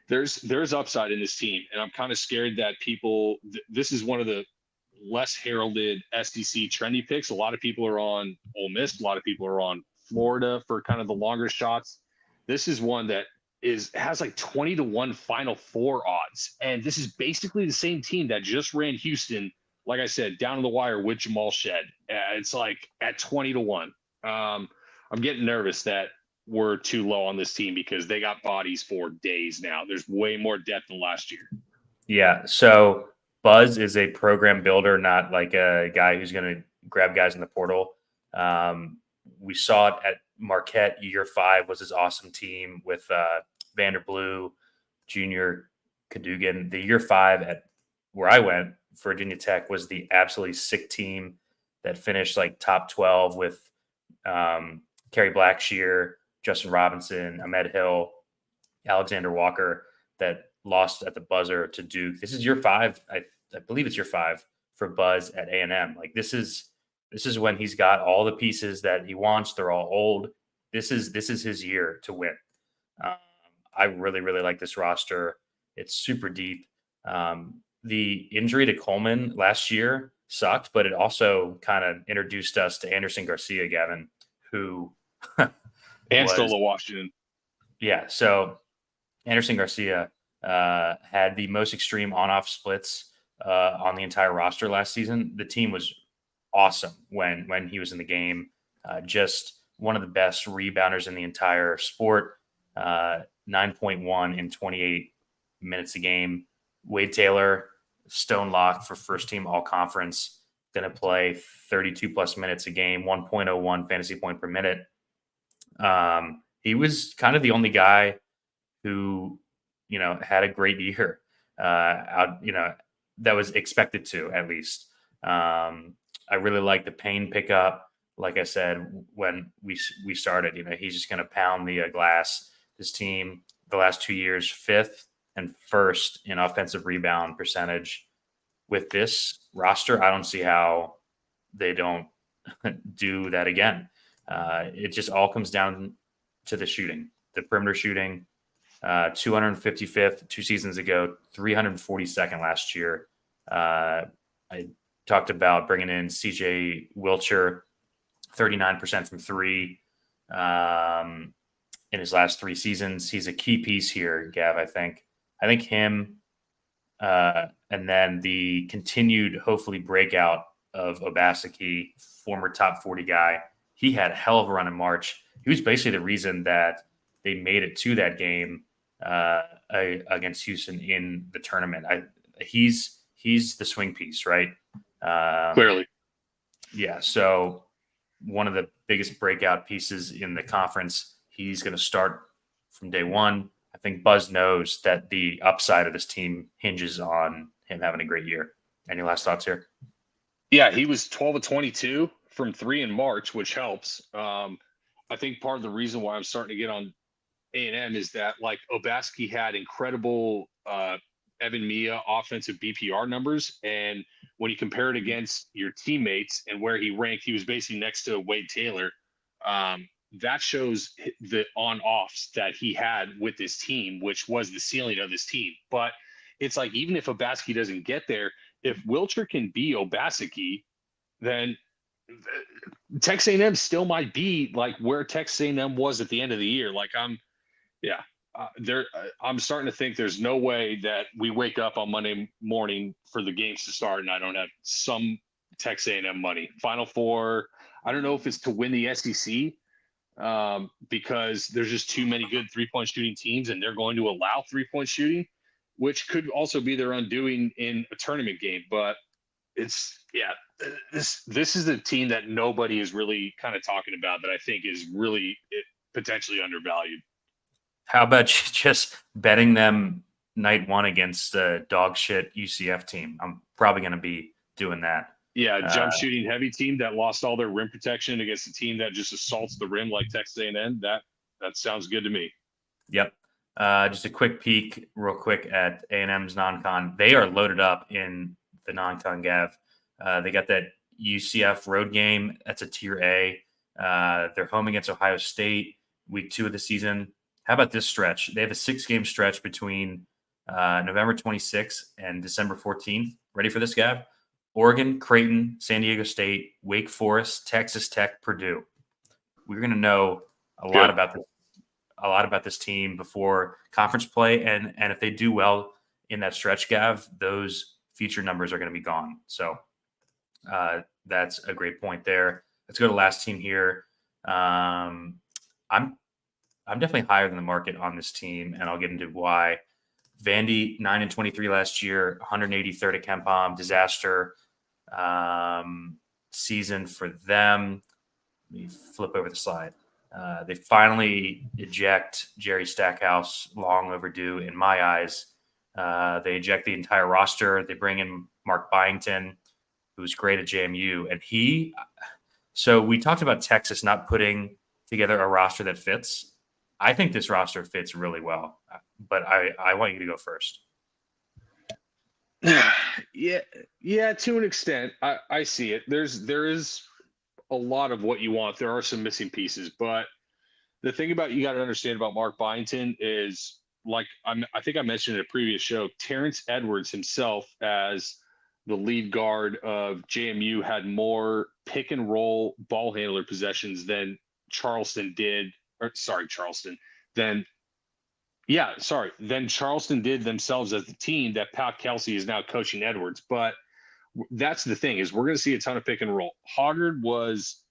There's upside in this team, and I'm kind of scared that people this is one of the less heralded SEC trendy picks. A lot of people are on Ole Miss. A lot of people are on Florida for kind of the longer shots. This is one that has like 20-1 Final Four odds. And this is basically the same team that just ran Houston, like I said, down to the wire with Jamal Shed. It's like at 20-1. I'm getting nervous that we're too low on this team because they got bodies for days now. There's way more depth than last year. Yeah. So Buzz is a program builder, not like a guy who's going to grab guys in the portal. We saw it at Marquette. Year 5 was his awesome team with Vanderblue, Junior, Cadogan. The year 5 at where I went, Virginia Tech, was the absolutely sick team that finished like top 12 with Kerry Blackshear, Justin Robinson, Ahmed Hill, Alexander Walker, that lost at the buzzer to Duke. This is year 5. I believe it's year 5 for Buzz at A&M. Like this is when he's got all the pieces that he wants. They're all old. This is his year to win. I really, really like this roster. It's super deep. The injury to Coleman last year sucked, but it also kind of introduced us to Anderson Garcia, Gavin, who and Stolo Washington. Yeah. So Anderson Garcia had the most extreme on-off splits on the entire roster last season. The team was awesome when he was in the game. Just one of the best rebounders in the entire sport. 9.1 in 28 minutes a game. Wade Taylor, stone locked for first team all conference. Going to play 32 plus minutes a game, 1.01 fantasy point per minute. He was kind of the only guy who, had a great year that was expected to, at least. I really like the Payne pickup. Like I said, when we started, he's just going to pound the glass. This team, the last 2 years, 5th and 1st in offensive rebound percentage. With this roster, I don't see how they don't do that again. It just all comes down to the shooting, the perimeter shooting. 255th 2 seasons ago, 342nd last year. I talked about bringing in CJ Wilcher, 39% from 3 in his last 3 seasons. He's a key piece here, Gav. I think him, And then the continued, hopefully, breakout of Obaseki, former top 40 guy. He had a hell of a run in March. He was basically the reason that they made it to that game against Houston in the tournament. He's the swing piece, right? Clearly. Yeah. So one of the biggest breakout pieces in the conference. He's going to start from day one. I think Buzz knows that the upside of this team hinges on him having a great year. Any last thoughts here? Yeah, he was 12 of 22 from 3 in March, which helps. I think part of the reason why I'm starting to get on A&M is that, like, Obaseki had incredible Evan Mia offensive BPR numbers, and when you compare it against your teammates and where he ranked, he was basically next to Wade Taylor. That shows the on-offs that he had with this team, which was the ceiling of this team. But it's like, even if Obaseki doesn't get there, if Wilcher can be Obaseki, then Texas A&M still might be like where Texas A&M was at the end of the year. Like, I'm starting to think there's no way that we wake up on Monday morning for the games to start and I don't have some Texas A&M money. Final Four, I don't know if it's to win the SEC, because there's just too many good three-point shooting teams and they're going to allow three-point shooting, which could also be their undoing in a tournament game. But this is a team that nobody is really kind of talking about that I think is really potentially undervalued. How about just betting them night one against a dog shit UCF team? I'm probably going to be doing that. Yeah, jump shooting heavy team that lost all their rim protection against a team that just assaults the rim like Texas A&M. That sounds good to me. Yep. Just a quick peek real quick at A&M's non-con. They are loaded up in the non-con, Gav. They got that UCF road game. That's a tier A. They're home against Ohio State week 2 of the season. How about this stretch? They have a 6-game stretch between November 26th and December 14th. Ready for this, Gav? Oregon, Creighton, San Diego State, Wake Forest, Texas Tech, Purdue. We're going to know a lot about this team before conference play, and if they do well in that stretch, Gav, those future numbers are going to be gone. So that's a great point there. Let's go to the last team here. I'm definitely higher than the market on this team, and I'll get into why. Vandy, 9 and 23 last year, 183rd at KenPom, disaster season for them. Let me flip over the slide. They finally eject Jerry Stackhouse, long overdue in my eyes. They eject the entire roster. They bring in Mark Byington, who's great at JMU. And so we talked about Texas not putting together a roster that fits. I think this roster fits really well, but I want you to go first. Yeah, to an extent, I see it. There is a lot of what you want. There are some missing pieces, but the thing about you got to understand about Mark Byington is, like, I think I mentioned in a previous show, Terrence Edwards himself as the lead guard of JMU had more pick and roll ball handler possessions than Charleston did themselves as the team that Pat Kelsey is now coaching Edwards. But that's the thing, is we're going to see a ton of pick and roll. Hoggard was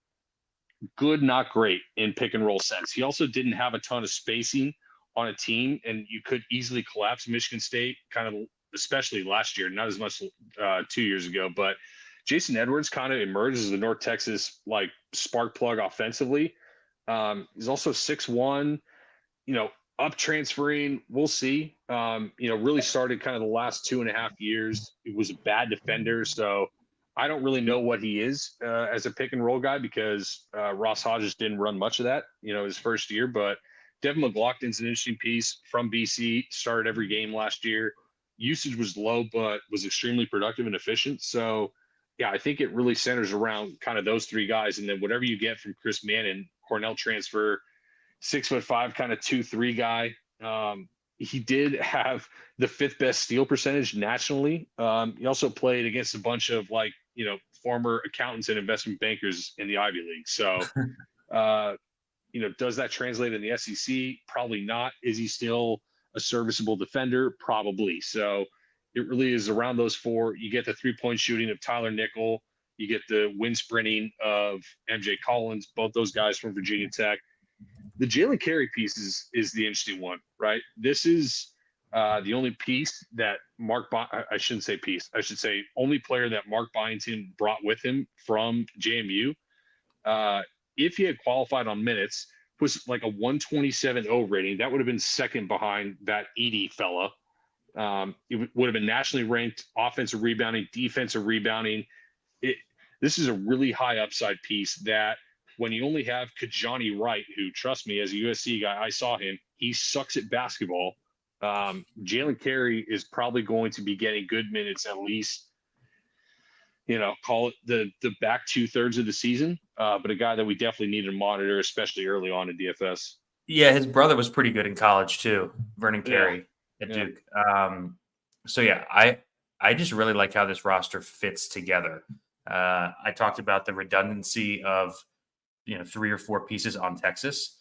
good, not great in pick and roll sense. He also didn't have a ton of spacing on a team, and you could easily collapse Michigan State, kind of, especially last year, not as much 2 years ago. But Jason Edwards kind of emerged as the North Texas like spark plug offensively. He's also 6'1", up transferring. We'll see. Really started kind of the last 2.5 years. He was a bad defender. So I don't really know what he is as a pick and roll guy, because Ross Hodges didn't run much of that, his first year. But Devin McLaughlin's an interesting piece from BC, started every game last year. Usage was low, but was extremely productive and efficient. So, yeah, I think it really centers around kind of those three guys. And then whatever you get from Chris Mannon, Cornell transfer, 6'5", kind of 2-3 guy. He did have the 5th best steal percentage nationally. He also played against a bunch of former accountants and investment bankers in the Ivy League. So, does that translate in the SEC? Probably not. Is he still a serviceable defender? Probably. So It really is around those four. You get the 3-point shooting of Tyler Nickel. You get the wind sprinting of MJ Collins, both those guys from Virginia Tech. The Jalen Carey piece is the interesting one, right? This is the only piece that I shouldn't say piece. I should say only player that Mark Byington brought with him from JMU. If he had qualified on minutes, was like a 127.0 rating. That would have been second behind that Edey fella. It would have been nationally ranked offensive rebounding, defensive rebounding. This is a really high upside piece that when you only have Kajani Wright, who, trust me, as a USC guy, I saw him, he sucks at basketball. Jalen Carey is probably going to be getting good minutes at least, call it the back 2/3 of the season. But a guy that we definitely need to monitor, especially early on in DFS. Yeah, his brother was pretty good in college too, Vernon Carey at Duke. So yeah, I just really like how this roster fits together. I talked about the redundancy of 3 or 4 pieces on Texas.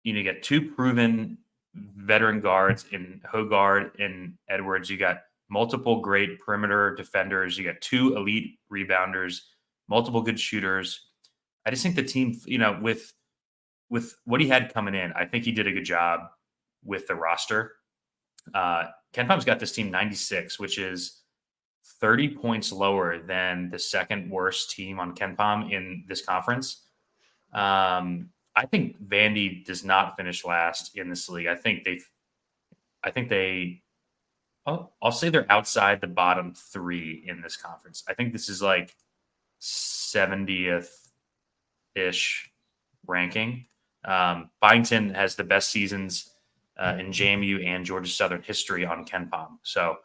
You get 2 proven veteran guards in Hogard and Edwards. You got multiple great perimeter defenders. You got 2 elite rebounders, multiple good shooters. I just think the team, with what he had coming in, I think he did a good job with the roster. KenPom's got this team 96, which is 30 points lower than the second worst team on KenPom in this conference. I think Vandy does not finish last in this league. I'll say they're outside the bottom 3 in this conference. I think this is like 70th-ish ranking. Byington has the best seasons in JMU and Georgia Southern history on KenPom. So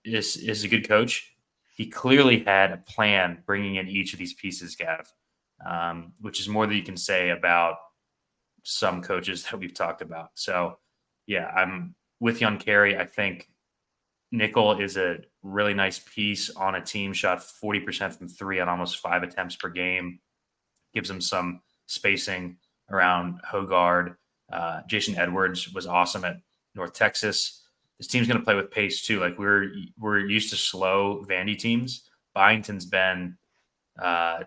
is a good coach. He clearly had a plan bringing in each of these pieces, Gav, which is more than you can say about some coaches that we've talked about. So, yeah, I'm with you on Carey. I think Nickel is a really nice piece on a team, shot 40% from 3 on almost 5 attempts per game. Gives him some spacing around Hogard. Jason Edwards was awesome at North Texas. This team's going to play with pace too. Like we're used to slow Vandy teams. Byington's been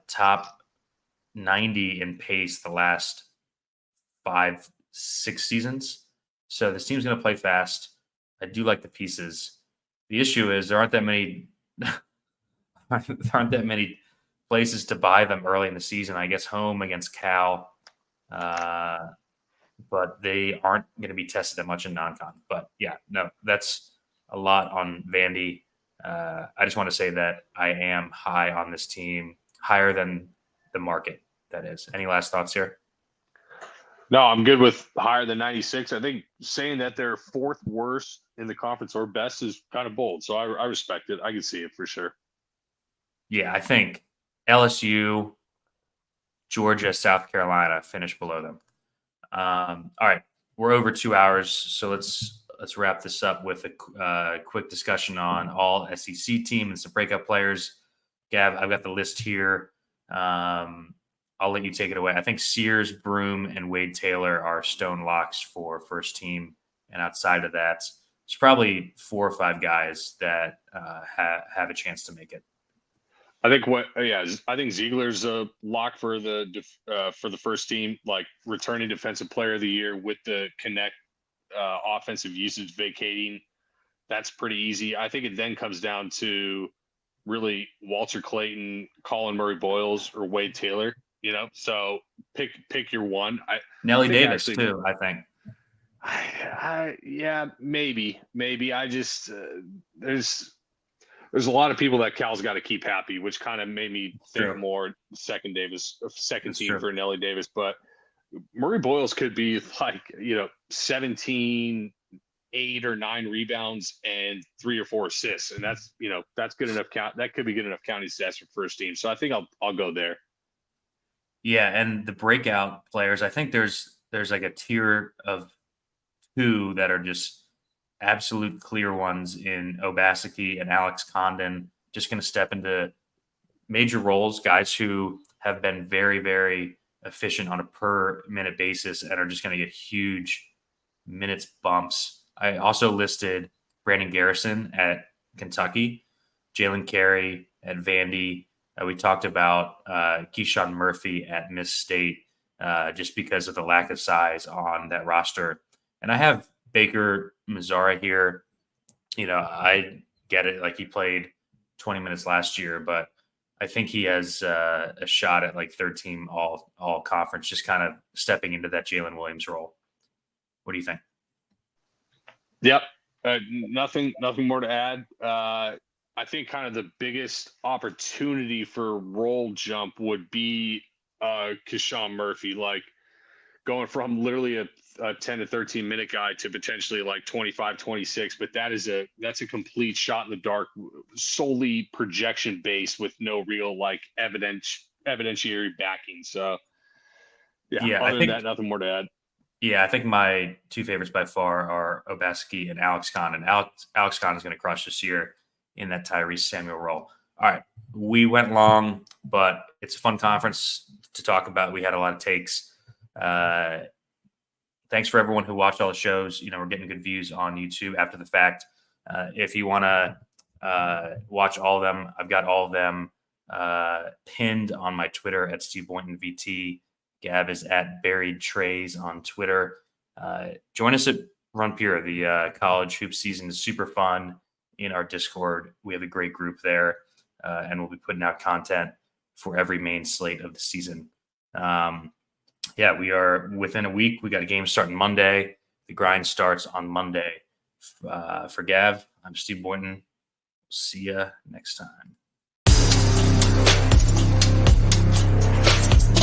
top 90 in pace the last 5-6 seasons. So this team's going to play fast. I do like the pieces. The issue is there aren't that many places to buy them early in the season. I guess home against Cal, but they aren't going to be tested that much in non-con. But yeah, no, that's a lot on Vandy. I just want to say that I am high on this team, higher than the market, that is. Any last thoughts here? No, I'm good with higher than 96. I think saying that they're 4th worst in the conference or best is kind of bold. So I respect it. I can see it for sure. Yeah, I think LSU, Georgia, South Carolina finish below them. All right, we're over 2 hours, so let's wrap this up with a quick discussion on all SEC team and some breakout players. Gav, I've got the list here. I'll let you take it away. I think Sears, Broom, and Wade Taylor are stone locks for first team, and outside of that, there's probably 4 or 5 guys that have a chance to make it. I think I think Ziegler's a lock for the first team, like returning defensive player of the year with the Connect offensive usage vacating. That's pretty easy. I think it then comes down to really Walter Clayton, Colin Murray Boyles, or Wade Taylor. So pick your one. Nelly Davis too, I think. Yeah, maybe. I just there's a lot of people that Cal's got to keep happy, which kind of made me think more second team for Nelly Davis. But Murray Boyles could be like 17, 8 or 9 rebounds and 3 or 4 assists, and that's good enough. That could be good enough counting stats for first team. So I think I'll go there. Yeah, and the breakout players, I think there's like a tier of 2 that are just absolute clear ones in Obaseki and Alex Condon, just going to step into major roles, guys who have been very, very efficient on a per minute basis and are just going to get huge minutes bumps. I also listed Brandon Garrison at Kentucky, Jalen Carey at Vandy. We talked about Keyshawn Murphy at Miss State just because of the lack of size on that roster. And I have Baker Mazzara here. I get it. Like, he played 20 minutes last year, but I think he has a shot at like third team all conference, just kind of stepping into that Jalen Williams role. What do you think? Yep. Nothing more to add. I think kind of the biggest opportunity for role jump would be Keyshawn Murphy, like going from literally a 10 to 13 minute guy to potentially like 25, 26. But that's a complete shot in the dark, solely projection based with no real like evidentiary backing. So yeah, other than that, nothing more to add. Yeah, I think my two favorites by far are Obeski and Alex Kahn. And Alex Kahn is going to crush this year in that Tyrese Samuel role. All right. We went long, but it's a fun conference to talk about. We had a lot of takes. Thanks for everyone who watched all the shows. We're getting good views on YouTube after the fact. If you want to watch all of them, I've got all of them pinned on my Twitter at Steve Boynton VT. Gab is at BURIEDTREYS on Twitter. Join us at Run Pure. The college hoop season is super fun in our Discord. We have a great group there, and we'll be putting out content for every main slate of the season. We are within a week. We got a game starting Monday. The grind starts on Monday. For Gav, I'm Steve Boynton. See ya next time.